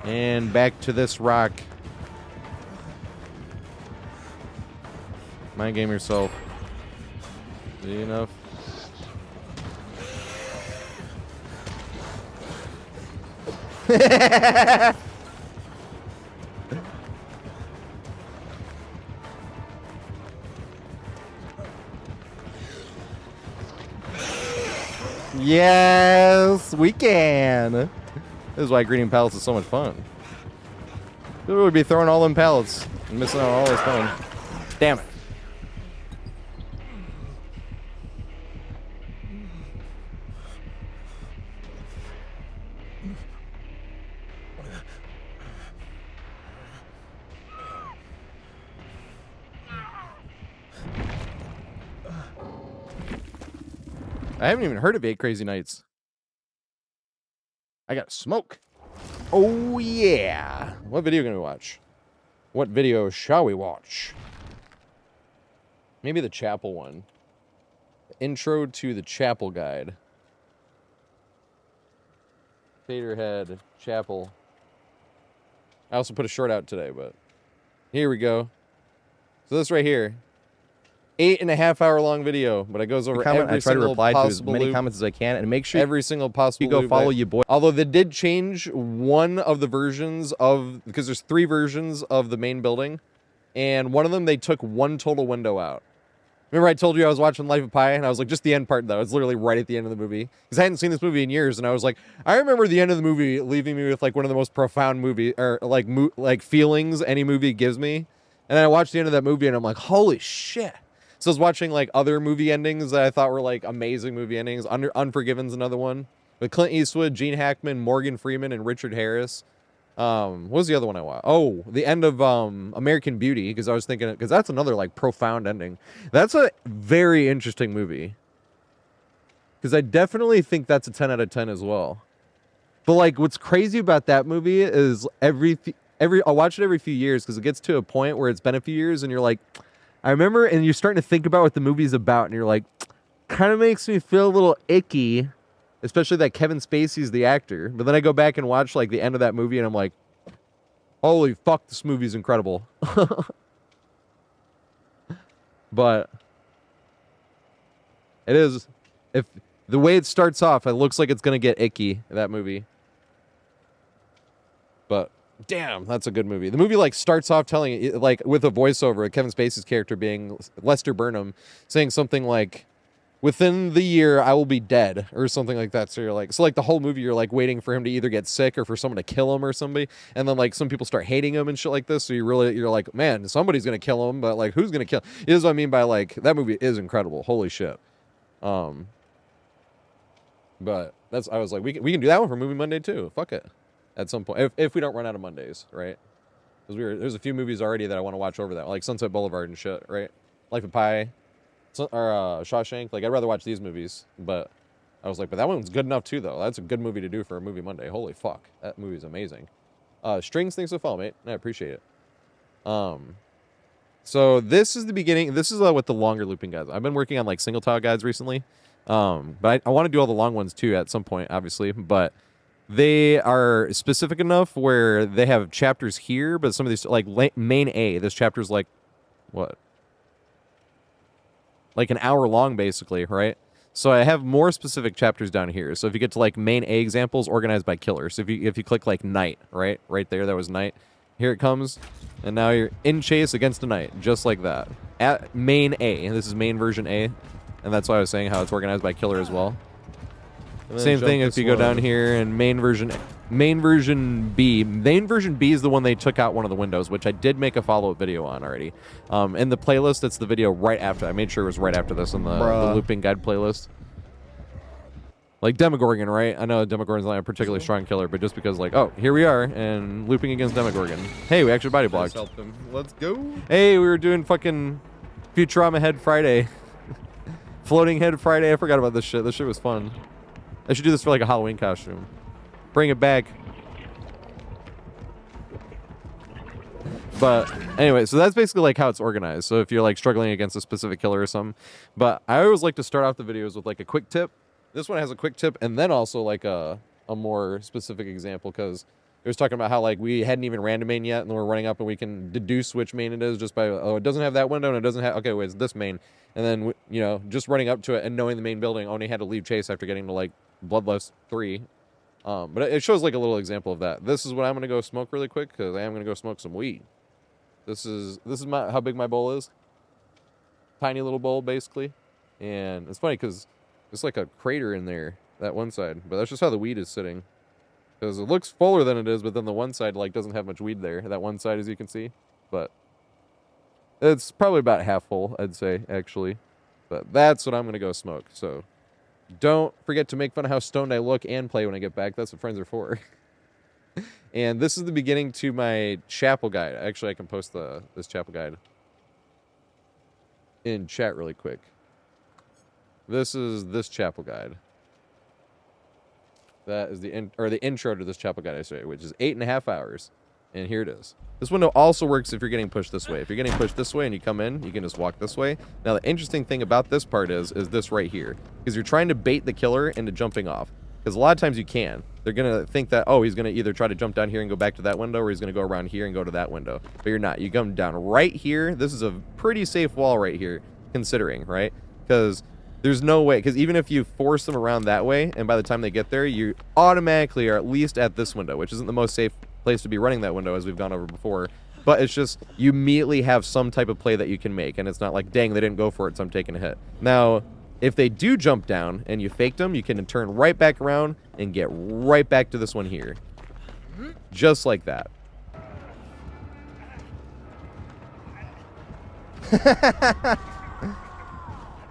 And back to this rock. Mind game yourself. Easy enough. Yes, we can. This is why greening pallets is so much fun. We would be throwing all them pallets and missing out on all this fun. Damn it. I haven't even heard of 8 Crazy Nights. I got smoke. Oh, yeah. What video can we watch? What video shall we watch? Maybe the chapel one. Intro to the chapel guide. TatorHead chapel. I also put a short out today, but here we go. So this right here. 8.5 hour long video, but it goes over every I try to single reply to as possible many loop. comments as I can, and make sure Every single possible you go loop. follow your boy. Although they did change one of the versions of, because there's 3 versions of the main building, and one of them they took one total window out. Remember I told you I was watching Life of Pi, and I was like, just the end part though. It's literally right at the end of the movie, because I hadn't seen this movie in years, and I was like, I remember the end of the movie leaving me with like one of the most profound movie or like feelings any movie gives me. And then I watched the end of that movie, and I'm like, holy shit. So I was watching like other movie endings that I thought were like amazing movie endings. Unforgiven's another one with Clint Eastwood, Gene Hackman, Morgan Freeman, and Richard Harris. What was the other one I watched? Oh, the end of American Beauty, because I was thinking, because that's another like profound ending. That's a very interesting movie, because I definitely think that's a 10 out of 10 as well. But like, what's crazy about that movie is I'll watch it every few years, because it gets to a point where it's been a few years, and you're like, I remember, and you're starting to think about what the movie's about, and you're like, kind of makes me feel a little icky, especially that Kevin Spacey's the actor. But then I go back and watch like the end of that movie, and I'm like, holy fuck, this movie's incredible. But it is, if the way it starts off, it looks like it's gonna get icky, that movie. But damn, that's a good movie. The movie like starts off telling like with a voiceover, Kevin Spacey's character being Lester Burnham saying something like, within the year I will be dead, or something like that. So you're like, so like the whole movie you're like waiting for him to either get sick or for someone to kill him or somebody, and then like some people start hating him and shit like this. So you're like, man, somebody's gonna kill him, but like who's gonna kill him? Is what I mean by like that movie is incredible. Holy shit. But that's, I was like, we can do that one for Movie Monday too. Fuck it. At some point, if we don't run out of Mondays, right? Because there's a few movies already that I want to watch over that, like Sunset Boulevard and shit, right? Life of Pi, or Shawshank. Like, I'd rather watch these movies, but I was like, but that one's good enough too, though. That's a good movie to do for a Movie Monday. Holy fuck, that movie's amazing. Strings, thanks for the follow, mate. I appreciate it. So this is the beginning. This is with the longer looping guides. I've been working on like single tile guides recently, but I want to do all the long ones too at some point, obviously, but they are specific enough where they have chapters here, but some of these, like main A, this chapter's like, what? Like an hour long, basically, right? So I have more specific chapters down here. So if you get to like main A examples, organized by killer. So if you click like night, right there, that was night. Here it comes, and now you're in chase against a knight, just like that. At main A, and this is main version A, and that's why I was saying how it's organized by killer as well. Same thing if you go down here and main version B. Main version B is the one they took out one of the windows, which I did make a follow-up video on already. In the playlist, it's the video right after. I made sure it was right after this in the looping guide playlist. Like Demogorgon, right? I know Demogorgon's not a particularly strong killer, but just because, like, oh, here we are, and looping against Demogorgon. Hey, we actually body blocked. Helped him. Let's go. Hey, we were doing fucking Futurama Head Friday. Floating Head Friday. I forgot about this shit. This shit was fun. I should do this for like a Halloween costume. Bring it back. But anyway, so that's basically like how it's organized. So if you're like struggling against a specific killer or something. But I always like to start off the videos with like a quick tip. This one has a quick tip and then also like a more specific example, because it was talking about how like we hadn't even random main yet, and then we're running up and we can deduce which main it is just by, oh, it doesn't have that window and it doesn't have, okay, wait, it's this main. And then, you know, just running up to it and knowing the main building, only had to leave chase after getting to like Bloodlust 3. But it shows like a little example of that. This is what I'm going to go smoke really quick, because I am going to go smoke some weed. This is how big my bowl is. Tiny little bowl, basically. And it's funny because there's like a crater in there, that one side. But that's just how the weed is sitting. Because it looks fuller than it is, but then the one side like doesn't have much weed there. That one side, as you can see. But it's probably about half full, I'd say, actually. But that's what I'm going to go smoke. So don't forget to make fun of how stoned I look and play when I get back. That's what friends are for. And this is the beginning to my chapel guide. Actually, I can post this chapel guide in chat really quick. This is this chapel guide. That is the intro to this chapel guide, I say, which is 8.5 hours. And here it is. This window also works if you're getting pushed this way. If you're getting pushed this way and you come in, you can just walk this way. Now, the interesting thing about this part is this right here. Because you're trying to bait the killer into jumping off. Because a lot of times you can. They're going to think that, oh, he's going to either try to jump down here and go back to that window, or he's going to go around here and go to that window. But you're not. You come down right here. This is a pretty safe wall right here, considering, right? Because there's no way. Because even if you force them around that way, and by the time they get there, you automatically are at least at this window, which isn't the most safe place to be running that window, as we've gone over before. But it's just, you immediately have some type of play that you can make. And it's not like, dang, they didn't go for it, so I'm taking a hit. Now, if they do jump down and you faked them, you can turn right back around and get right back to this one here. Just like that.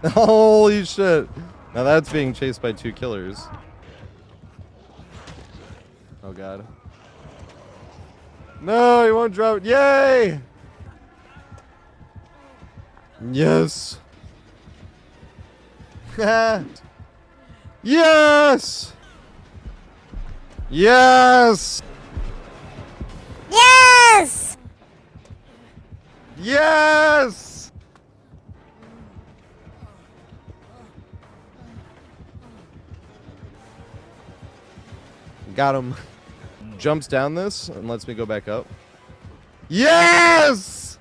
Holy shit. Now that's being chased by 2 killers. Oh god. No, he won't drop it. Yay! Yes. Yes! Yes! Yes! Yes! Got him. Jumps down this and lets me go back up. Yes!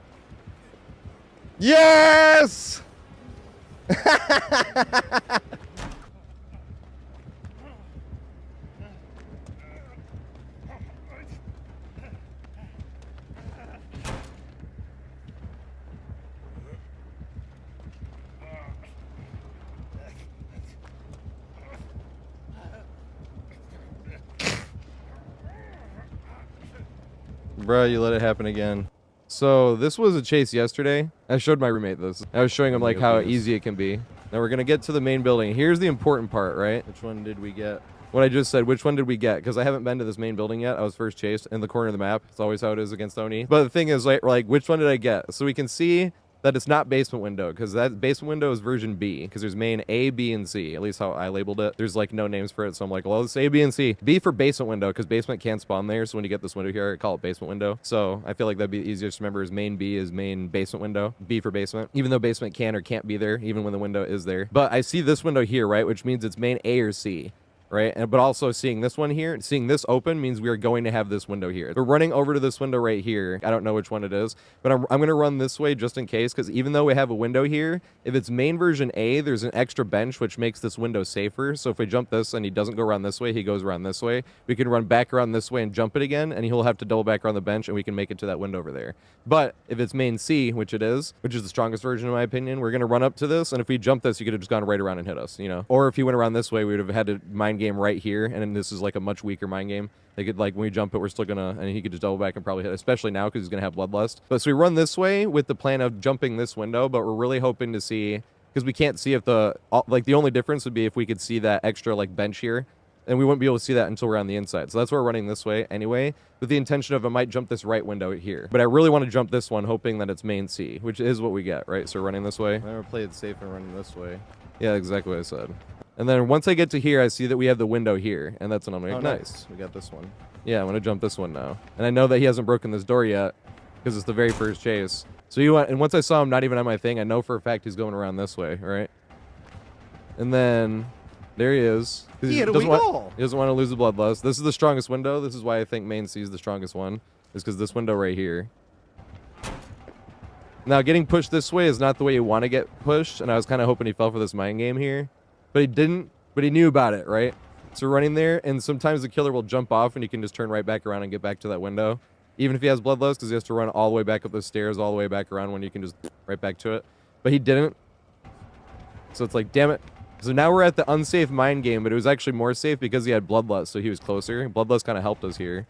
Yes! Bro, you let it happen again. So this was a chase yesterday. I showed my roommate this. I was showing him like how easy it can be. Now we're gonna get to the main building. Here's the important part, right? Which one did we get? What I just said, which one did we get? Because I haven't been to this main building yet. I was first chased in the corner of the map. It's always how it is against Oni. But the thing is, like which one did I get? So we can see that it's not basement window, because that basement window is version B, because there's main A, B, and C, at least how I labeled it. There's like no names for it, so I'm like, well, it's A, B, and C. B for basement window, because basement can't spawn there, so when you get this window here, I call it basement window. So I feel like that'd be easier to remember, is main B is main basement window, B for basement, even though basement can or can't be there, even when the window is there. But I see this window here, right, which means it's main A or C. Right, but also seeing this one here, seeing this open means we are going to have this window here. We're running over to this window right here. I don't know which one it is, but I'm going to run this way just in case, because even though we have a window here, if it's main version A, there's an extra bench, which makes this window safer. So if we jump this and he doesn't go around this way, he goes around this way, we can run back around this way and jump it again, and he'll have to double back around the bench, and we can make it to that window over there. But if it's main C, which it is, which is the strongest version in my opinion, we're going to run up to this, and if we jump this, you could have just gone right around and hit us, you know? Or if he went around this way, we would have had to mind game right here, and then this is like a much weaker mind game. They could, like, when we jump it, we're still gonna, and he could just double back and probably hit, especially now because he's gonna have Bloodlust. But so we run this way with the plan of jumping this window, but we're really hoping to see because we can't see if the only difference would be if we could see that extra like bench here, and we wouldn't be able to see that until we're on the inside. So that's why we're running this way anyway, with the intention of I might jump this right window here. But I really want to jump this one, hoping that it's main C, which is what we get, right? So we're running this way. I never played safe and running this way. Yeah, exactly what I said. And then once I get to here, I see that we have the window here, and that's when I'm like, nice. We got this one. Yeah, I'm gonna jump this one now. And I know that he hasn't broken this door yet, because it's the very first chase. So and once I saw him not even on my thing, I know for a fact he's going around this way, right? And then there he is. He had a wee goal. He doesn't want to lose the bloodlust. This is the strongest window. This is why I think main C is the strongest one, is because this window right here. Now, getting pushed this way is not the way you want to get pushed, and I was kind of hoping he fell for this mind game here. But he didn't, but he knew about it, right? So we're running there, and sometimes the killer will jump off, and he can just turn right back around and get back to that window. Even if he has bloodlust, because he has to run all the way back up the stairs, all the way back around when you can just right back to it. But he didn't. So it's like, damn it. So now we're at the unsafe mind game, but it was actually more safe because he had bloodlust, so he was closer. Bloodlust kind of helped us here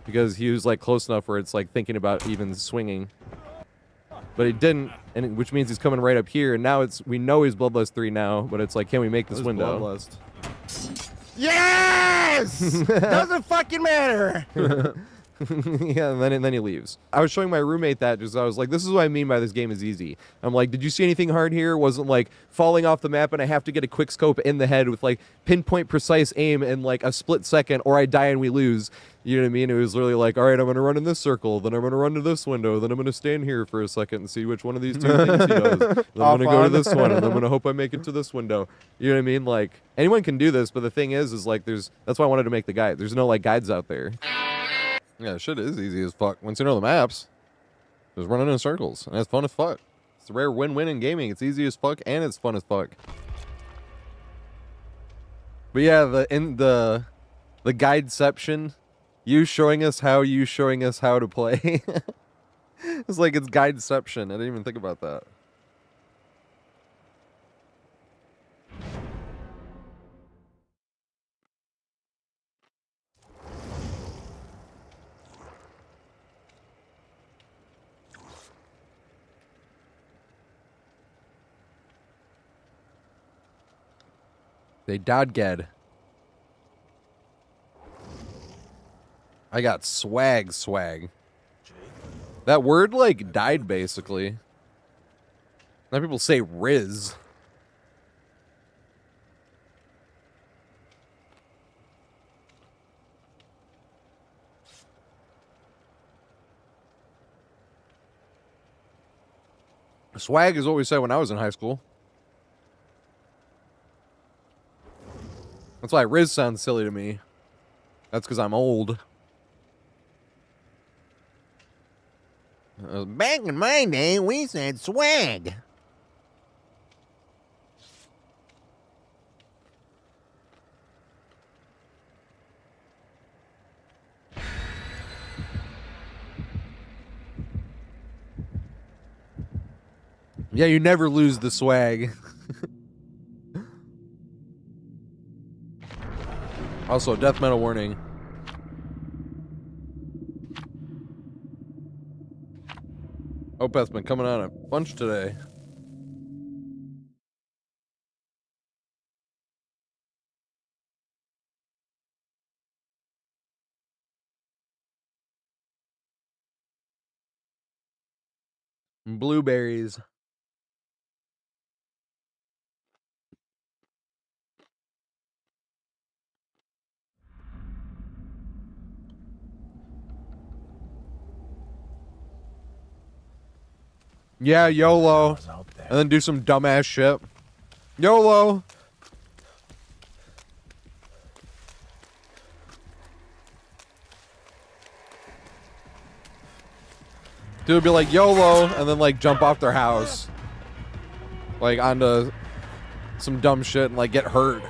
because he was like close enough where it's like thinking about even swinging. But he didn't, and which means he's coming right up here. And now we know he's bloodlust 3 now, but it's like, can we make this window? Bloodlust. Yes! Doesn't fucking matter. Yeah, and then he leaves. I was showing my roommate that just I was like, this is what I mean by this game is easy. I'm like, did you see anything hard here? It wasn't like falling off the map and I have to get a quick scope in the head with like pinpoint precise aim in like a split second, or I die and we lose. You know what I mean? It was literally like, all right, I'm going to run in this circle, then I'm going to run to this window, then I'm going to stand here for a second and see which one of these 2 things he does. Then I'm going to go to this one, and I'm going to hope I make it to this window. You know what I mean? Like, anyone can do this, but the thing is like, that's why I wanted to make the guide. There's no like guides out there. Yeah, shit is easy as fuck. Once you know the maps, just running in circles, and it's fun as fuck. It's a rare win-win in gaming. It's easy as fuck, and it's fun as fuck. But yeah, the guideception, you showing us how to play. It's like it's guideception. I didn't even think about that. They dodged. I got swag. That word, like, died, basically. Now people say Riz. Swag is what we said when I was in high school. That's why Riz sounds silly to me. That's because I'm old. Back in my day, we said swag. Yeah, you never lose the swag. Also, death metal warning. Opeth's been coming on a bunch today. Blueberries. Yeah, YOLO. And then do some dumbass shit. YOLO. Dude would be like YOLO and then like jump off their house. Like onto some dumb shit and like get hurt.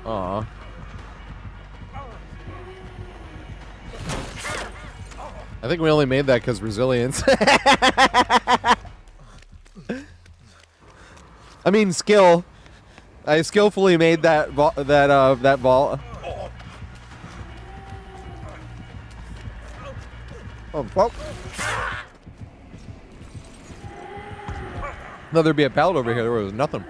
Aw. I think we only made that because resilience. I mean skill. I skillfully made that vault. Oh, fuck. No, there'd be a pallet over here. There was nothing.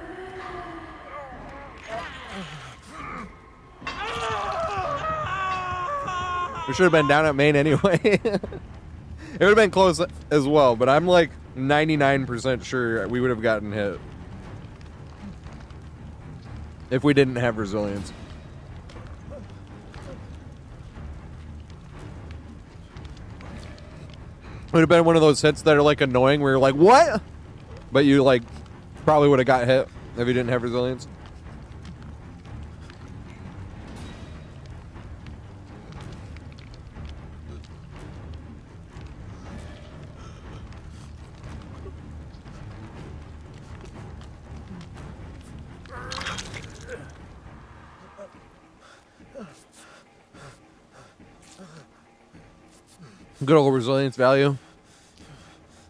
We should have been down at Maine anyway. It would have been close as well, but I'm like 99% sure we would have gotten hit if we didn't have resilience. It would have been one of those hits that are like annoying where you're like, what? But you like probably would have got hit if you didn't have resilience. Good old resilience value.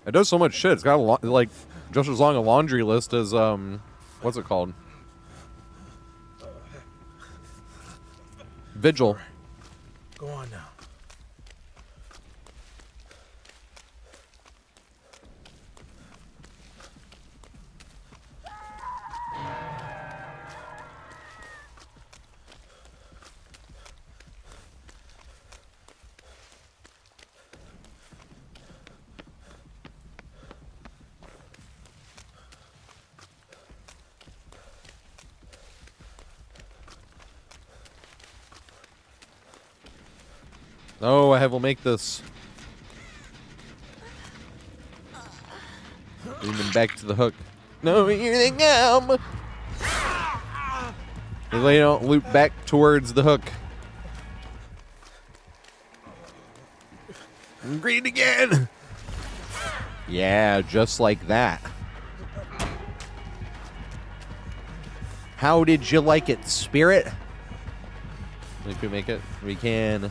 It does so much shit. It's got a like just as long a laundry list as what's it called? Vigil. Go on now. Oh, I will make this. Bring them back to the hook. No, here they come. They don't loop back towards the hook. Green again. Yeah, just like that. How did you like it, Spirit? Think we make it? We can.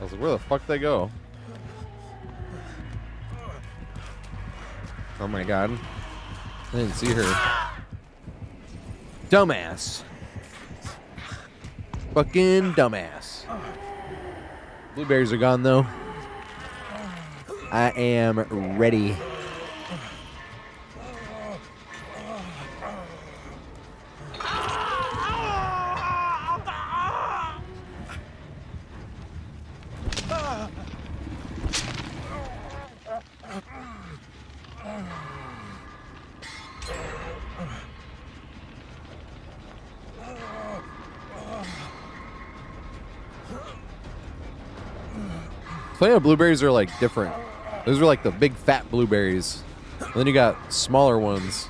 I was like, where the fuck they go? Oh my god. I didn't see her. Dumbass. Fucking dumbass. Blueberries are gone though. I am ready. Plenty of blueberries are like different. Those are like the big fat blueberries. And then you got smaller ones.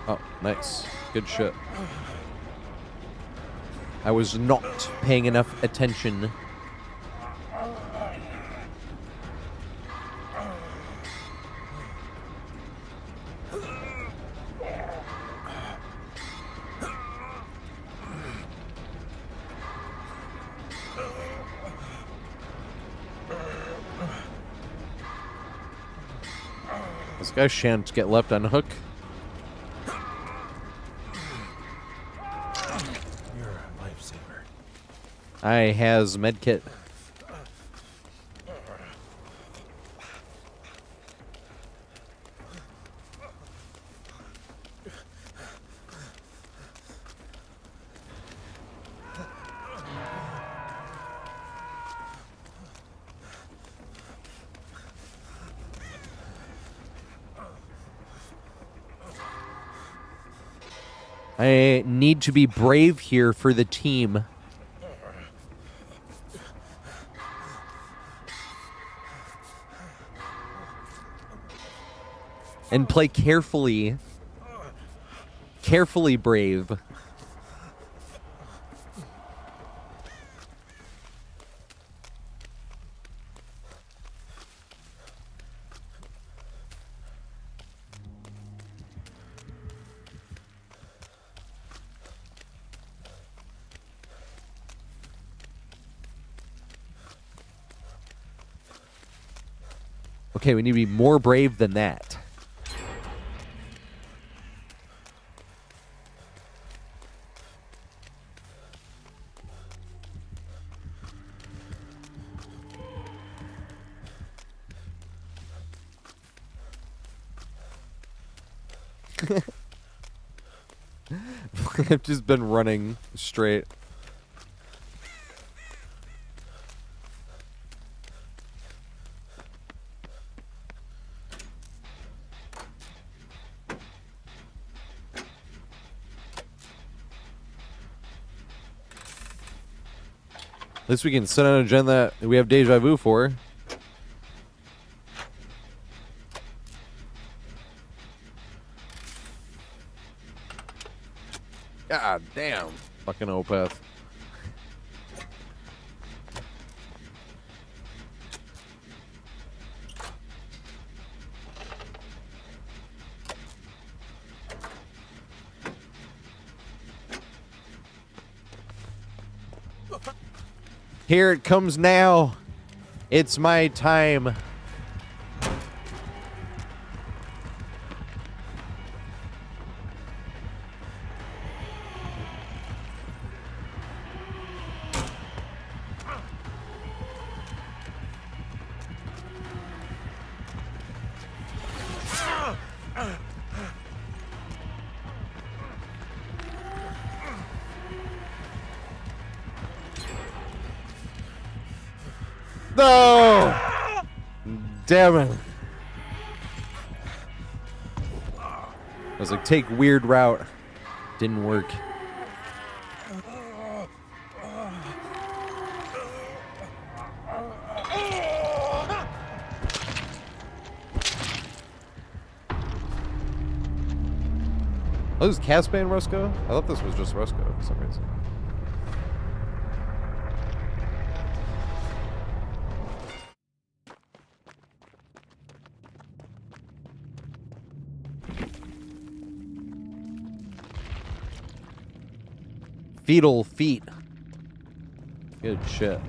Oh, nice. Good shit. I was not paying enough attention. This guy shan't get left on hook. You're a lifesaver. I has medkit. I need to be brave here for the team. And play carefully. Carefully brave. Okay, we need to be more brave than that. I've just been running straight. At least we can sit on a gen that we have deja vu for. God damn. Fucking Opeth. Here it comes now. It's my time. No! Damn it. I was like, take weird route. Didn't work. Oh, this is Caspan Roscoe? I thought this was just Roscoe for some reason. Fetal feet. Good shit.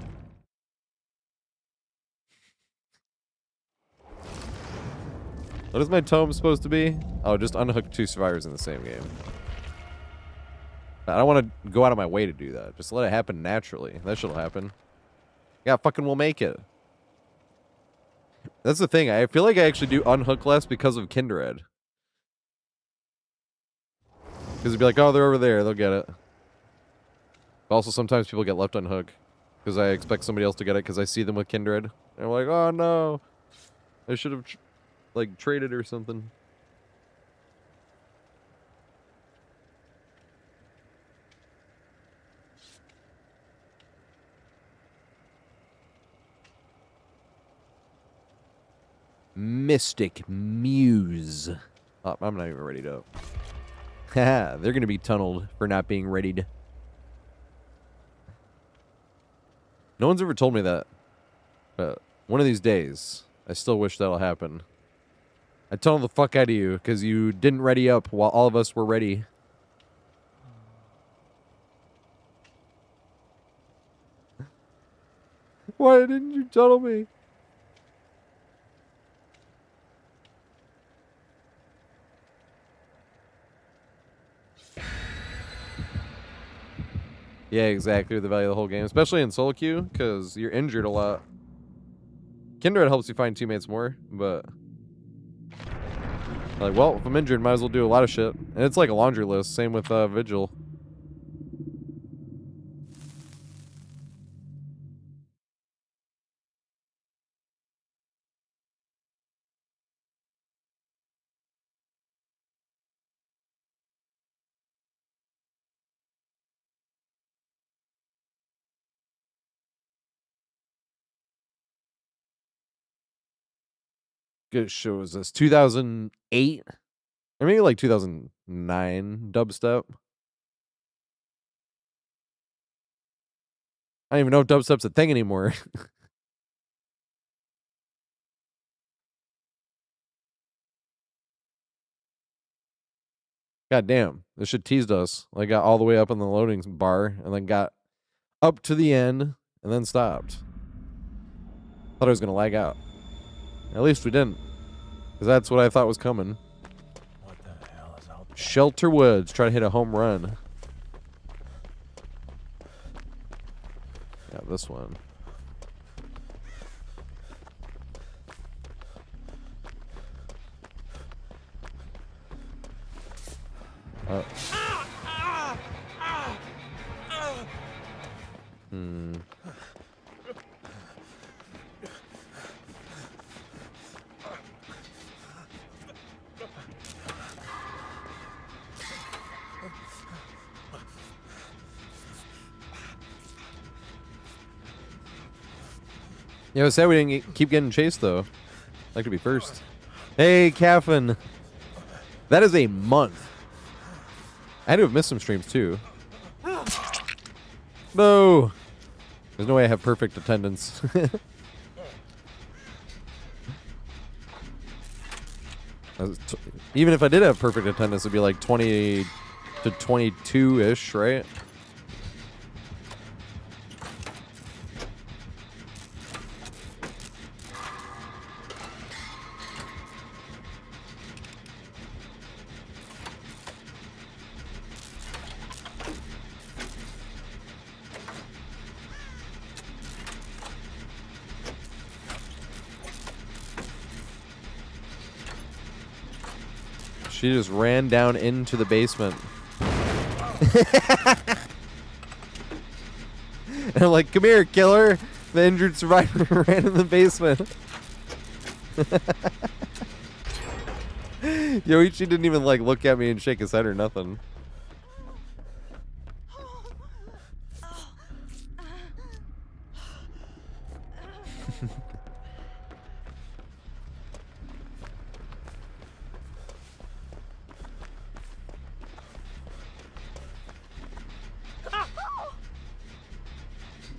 What is my tome supposed to be? Oh, just unhook 2 survivors in the same game. I don't want to go out of my way to do that. Just let it happen naturally. That shit'll happen. Yeah, fucking we'll make it. That's the thing. I feel like I actually do unhook less because of Kindred. Because it'd be like, oh, they're over there. They'll get it. Also, sometimes people get left unhook. Because I expect somebody else to get it because I see them with Kindred. And I'm like, oh, no. I should have, like, traded or something. Mystic Muse. Oh, I'm not even readied up. Haha, they're going to be tunneled for not being readied. No one's ever told me that. One of these days, I still wish that'll happen. I tunneled the fuck out of you because you didn't ready up while all of us were ready. Why didn't you tunnel me? Yeah, exactly. The value of the whole game, especially in solo queue, because you're injured a lot. Kindred helps you find teammates more, but like, well, if I'm injured, might as well do a lot of shit. And it's like a laundry list. Same with Vigil. Good show was this 2008 or maybe like 2009 dubstep. I don't even know if dubstep's a thing anymore. God damn, this shit teased us. Like got all the way up in the loading bar and then got up to the end and then stopped. Thought I was gonna lag out. At least we didn't. Because that's what I thought was coming. What the hell is out there? Shelter Woods. Try to hit a home run. Yeah, this one. Hmm. Yeah, it was sad we didn't keep getting chased, though. I'd like to be first. Hey, Kap'n. That is a month. I had to have missed some streams, too. No! There's no way I have perfect attendance. Even if I did have perfect attendance, it'd be like 20 to 22-ish, right? She just ran down into the basement. And I'm like, come here, killer. The injured survivor ran in the basement. Yoichi didn't even like look at me and shake his head or nothing.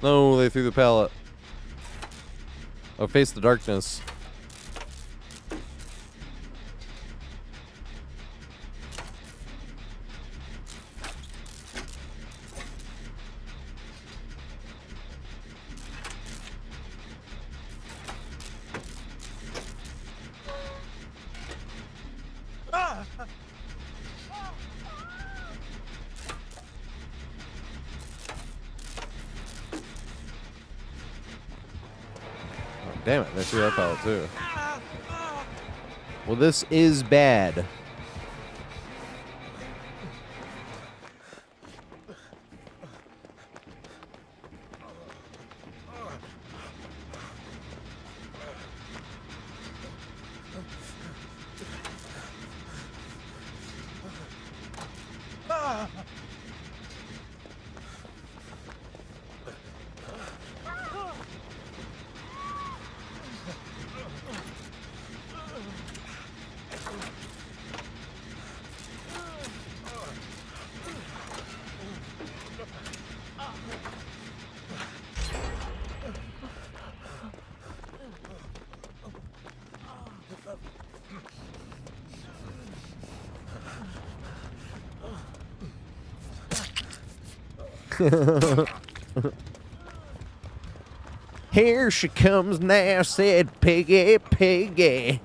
No, they threw the pallet. Oh, face the darkness. Damn it, they threw that pallet too. Well, this is bad. Here she comes now, said Piggy, Piggy.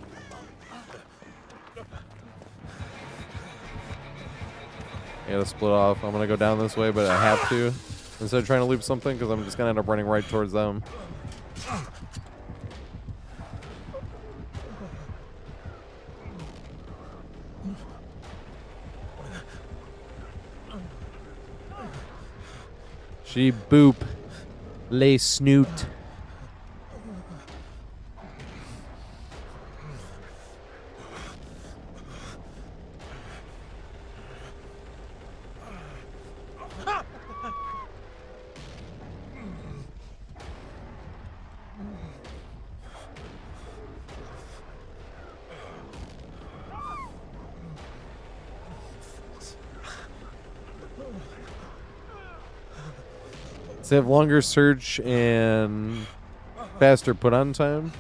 I gotta split off. I'm gonna go down this way, but I have to. Instead of trying to loop something, because I'm just gonna end up running right towards them. She boop. Lay snoot. Does it have longer search and faster put on time?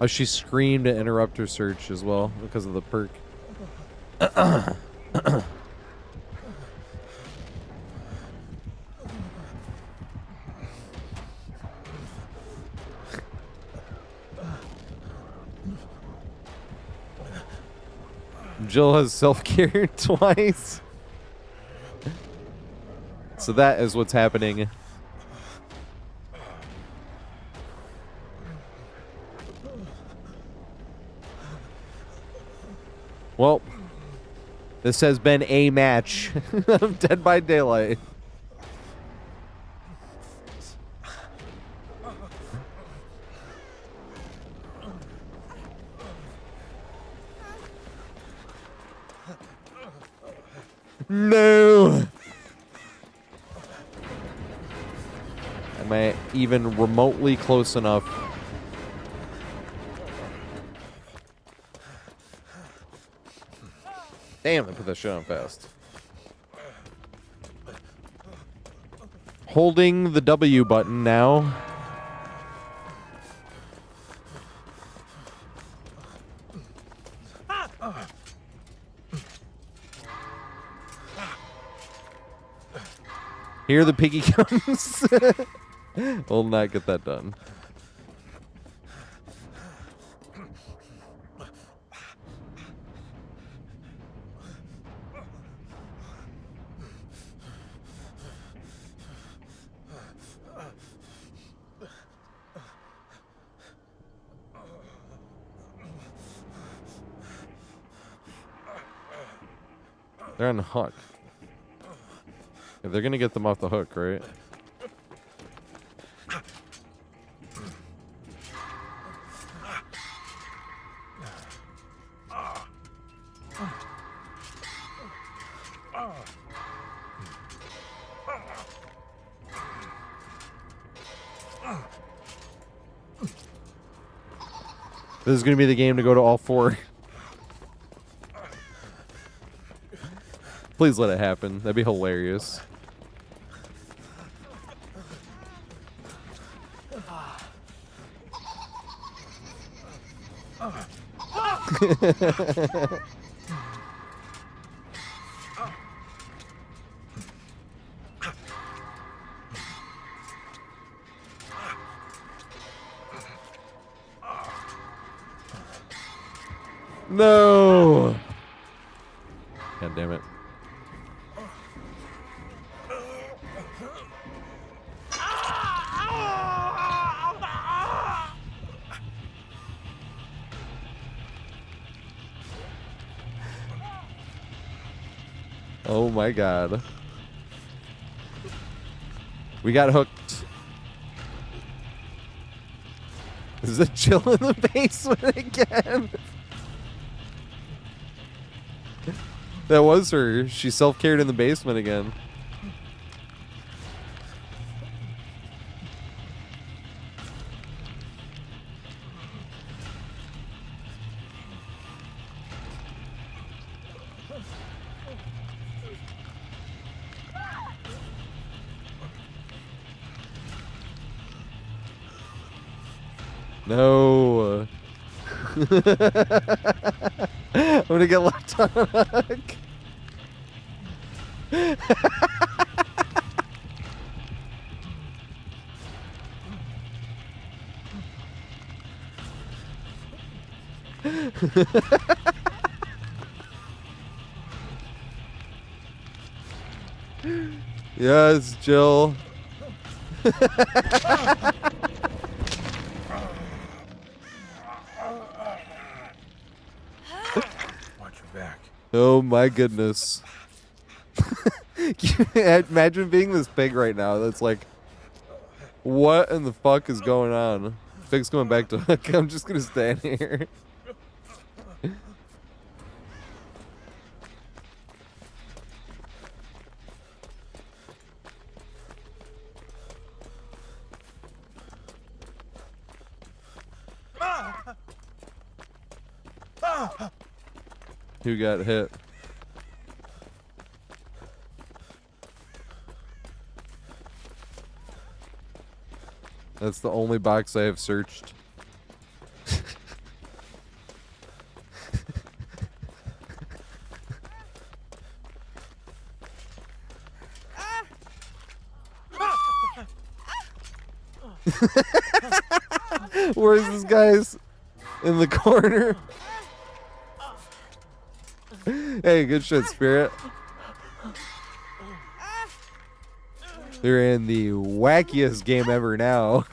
Oh, she screamed to interrupt her search as well because of the perk. Jill has self-cared twice. So that is what's happening. Well, this has been a match of Dead by Daylight. No! Am I even remotely close enough? Damn, I put that shit on fast. Holding the W button now. Here the piggy comes. We'll not get that done. They're on the hook. If they're gonna get them off the hook, right? This is gonna be the game to go to all four. Please let it happen. That'd be hilarious. No! God damn it. Oh my god. We got hooked. Is it Jill in the basement again? That was her. She self-cared in the basement again. No. I'm gonna get left on a hook. Yes, Jill. Watch your back. Oh my goodness. Imagine being this pig right now. That's like, what in the fuck is going on? Pig's going back to hook. I'm just gonna stand here. Who got hit? That's the only box I have searched. Where's this guy's in the corner? Hey, good shit, Spirit. They're in the wackiest game ever now.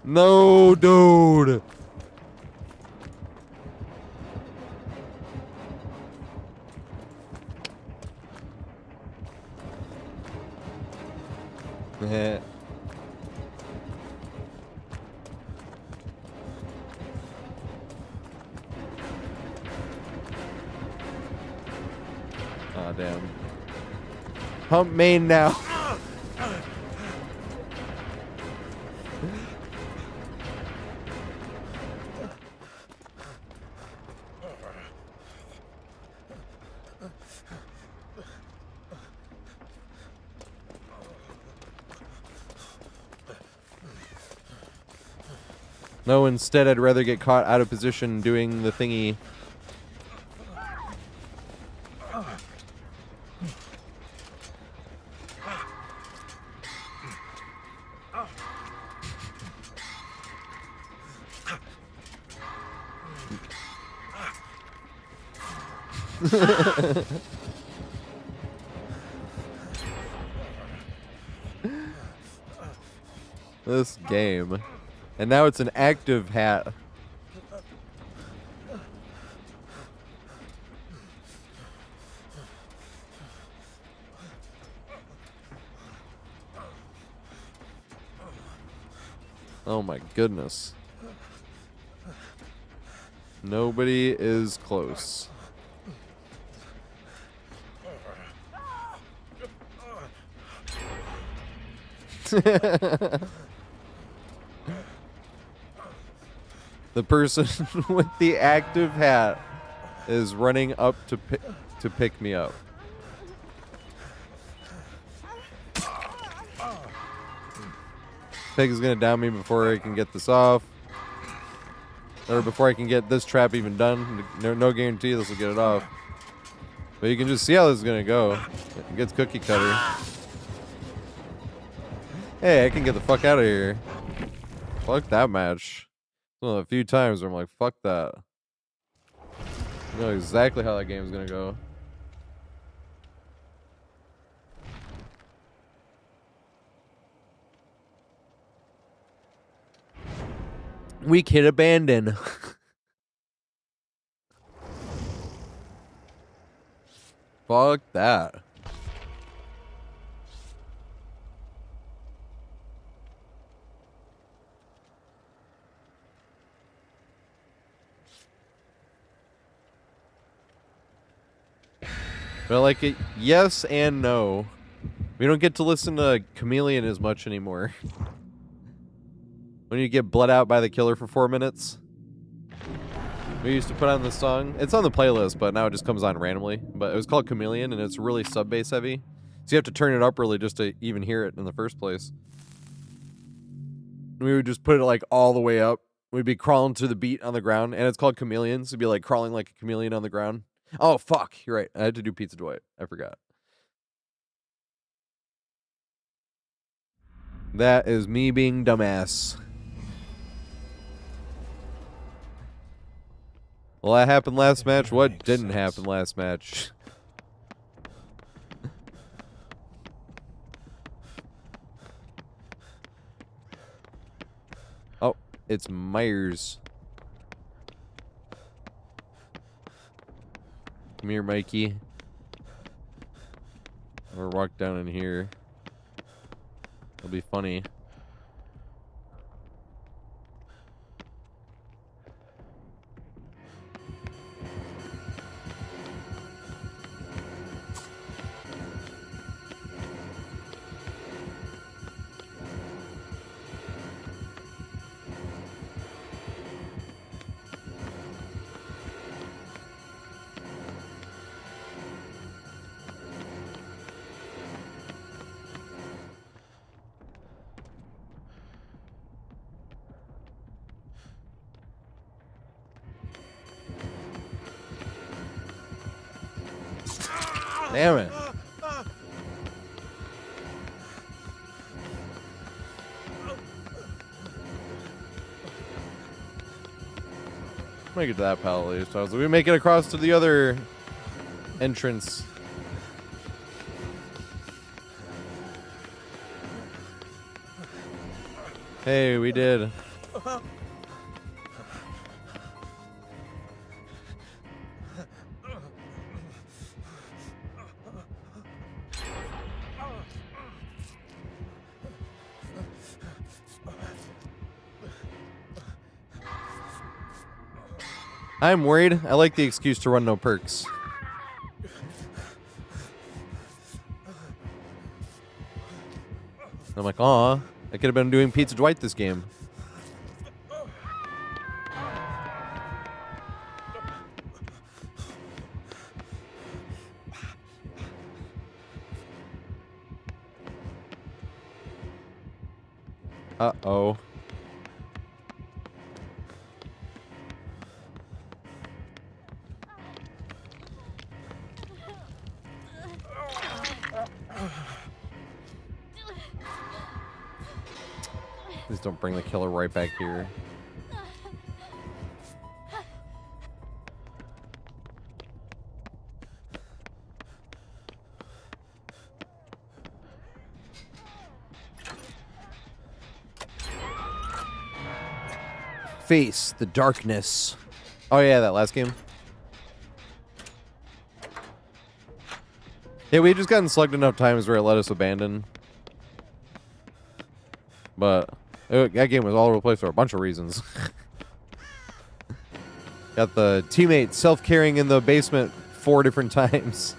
No, dude. Heh. Aw, damn. Hump main now. No, instead I'd rather get caught out of position doing the thingy. This game. And now it's an active hat. Oh my goodness. Nobody is close. The person with the active hat is running up to pick me up. Pig is gonna down me before I can get this off, or before I can get this trap even done. No guarantee this will get it off, but you can just see how this is gonna go. It gets cookie cutter. Hey, I can get the fuck out of here. Fuck that match. Well, a few times where I'm like, fuck that. I know exactly how that game's gonna go. Weak hit abandon. Fuck that. But like it, yes and no. We don't get to listen to Chameleon as much anymore. When you get bled out by the killer for 4 minutes. We used to put on this song. It's on the playlist, but now it just comes on randomly. But it was called Chameleon, and it's really sub-bass heavy. So you have to turn it up really just to even hear it in the first place. We would just put it like all the way up. We'd be crawling to the beat on the ground, and it's called Chameleon, so it'd be like crawling like a chameleon on the ground. Oh, fuck. You're right. I had to do Pizza Dwight. I forgot. That is me being dumbass. Well, that happened last match. What didn't happen last match? Oh, it's Myers. Come here, Mikey. Or walk down in here. It'll be funny. Damn it. Make it to that pallet at least. I was like, we make it across to the other entrance. Hey, we did. I'm worried. I like the excuse to run no perks. I'm like, aw, I could have been doing Pizza Dwight this game. Uh-oh. Please don't bring the killer right back here. Face the darkness. Oh yeah, that last game. Yeah, we just gotten slugged enough times where it let us abandon. But that game was all over the place for a bunch of reasons. Got the teammate self-carrying in the basement 4 different times.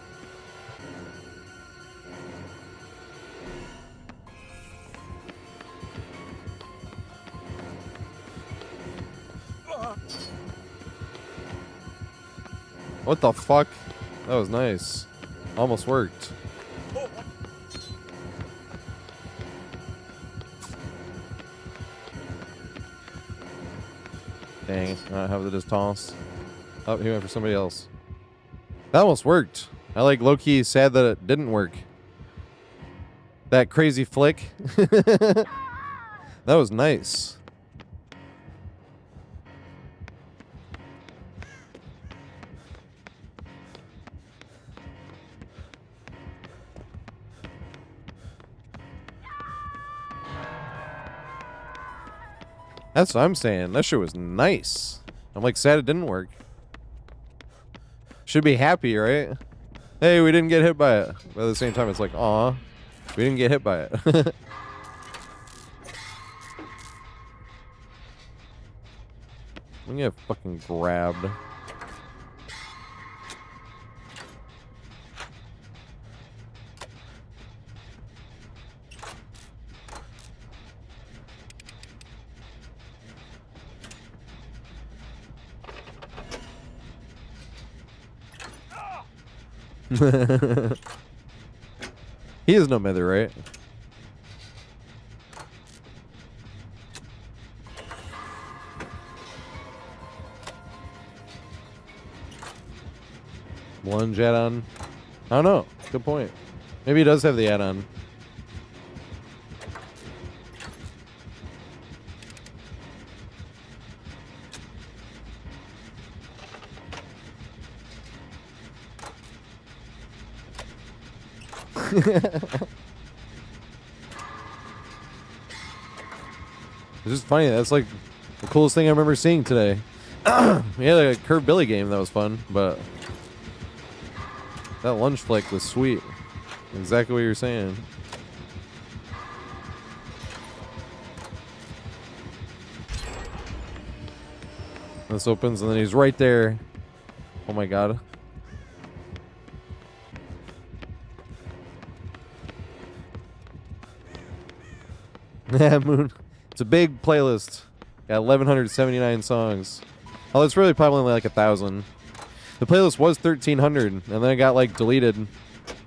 What the fuck? That was nice. Almost worked. Dang, I have to just toss. Oh, he went for somebody else. That almost worked. I like low-key sad that it didn't work. That crazy flick. That was nice. That's what I'm saying. That shit was nice. I'm like sad it didn't work. Should be happy, right? Hey, we didn't get hit by it. But at the same time, it's like, aw, we didn't get hit by it. I'm gonna get fucking grabbed. He is no mither, right? Lunge add-on. I don't know. Good point. Maybe he does have the add-on. It's just funny. That's like the coolest thing I remember seeing today. We had a curved Billy game that was fun, but that lunge flick was sweet. Exactly what you're saying. This opens and then he's right there. Oh my god. Yeah, Moon. It's a big playlist. Got 1,179 songs. Oh, it's really probably only like 1,000. The playlist was 1,300, and then it got like deleted.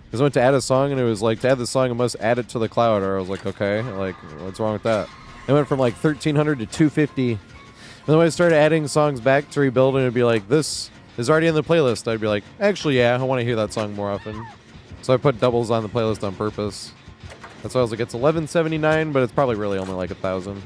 Because I went to add a song, and it was like, to add the song, I must add it to the cloud. Or I was like, okay, like, what's wrong with that? It went from like 1,300 to 250. And then when I started adding songs back to rebuild, and it'd be like, this is already in the playlist. I'd be like, actually, yeah, I want to hear that song more often. So I put doubles on the playlist on purpose. That's why I was like, it's 1179, but it's probably really only like 1,000.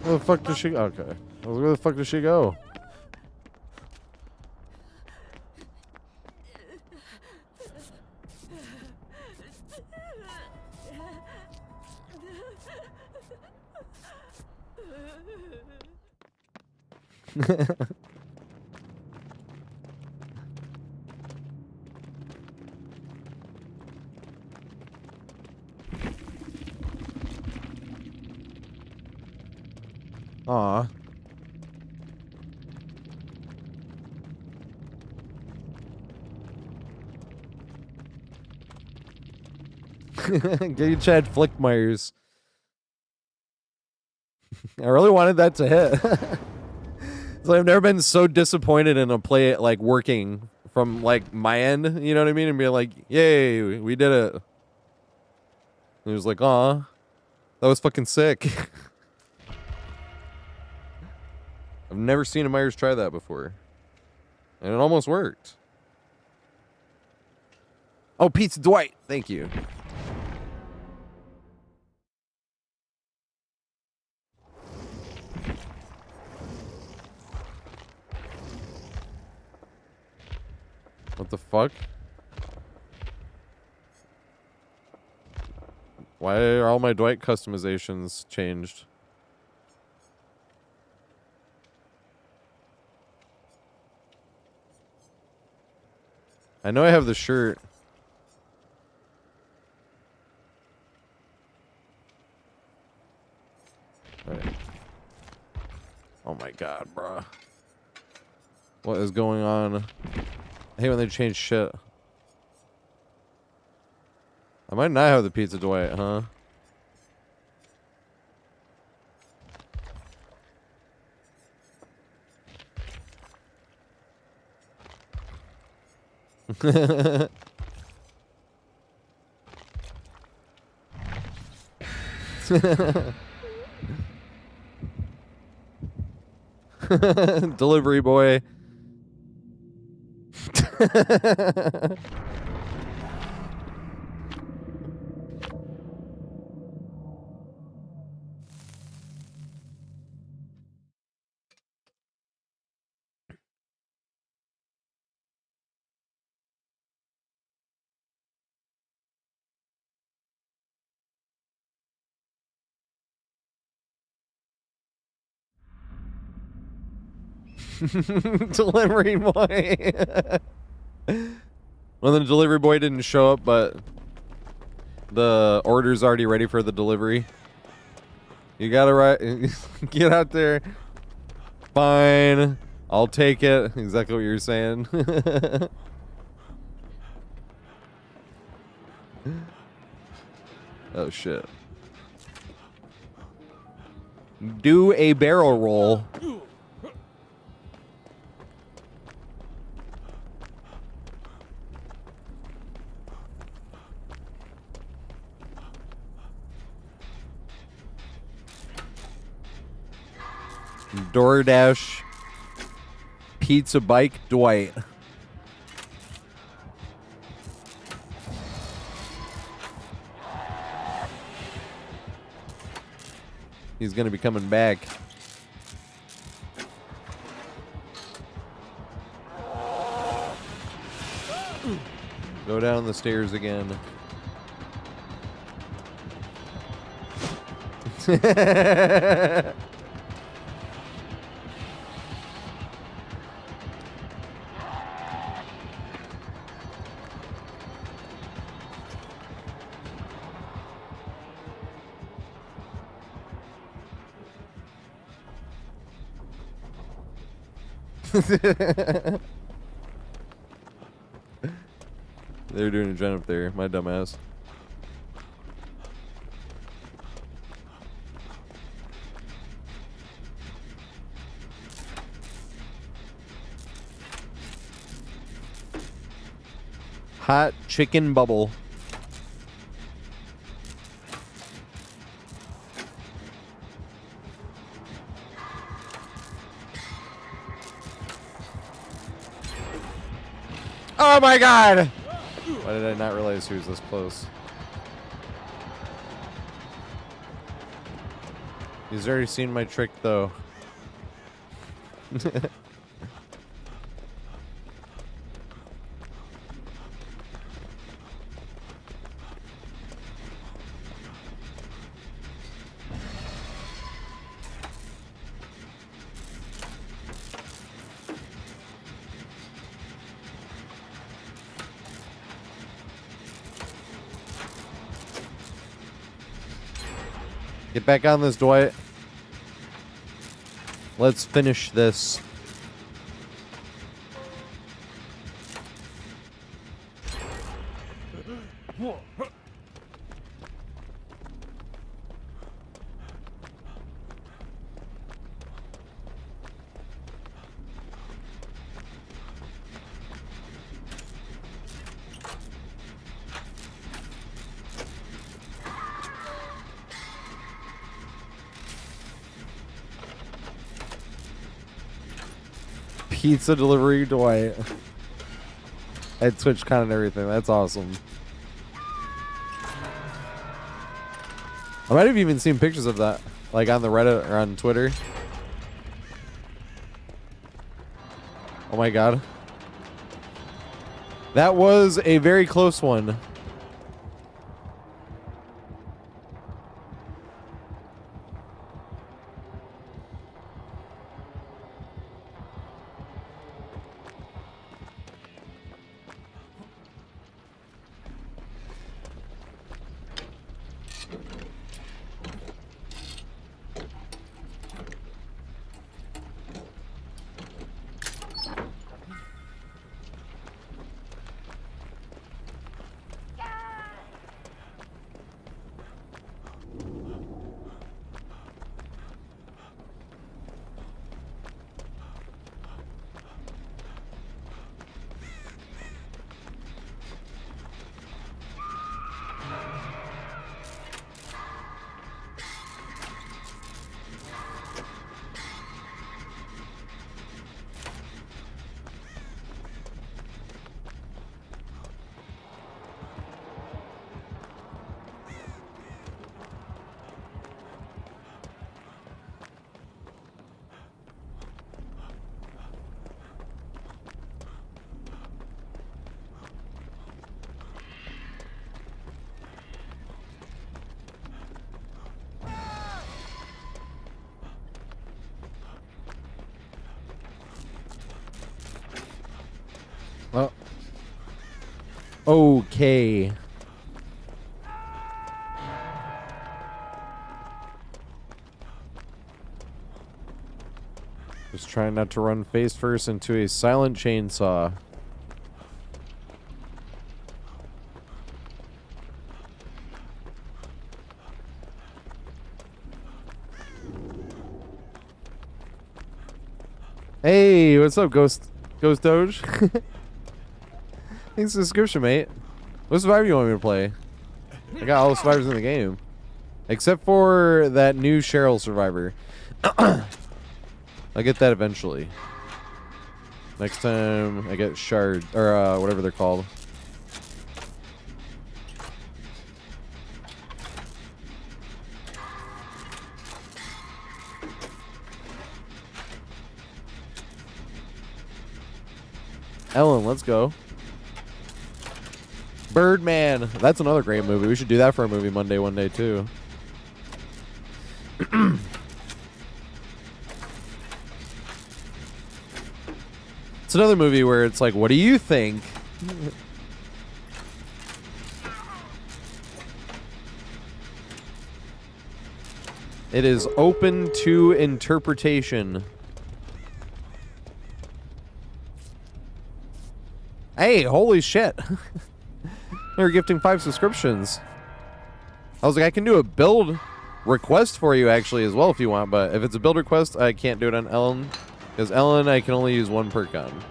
Where the fuck does she? Okay. Where the fuck does she go? Aw. Get you Chad Flickmeyers. I really wanted that to hit. So I've never been so disappointed in a play like working from like my end, you know what I mean? And being like, yay, we did it. And he was like, aw, that was fucking sick. I've never seen a Myers try that before. And it almost worked. Oh, Pizza Dwight. Thank you. What the fuck? Why are all my Dwight customizations changed? I know I have the shirt. Right. Oh my god, bruh. What is going on? I hate when they change shit. I might not have the Pizza Dwight, huh? Delivery boy. Delivery boy. Well, the delivery boy didn't show up, but the order's already ready for the delivery. You gotta get out there. Fine, I'll take it. Exactly what you're saying. Oh shit. Do a barrel roll. DoorDash Pizza Bike Dwight. He's gonna be coming back. Go down the stairs again. They're doing a gen up there, my dumbass. Hot chicken bubble. Oh my god! Why did I not realize he was this close? He's already seen my trick though. Get back on this, Dwight. Let's finish this. Pizza delivery Dwight. At TwitchCon and everything. That's awesome. I might have even seen pictures of that, like on the Reddit or on Twitter. Oh my god. That was a very close one. Okay. Just trying not to run face first into a silent chainsaw. Hey, what's up, Ghost Doge? Thanks for the subscription, mate. What survivor do you want me to play? I got all the survivors in the game. Except for that new Cheryl survivor. I'll get that eventually. Next time I get shard, or whatever they're called. Ellen, let's go. Birdman. That's another great movie. We should do that for a movie Monday one day too. It's another movie where it's like, what do you think? It is open to interpretation. Hey, holy shit. They're gifting 5 subscriptions. I was like, I can do a build request for you actually as well if you want, but if it's a build request, I can't do it on Ellen. Because Ellen, I can only use 1 perk on.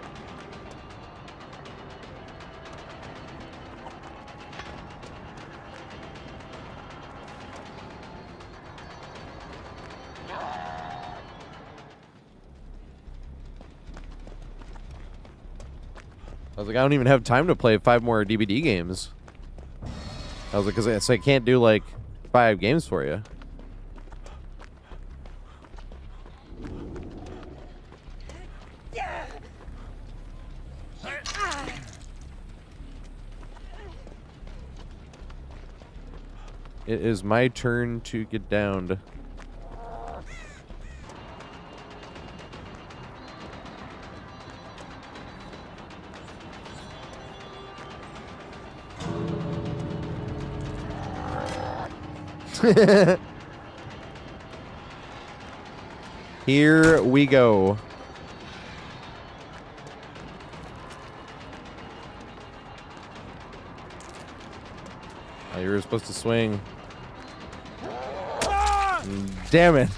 I was like, I don't even have time to play 5 more DBD games. I was like, because I can't do like 5 games for you. It is my turn to get downed. Here we go. Oh, you were supposed to swing. Damn it.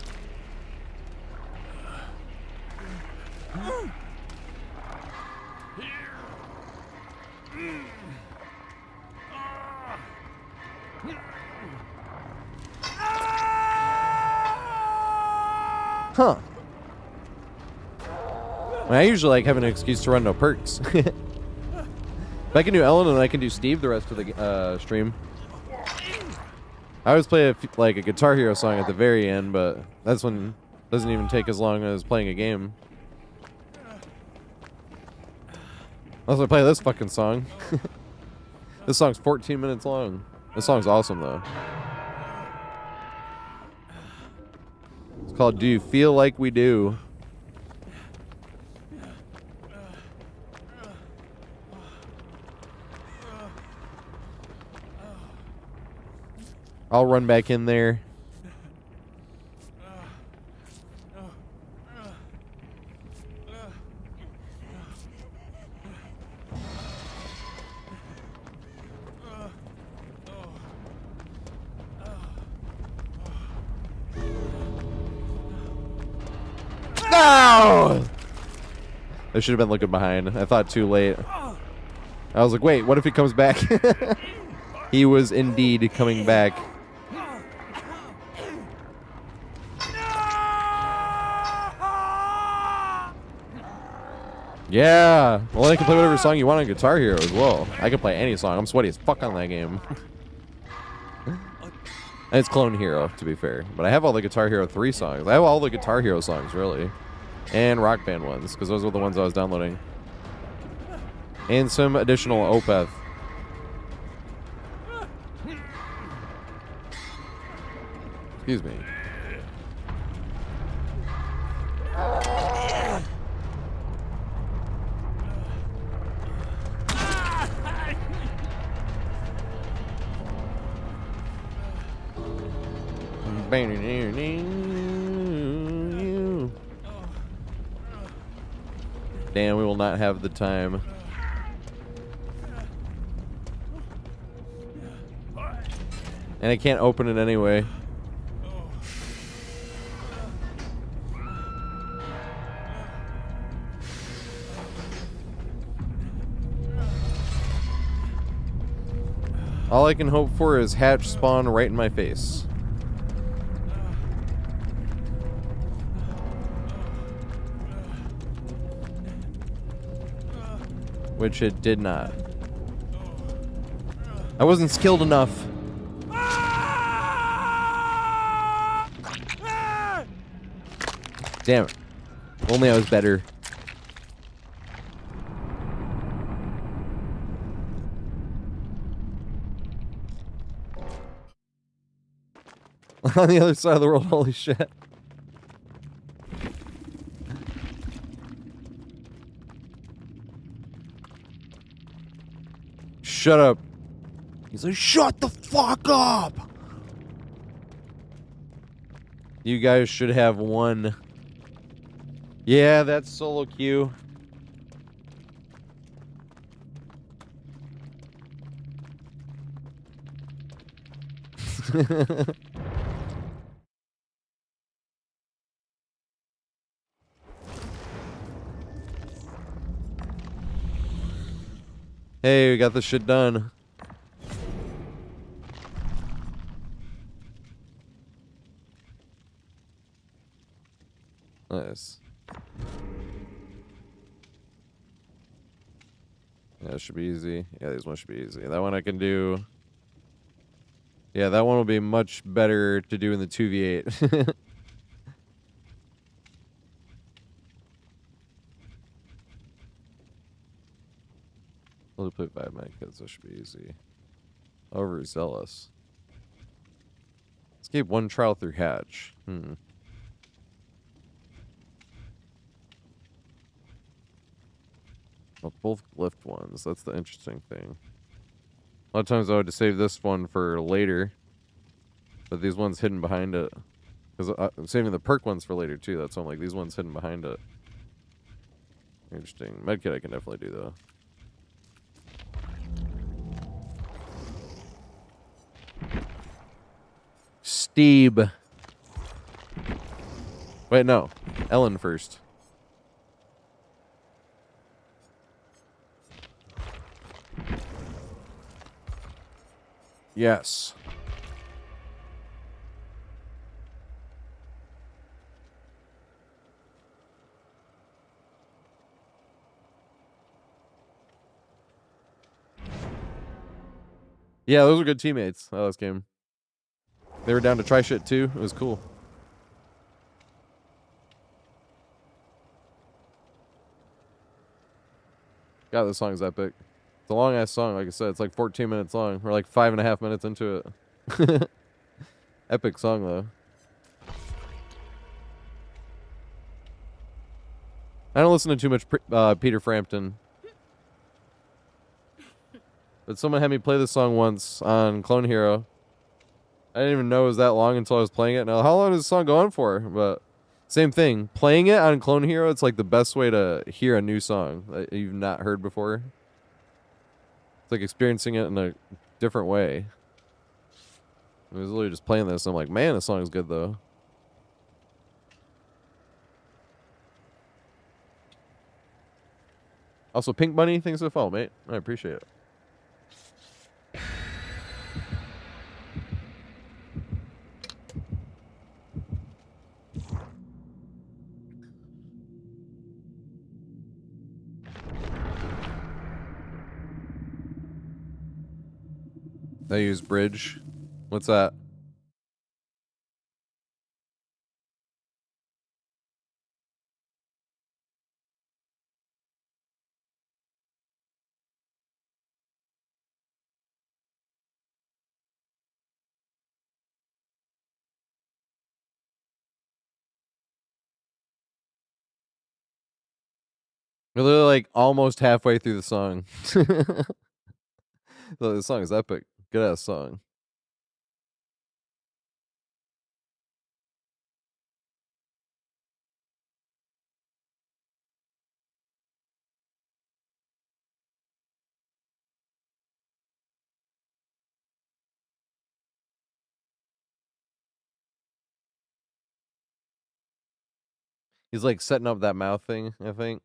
Huh. I usually like having an excuse to run no perks. If I can do Ellen and I can do Steve the rest of the stream. I always play like a Guitar Hero song at the very end, but that's when it doesn't even take as long as playing a game. Also, I play this fucking song. This song's 14 minutes long. This song's awesome, though. It's called Do You Feel Like We Do? I'll run back in there. No! I should have been looking behind. I thought too late. I was like, wait, what if he comes back? He was indeed coming back. Yeah. Well, I can play whatever song you want on Guitar Hero as well. I can play any song. I'm sweaty as fuck on that game. And it's Clone Hero, to be fair. But I have all the Guitar Hero 3 songs. I have all the Guitar Hero songs, really. And Rock Band ones, because those were the ones I was downloading. And some additional Opeth. Excuse me. Damn, we will not have the time. And I can't open it anyway. All I can hope for is hatch spawn right in my face. Which it did not. I wasn't skilled enough. Damn it. Only I was better. On the other side of the world, holy shit. Shut up. He's like, shut the fuck up. You guys should have won. Yeah, that's solo queue. Hey, we got this shit done. Nice. Yeah, it should be easy. Yeah, these ones should be easy. That one I can do. Yeah, that one will be much better to do in the 2v8. We'll play 5 man kids, that should be easy. Overzealous. Escape 1 trial through hatch. Well, both lift ones. That's the interesting thing. A lot of times I would save this one for later. But these ones hidden behind it. Because I'm saving the perk ones for later too. That's why I'm like, these ones hidden behind it. Interesting. Medkit I can definitely do though. Steve. Wait, no. Ellen first. Yes. Yeah, those were good teammates. Oh, this game. They were down to try shit too. It was cool. God, this song is epic. It's a long ass song, like I said. It's like 14 minutes long. We're like 5.5 minutes into it. Epic song though. I don't listen to too much Peter Frampton. But someone had me play this song once on Clone Hero. I didn't even know it was that long until I was playing it. Now, how long is this song going for? But same thing. Playing it on Clone Hero, it's like the best way to hear a new song that you've not heard before. It's like experiencing it in a different way. I was literally just playing this, and I'm like, man, this song is good, though. Also, Pink Bunny, thanks for the follow, mate. I appreciate it. I use bridge. What's that? We're literally like almost halfway through the song. So this song is epic. Good ass song. He's like setting up that mouth thing, I think.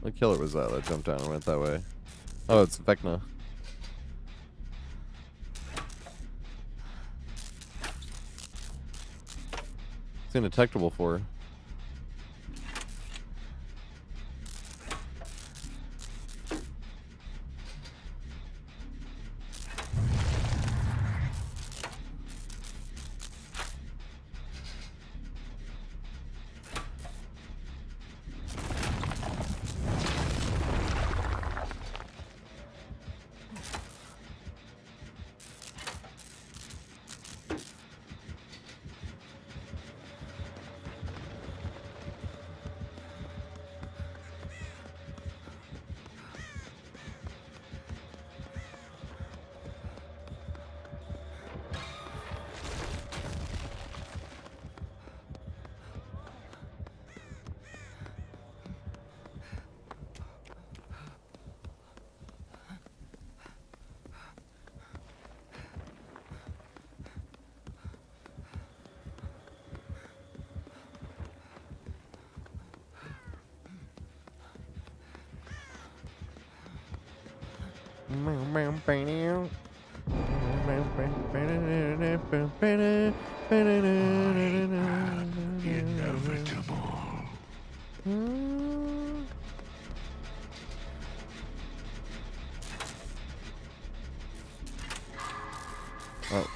What killer was that jumped down and went that way? Oh, it's Vecna. It's undetectable for her.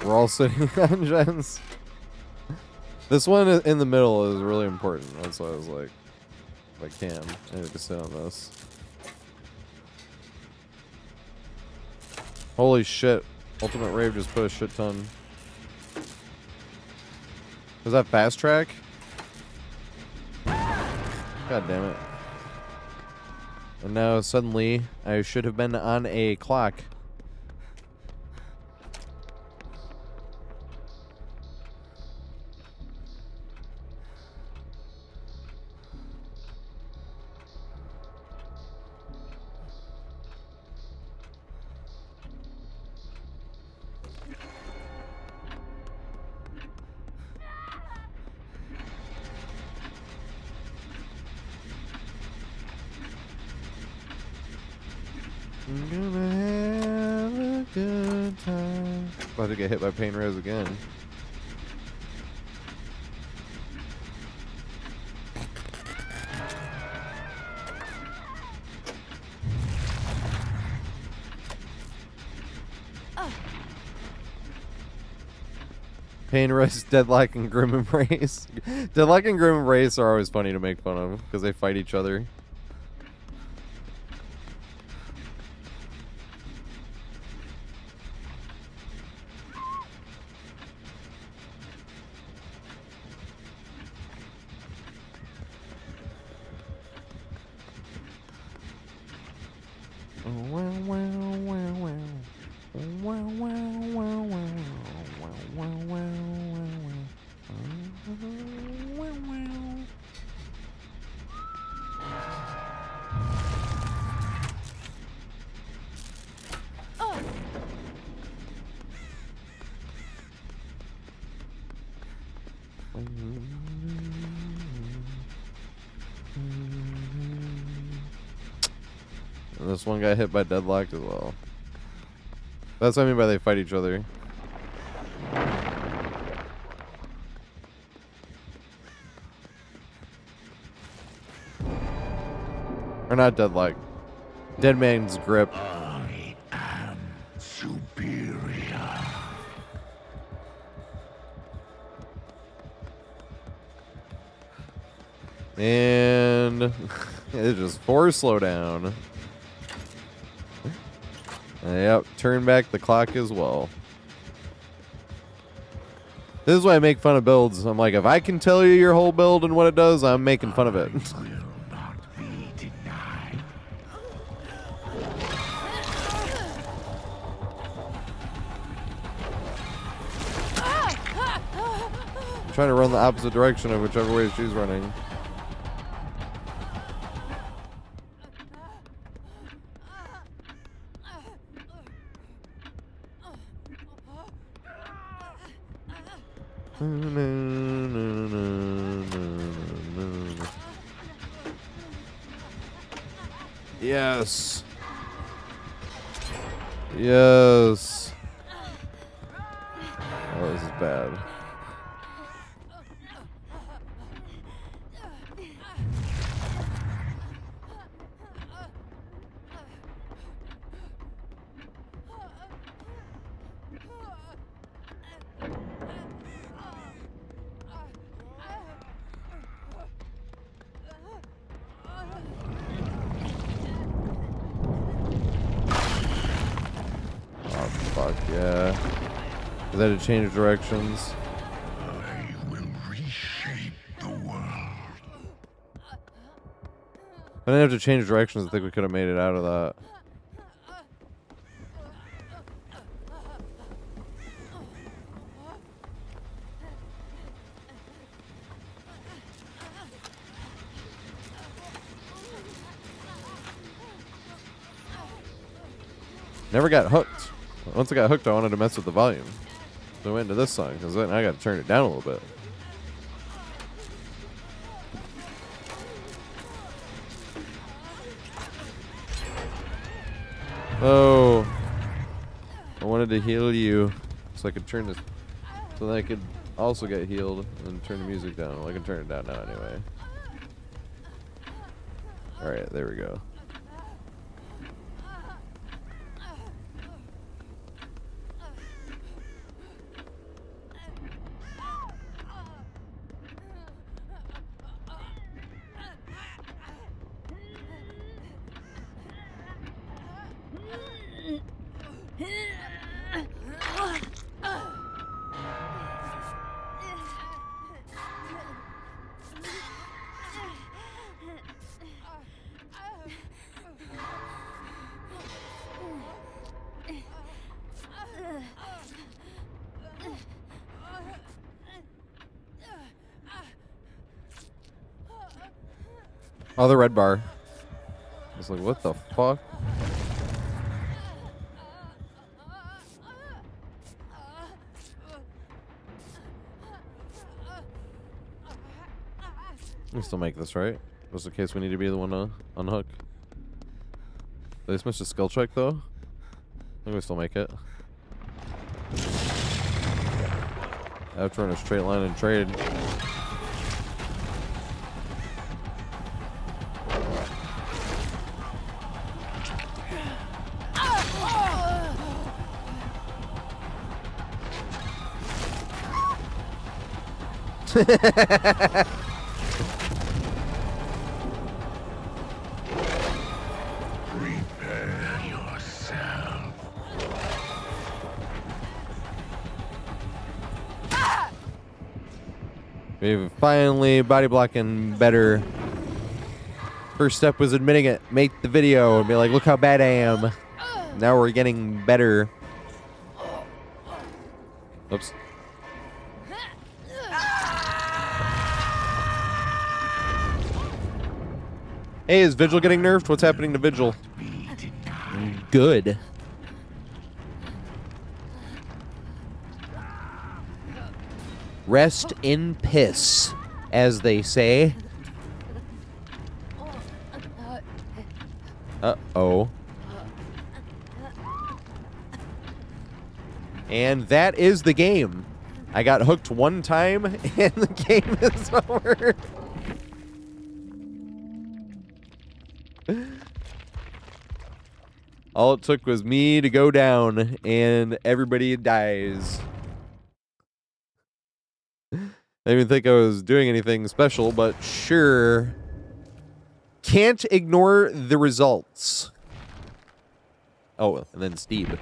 We're all sitting on gens. This one in the middle is really important. That's why I was like, if I can, I need to sit on this. Holy shit. Ultimate Rave just put a shit ton. Was that fast track? God damn it. And now suddenly I should have been on a clock. I'm gonna have a good time. About to get hit by Pain Res again. Pain Res, Deadlock, and Grim Embrace. Deadlock and Grim Embrace are always funny to make fun of because they fight each other. And this one got hit by Deadlock as well. That's what I mean by they fight each other. Or not Deadlock. Dead Man's Grip. I am superior. And it's just 4 slowdown. Yep, turn back the clock as well. This is why I make fun of builds. I'm like, if I can tell you your whole build and what it does, I'm making fun of it. Will not be denied. I'm trying to run the opposite direction of whichever way she's running. Yes. Yes. Oh, this is bad. Fuck yeah. Is that to change directions? I will reshape the world. I didn't have to change directions. I think we could have made it out of that. Never got hooked. Once I got hooked, I wanted to mess with the volume. So I went into this song, because then I got to turn it down a little bit. Oh. to heal you so I could turn this, so that I could also get healed and turn the music down. Well, I can turn it down now anyway. Alright, there we go. Oh, the red bar. I was like, what the fuck? We still make this, right? Just in case we need to be the one to unhook. Did I just miss a skill check, though? I think we still make it. I have to run a straight line and trade. Prepare yourself. We've finally body blocking better. First step was admitting it. Make the video and be like, look how bad I am. Now we're getting better. Oops. Hey, is Vigil getting nerfed? What's happening to Vigil? Good. Rest in piss, as they say. Uh-oh. And that is the game. I got hooked one time, and the game is over. All it took was me to go down, and everybody dies. I didn't even think I was doing anything special, but sure. Can't ignore the results. Oh, and then Steve.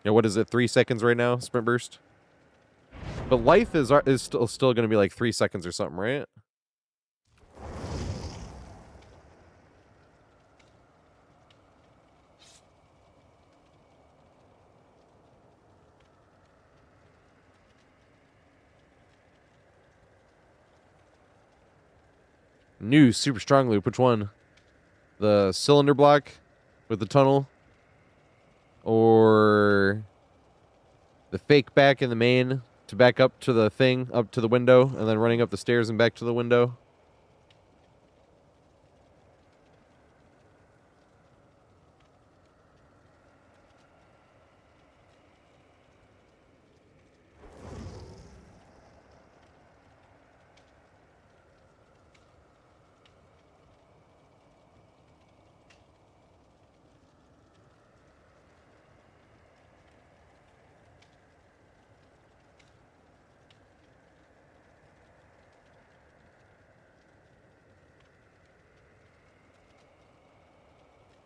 Yeah, what is it? 3 seconds right now, sprint burst. But life is still going to be like 3 seconds or something, right? New super strong loop. Which one? The cylinder block with the tunnel, or the fake back in the main to back up to the thing, up to the window, and then running up the stairs and back to the window?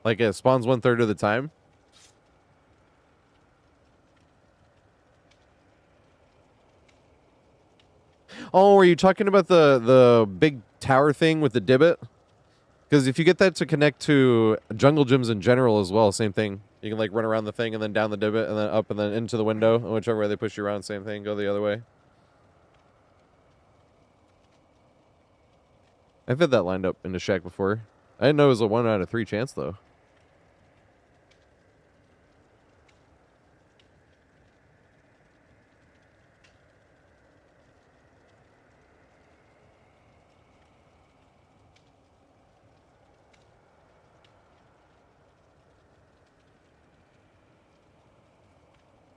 Like it spawns 1/3 of the time? Oh, are you talking about the big tower thing with the divot? Because if you get that to connect to jungle gyms in general as well, same thing. You can like run around the thing and then down the divot and then up and then into the window. And whichever way they push you around, same thing. Go the other way. I've had that lined up into Shack before. I didn't know it was a 1 out of 3 chance though.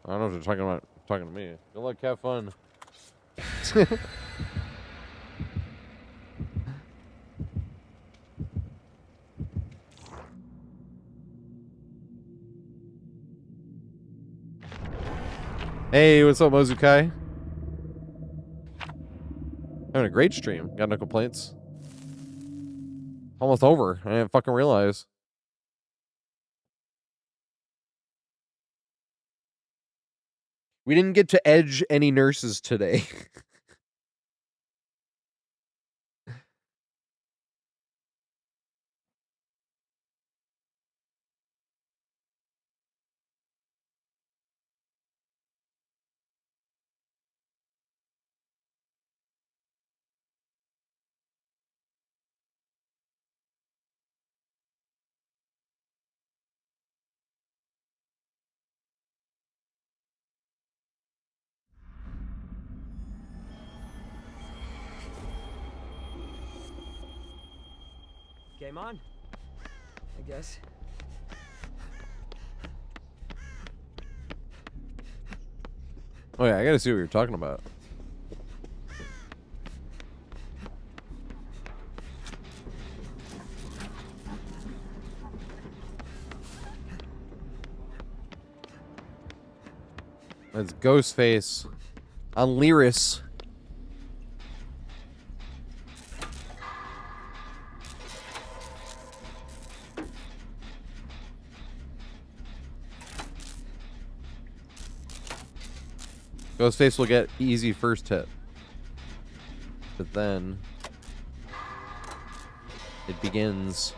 I don't know if they're talking to me. Good luck, have fun. Hey, what's up, Mozukai? Having a great stream. Got no complaints. Almost over. I didn't fucking realize. We didn't get to edge any nurses today. Game on. I guess. Oh yeah, I gotta see what you're talking about. That's Ghostface on Lyris. Ghostface will get easy first hit. But then it begins.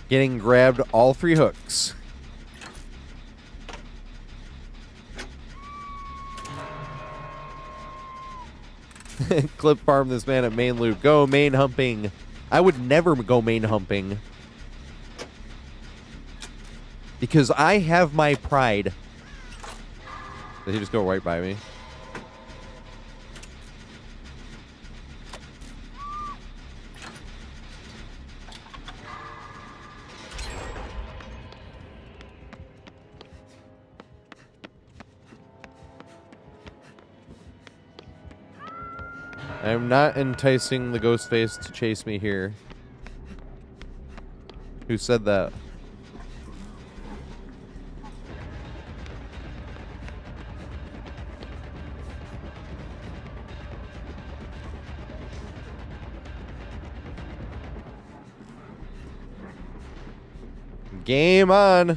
Getting grabbed all 3 hooks. Clip farm this man at main loop. Go main humping. I would never go main humping. Because I have my pride. Did he just go right by me? I'm not enticing the ghost face to chase me here. Who said that? Game on.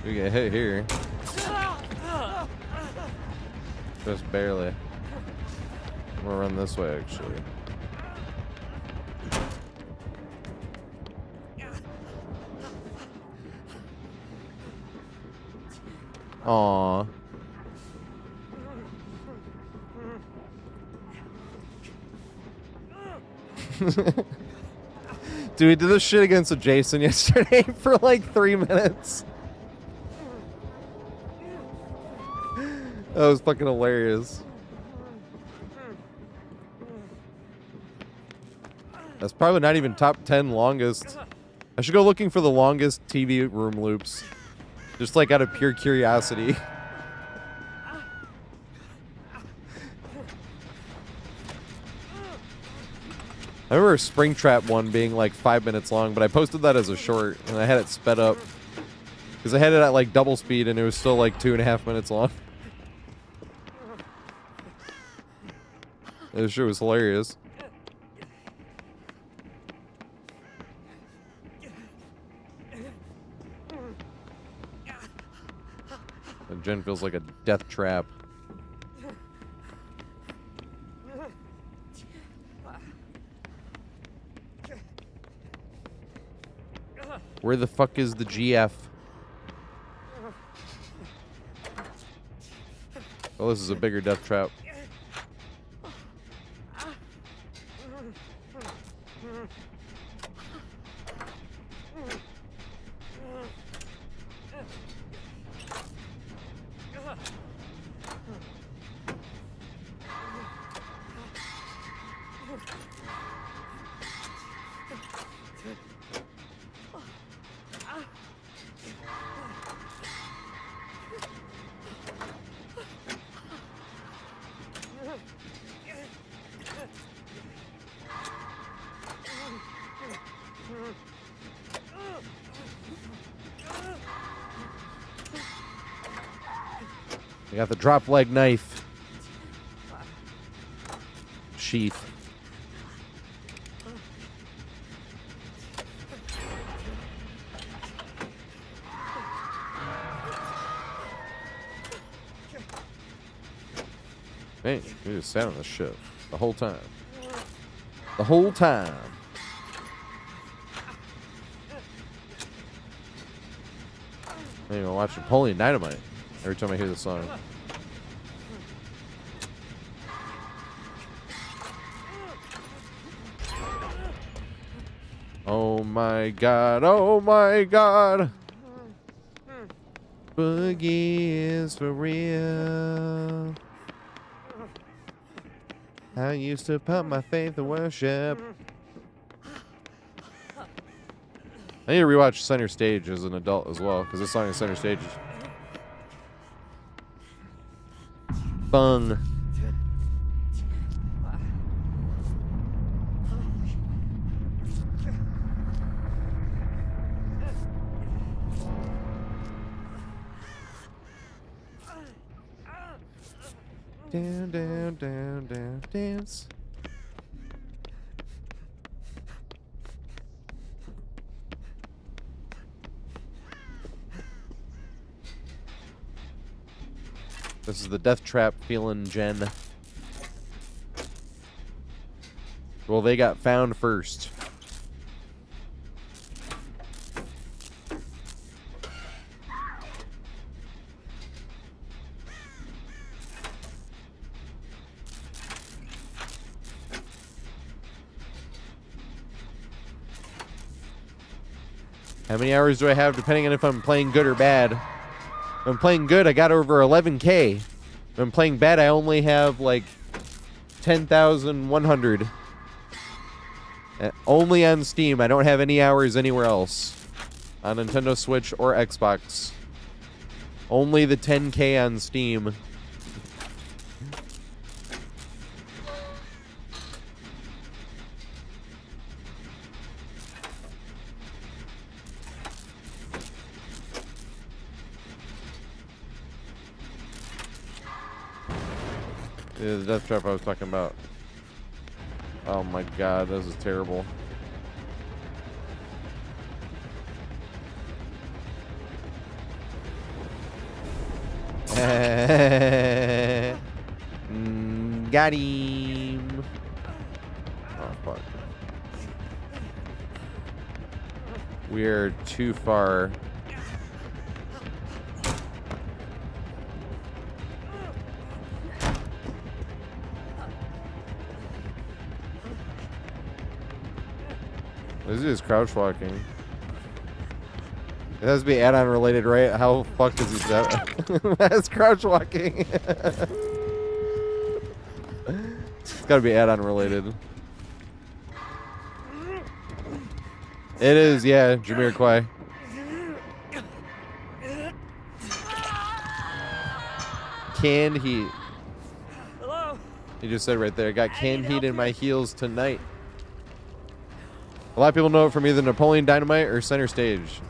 We get hit here. Just barely. I'm gonna run this way, actually. Aww. Dude, we did this shit against a Jason yesterday for like 3 minutes. That was fucking hilarious. That's probably not even top 10 longest. I should go looking for the longest TV room loops. Just like out of pure curiosity. I remember Springtrap one being like 5 minutes long, but I posted that as a short and I had it sped up. Because I had it at like double speed and it was still like 2.5 minutes long. It sure was hilarious. Jen feels like a death trap. Where the fuck is the GF? Oh, this is a bigger death trap. I got the drop leg knife. Sheath. Man, you just sat on this shit the whole time. The whole time. I'm even watching Napoleon Dynamite every time I hear this song. Oh my god, oh my god. Boogie is for real. I used to put my faith in worship. I need to rewatch Center Stage as an adult as well, because this song is Center Stage. Fun. Down, down, down, down, dance. This is the death trap feeling, Jen. Well, they got found first. How many hours do I have depending on if I'm playing good or bad? If I'm playing good, I got over 11K. If I'm playing bad, I only have like 10,100. Only on Steam. I don't have any hours anywhere else. On Nintendo Switch or Xbox. Only the 10K on Steam. Yeah, the death trap I was talking about. Oh my god, this is terrible. Got him. Oh fuck. We're too far. This is crouch walking. It has to be add-on related, right? How fucked is he that? That's crouch walking. It's gotta be add-on related. It is, yeah, Jamiroquai. Canned heat. Hello? He just said right there, got canned heat in my heels tonight. A lot of people know it from either Napoleon Dynamite or Center Stage.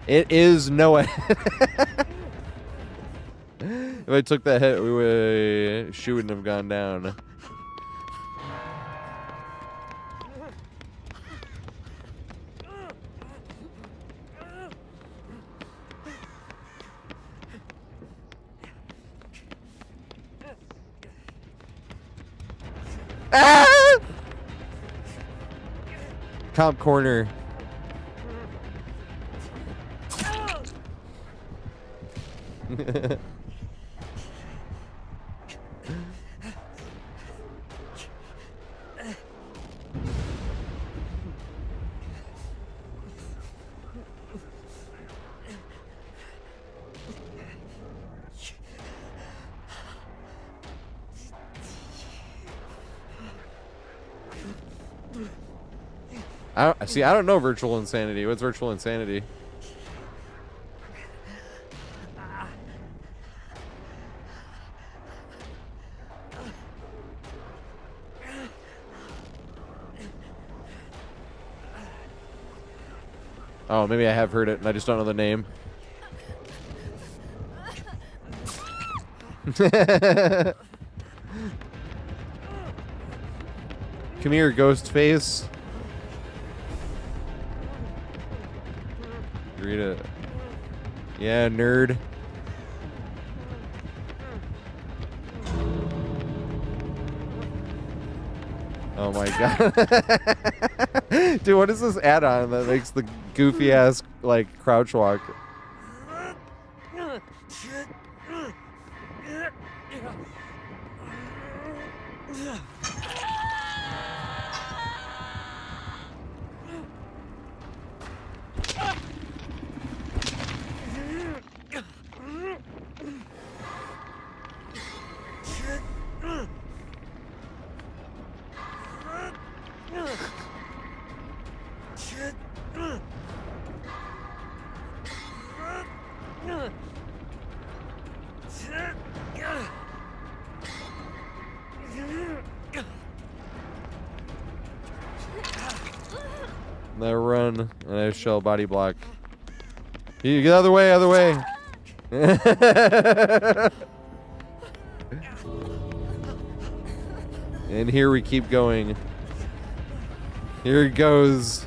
It is Noah. If I took that hit, she wouldn't have gone down. Ah! Comp corner. I don't know virtual insanity. What's virtual insanity? Oh, maybe I have heard it and I just don't know the name. Come here, ghost face. Read it. Yeah, nerd. Oh my god. Dude, what is this add-on that makes the goofy ass like crouch walk? I run and I shell body block. You get out of the way, out of the way. And here we keep going. Here it goes.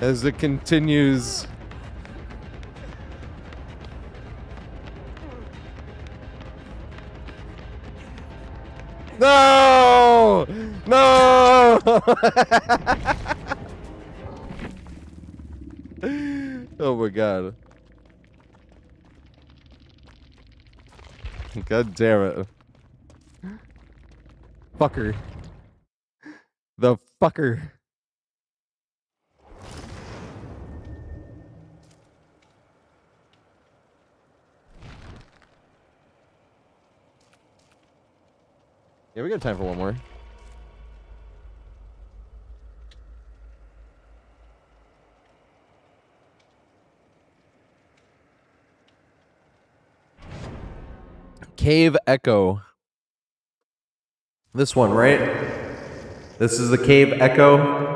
As it continues. No! No! Oh my god. God damn it. Fucker. The fucker. Yeah, we got time for one more. Cave Echo. This one, right? This is the Cave Echo.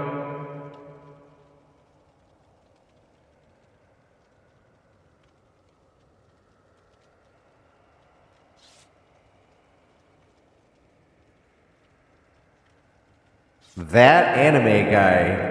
That anime guy.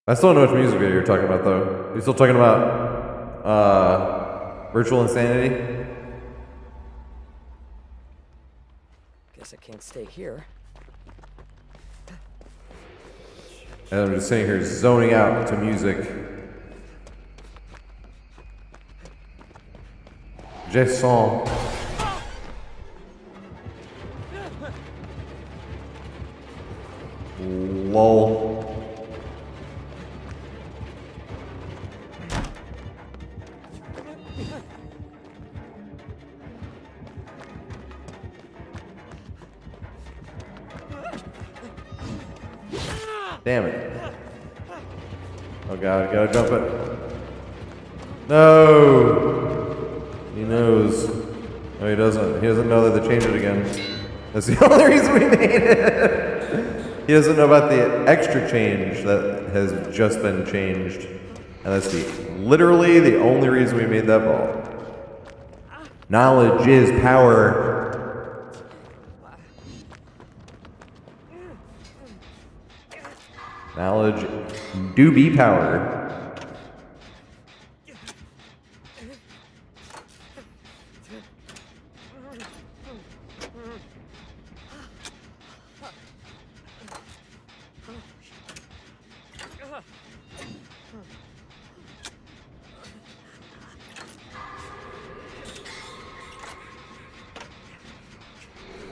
I still don't know which music video you're talking about, though. You still talking about Virtual Insanity? Guess I can't stay here. And I'm just sitting here zoning out to music. Je sens. Lol. Damn it. Oh god, I gotta jump it. No! He knows. No, he doesn't. He doesn't know that they changed it again. That's the only reason we made it. He doesn't know about the extra change that has just been changed. And that's literally the only reason we made that ball. Knowledge is power. Knowledge do be power.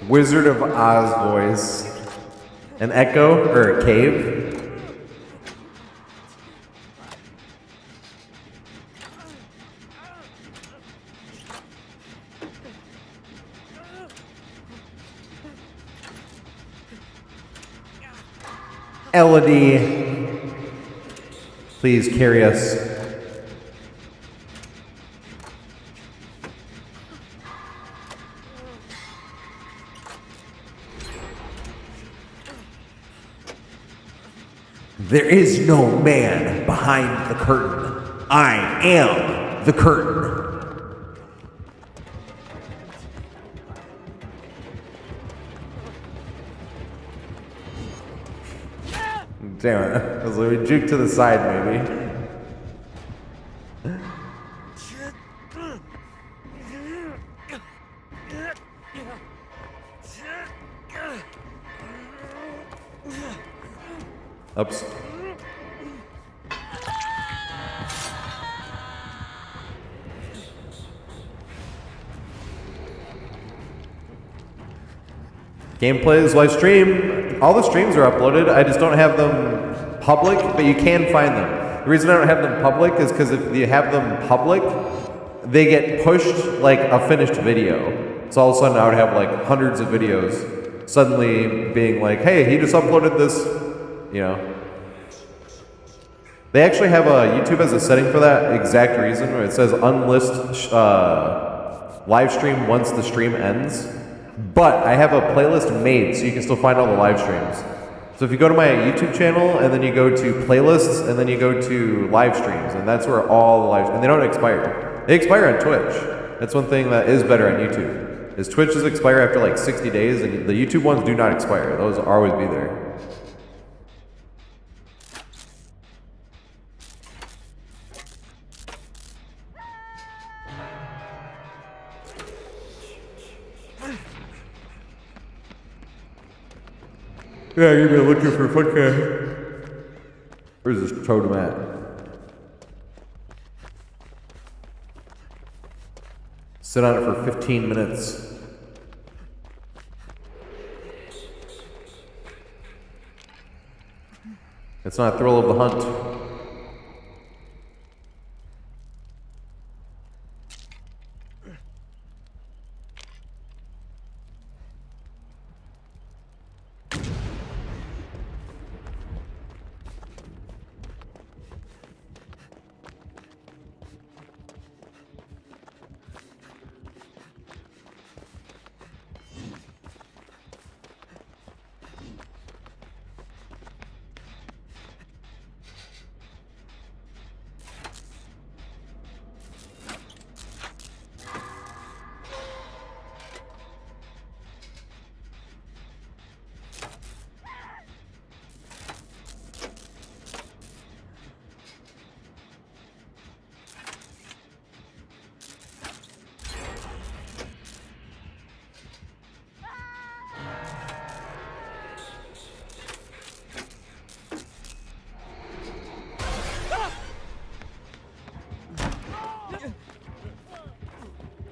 Wizard of Oz voice. An echo or a cave? Elodie, please carry us. There is no man behind the curtain. I am the curtain. Damn it. I was like, we juke to the side, maybe. Ups. Gameplays, live stream. All the streams are uploaded. I just don't have them public, but you can find them. The reason I don't have them public is because if you have them public, they get pushed like a finished video. So all of a sudden I would have like hundreds of videos suddenly being like, hey, he just uploaded this, you know. They actually have YouTube has a setting for that exact reason where it says unlist live stream once the stream ends. But I have a playlist made so you can still find all the live streams. So if you go to my YouTube channel and then you go to playlists and then you go to live streams, and that's where all the live, and they don't expire. They expire on Twitch. That's one thing that is better on YouTube. Is Twitches expire after like 60 days and the YouTube ones do not expire. Those will always be there. Yeah, you've been looking for fucking. Where's this totem at? Sit on it for 15 minutes. It's not a thrill of the hunt.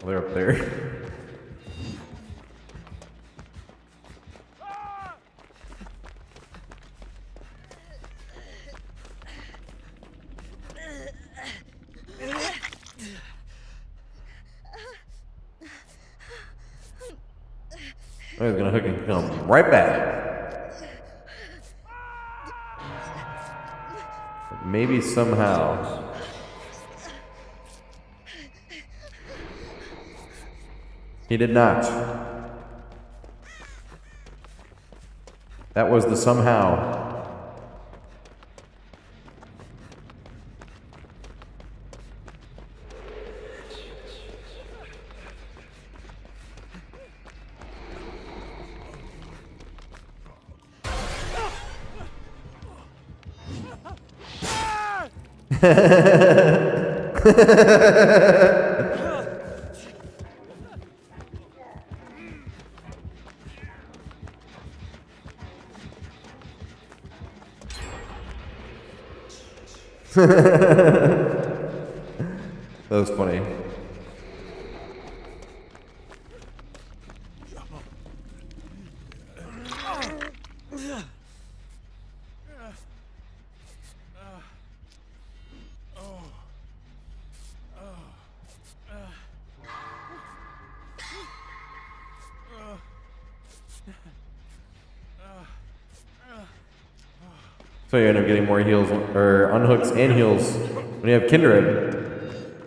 They're up there. Oh, he's gonna hook and come right back. Maybe somehow. He did not. That was the somehow. That was funny. So you end up getting more heals, or unhooks and heals when you have Kindred.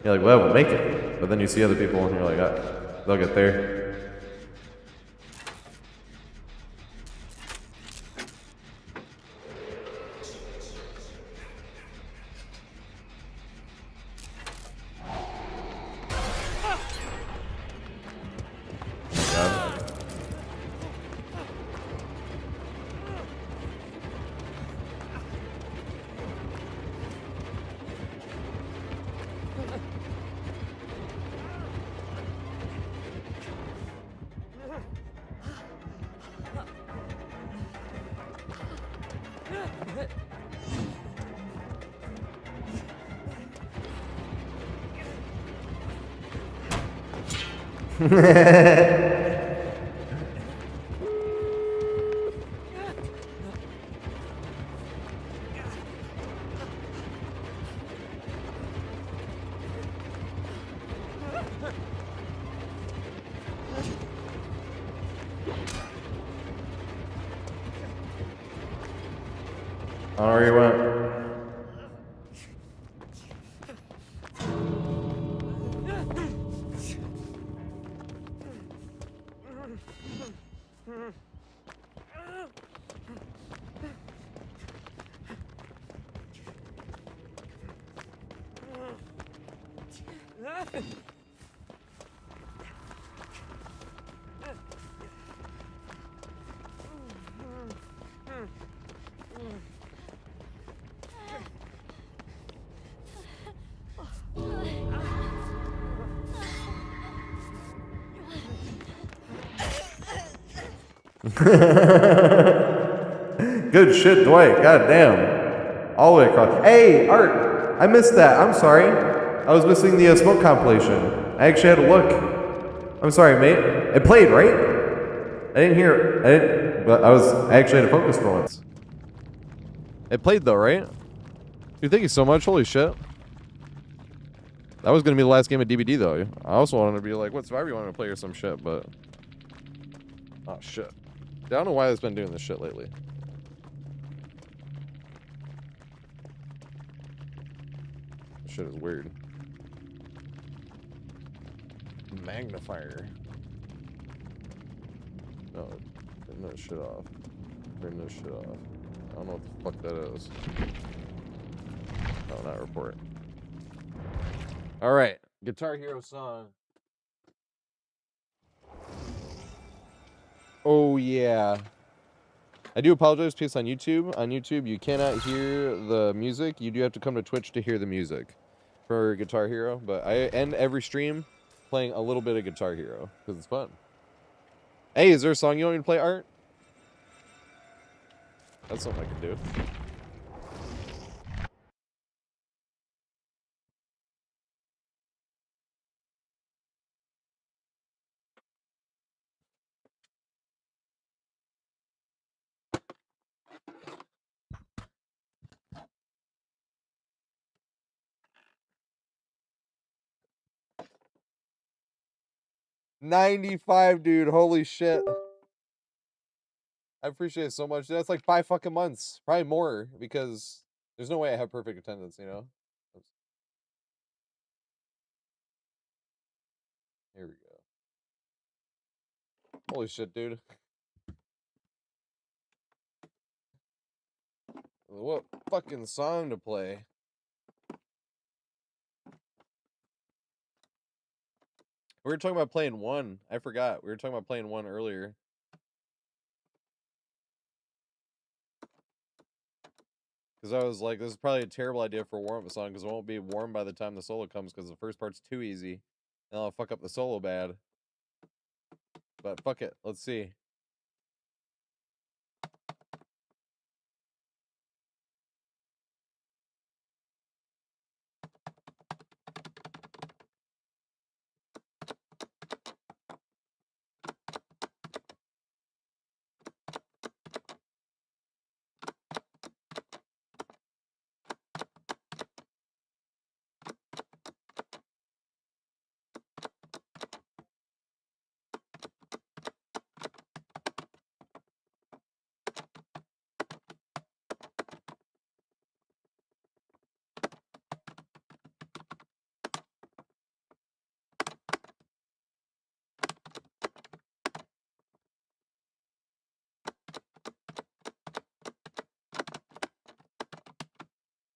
You're like, well, we'll make it. But then you see other people and you're like, ah, they'll get there. God. I don't know where you went. Good shit, Dwight. God damn. All the way across. Hey, Art. I missed that. I'm sorry. I was missing the smoke compilation. I actually had to look. I'm sorry, mate. It played, right? I didn't hear it. But I actually had to focus for once. It played though, right? Dude, thank you so much. Holy shit. That was gonna be the last game of DBD though. I also wanted to be like, what Survivor you wanted to play or some shit, but... Oh shit. I don't know why it's been doing this shit lately. This shit is weird. Magnifier. No, turn that shit off. Turn this shit off. I don't know what the fuck that is. No, not report. Alright. Guitar Hero song. Oh, yeah. I do apologize, because on YouTube. On YouTube, you cannot hear the music. You do have to come to Twitch to hear the music for Guitar Hero. But I end every stream playing a little bit of Guitar Hero, because it's fun. Hey, is there a song you want me to play, Art? That's something I can do. 95, dude. Holy shit. I appreciate it so much. That's like 5 fucking months. Probably more because there's no way I have perfect attendance, you know? Here we go. Holy shit, dude. What fucking song to play? We were talking about playing one. I forgot. We were talking about playing one earlier. Because I was like, this is probably a terrible idea for a warm-up song because it won't be warm by the time the solo comes because the first part's too easy. And I'll fuck up the solo bad. But fuck it. Let's see.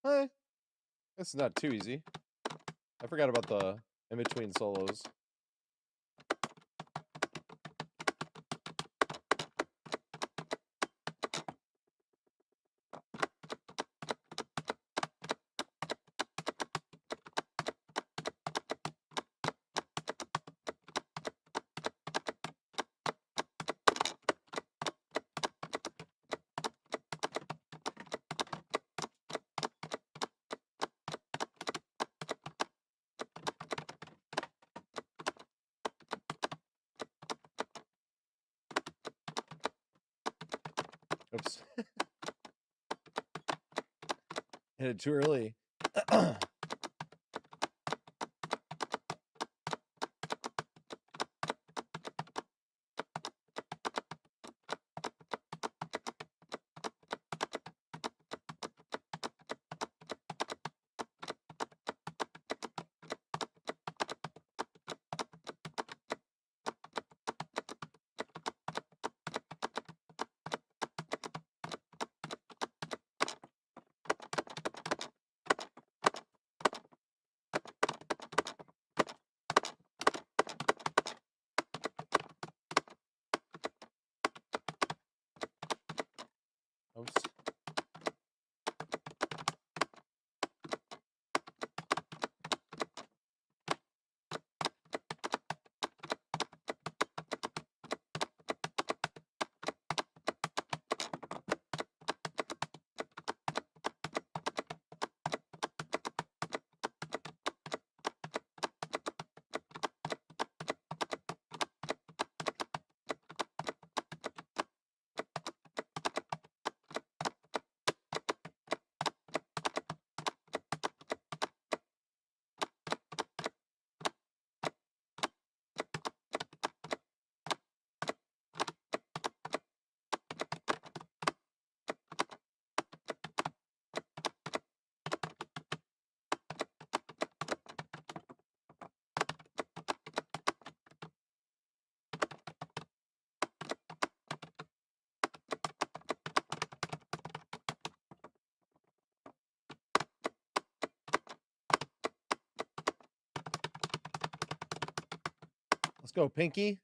Hey, it's not too easy. I forgot about the in-between solos. Oops. Hit it too early. Oops. Let's go, Pinky.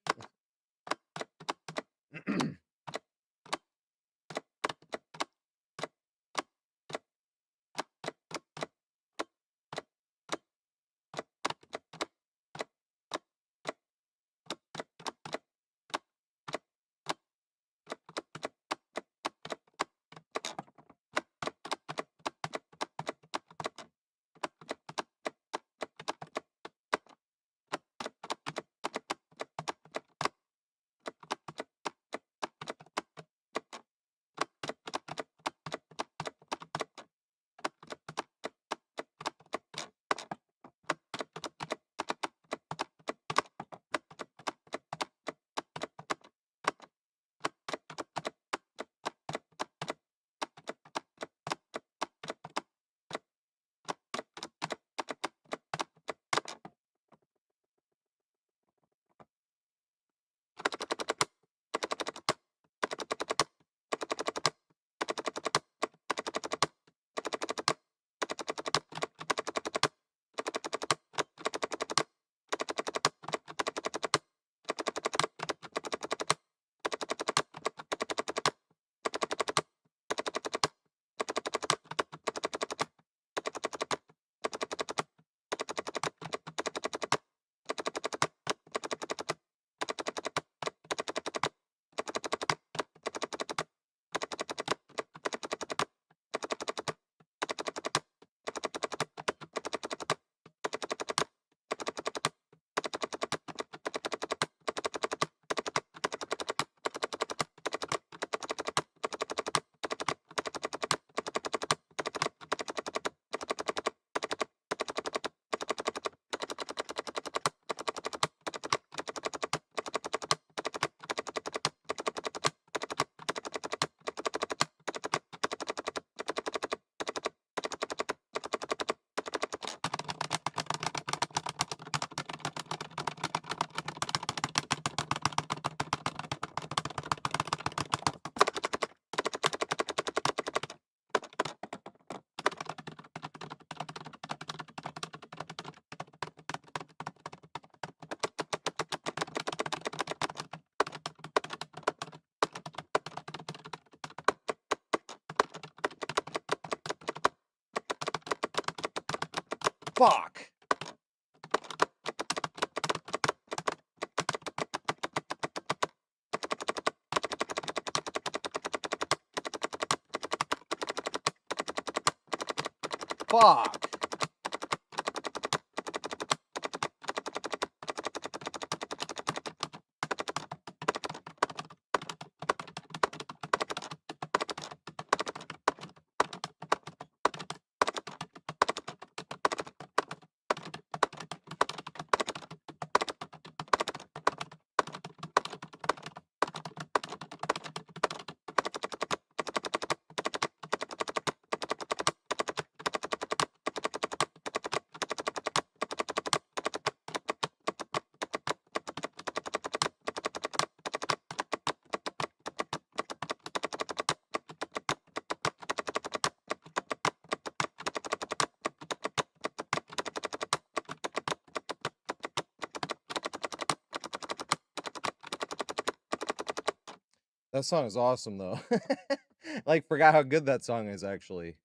Fuck. Fuck. That song is awesome though. Like forgot how good that song is actually.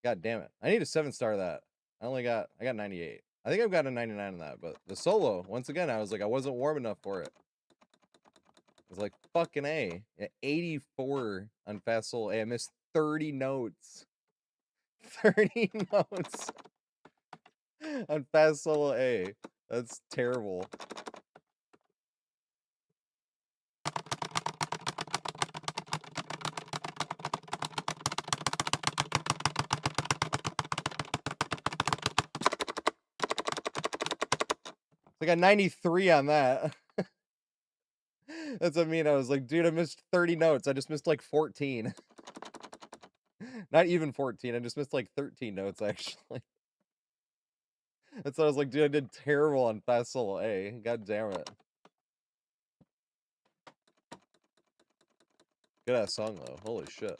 God damn it. I need a 7-star that. I got 98. I think I've got a 99 on that, but the solo, once again, I was like I wasn't warm enough for it. I was like fucking A. Yeah, 84 on fast solo A. I missed 30 notes. 30 notes on fast solo A. That's terrible. I got 93 on that. That's what I mean. I was like, dude, I missed 30 notes. I just missed like 14. Not even 14. I just missed like 13 notes actually. That's why I was like, dude, I did terrible on fast solo A. God damn it. Good ass song though. Holy shit.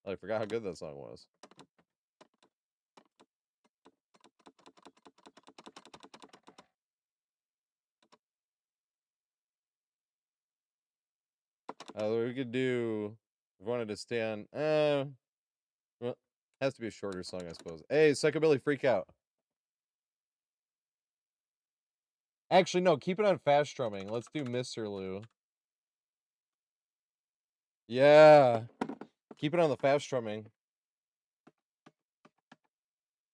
I forgot how good that song was. We could do if we wanted to stay on well, has to be a shorter song, I suppose. Hey, Psychobilly Freak Out. Actually, no, keep it on fast strumming. Let's do Mr. Lou. Yeah. Keep it on the fast strumming.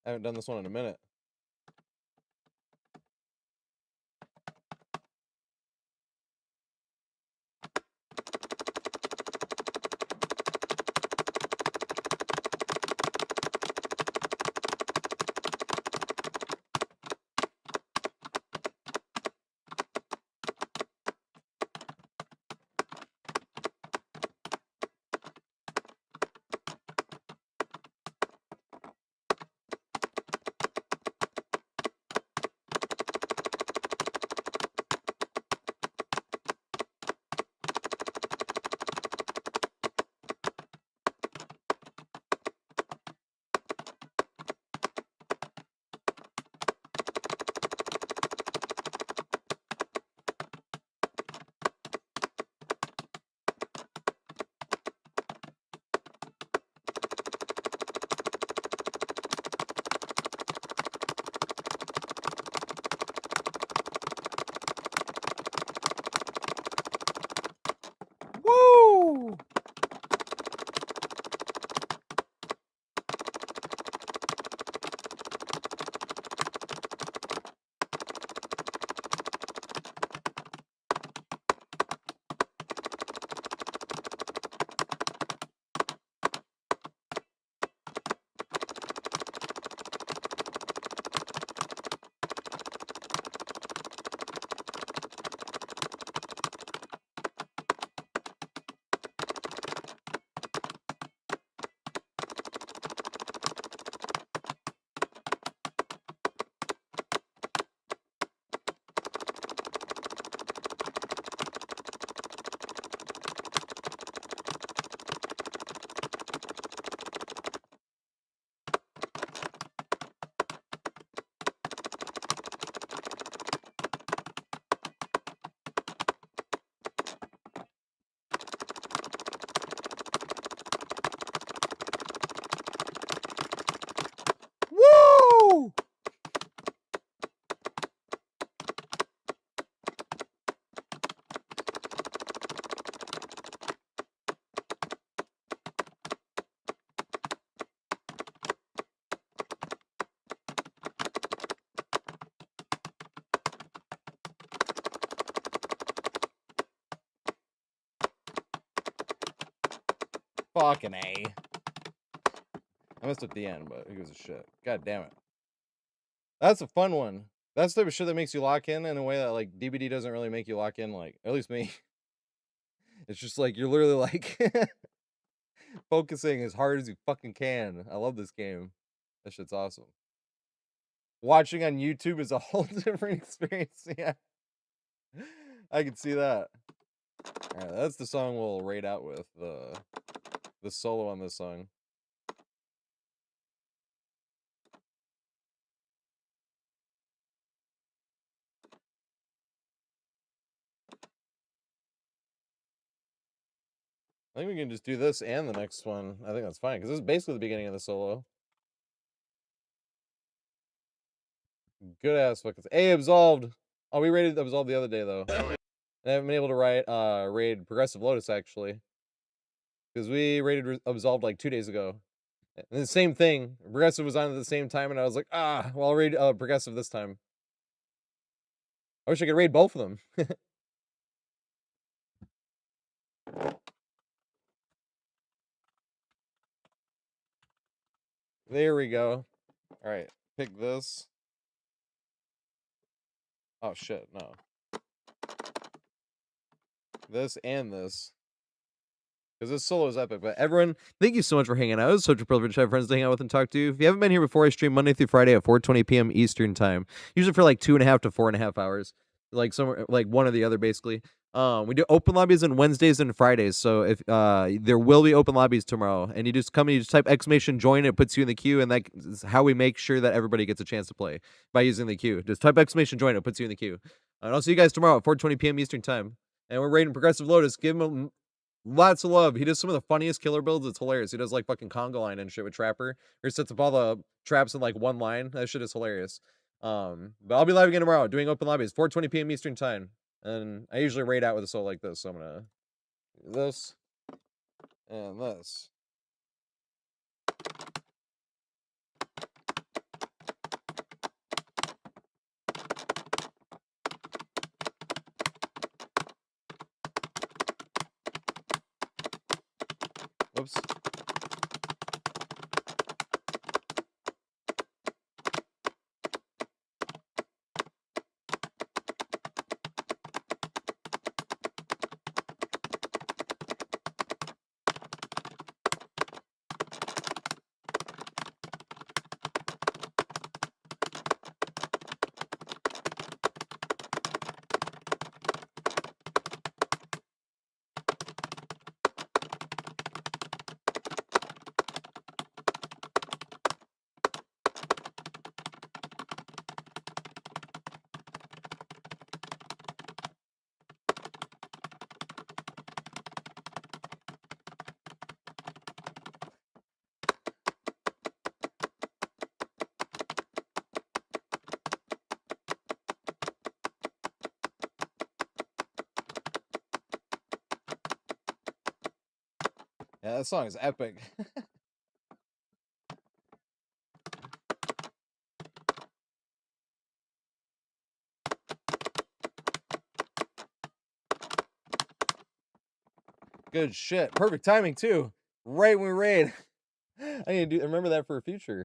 I haven't done this one in a minute. Fucking A. I missed it at the end, but who gives a shit? God damn it. That's a fun one. That's the type of shit that makes you lock in a way that like DBD doesn't really make you lock in, like at least me. It's just like you're literally like focusing as hard as you fucking can. I love this game. That shit's awesome. Watching on YouTube is a whole different experience. Yeah. I can see that. Alright, that's the song we'll raid out with, the solo on this song. I think we can just do this and the next one. I think that's fine, because this is basically the beginning of the solo. Good ass fucking. A Absolved. Oh, we raided Absolved the other day though. I haven't been able to raid Progressive Lotus actually. Because we raided Absolved like 2 days ago. And the same thing. Progressive was on at the same time, and I was like, well, I'll raid Progressive this time. I wish I could raid both of them. There we go. Alright, pick this. Oh shit, no. This and this. Because this solo is epic. But everyone, thank you so much for hanging out. It was such a privilege to have friends to hang out with and talk to. If you haven't been here before, I stream Monday through Friday at 4:20 p.m. Eastern time. Usually for like 2.5 to 4.5 hours. Like somewhere like one or the other, basically. We do open lobbies on Wednesdays and Fridays. So if there will be open lobbies tomorrow. And you just come and you just type !join, it puts you in the queue, and that is how we make sure that everybody gets a chance to play by using the queue. Just type !join, it puts you in the queue. And I'll see you guys tomorrow at 4:20 p.m. Eastern time. And we're raiding Progressive Lotus. Give him lots of love. He does some of the funniest killer builds. It's hilarious. He does like fucking conga line and shit with Trapper. He sets up all the traps in like one line. That shit is hilarious. But I'll be live again tomorrow doing open lobbies, 4:20 p.m. Eastern time. And I usually raid out with a solo like this. So I'm gonna do this and this. Whoops. Yeah, that song is epic. Good shit. Perfect timing too. Right when we raid. I need to remember that for a future.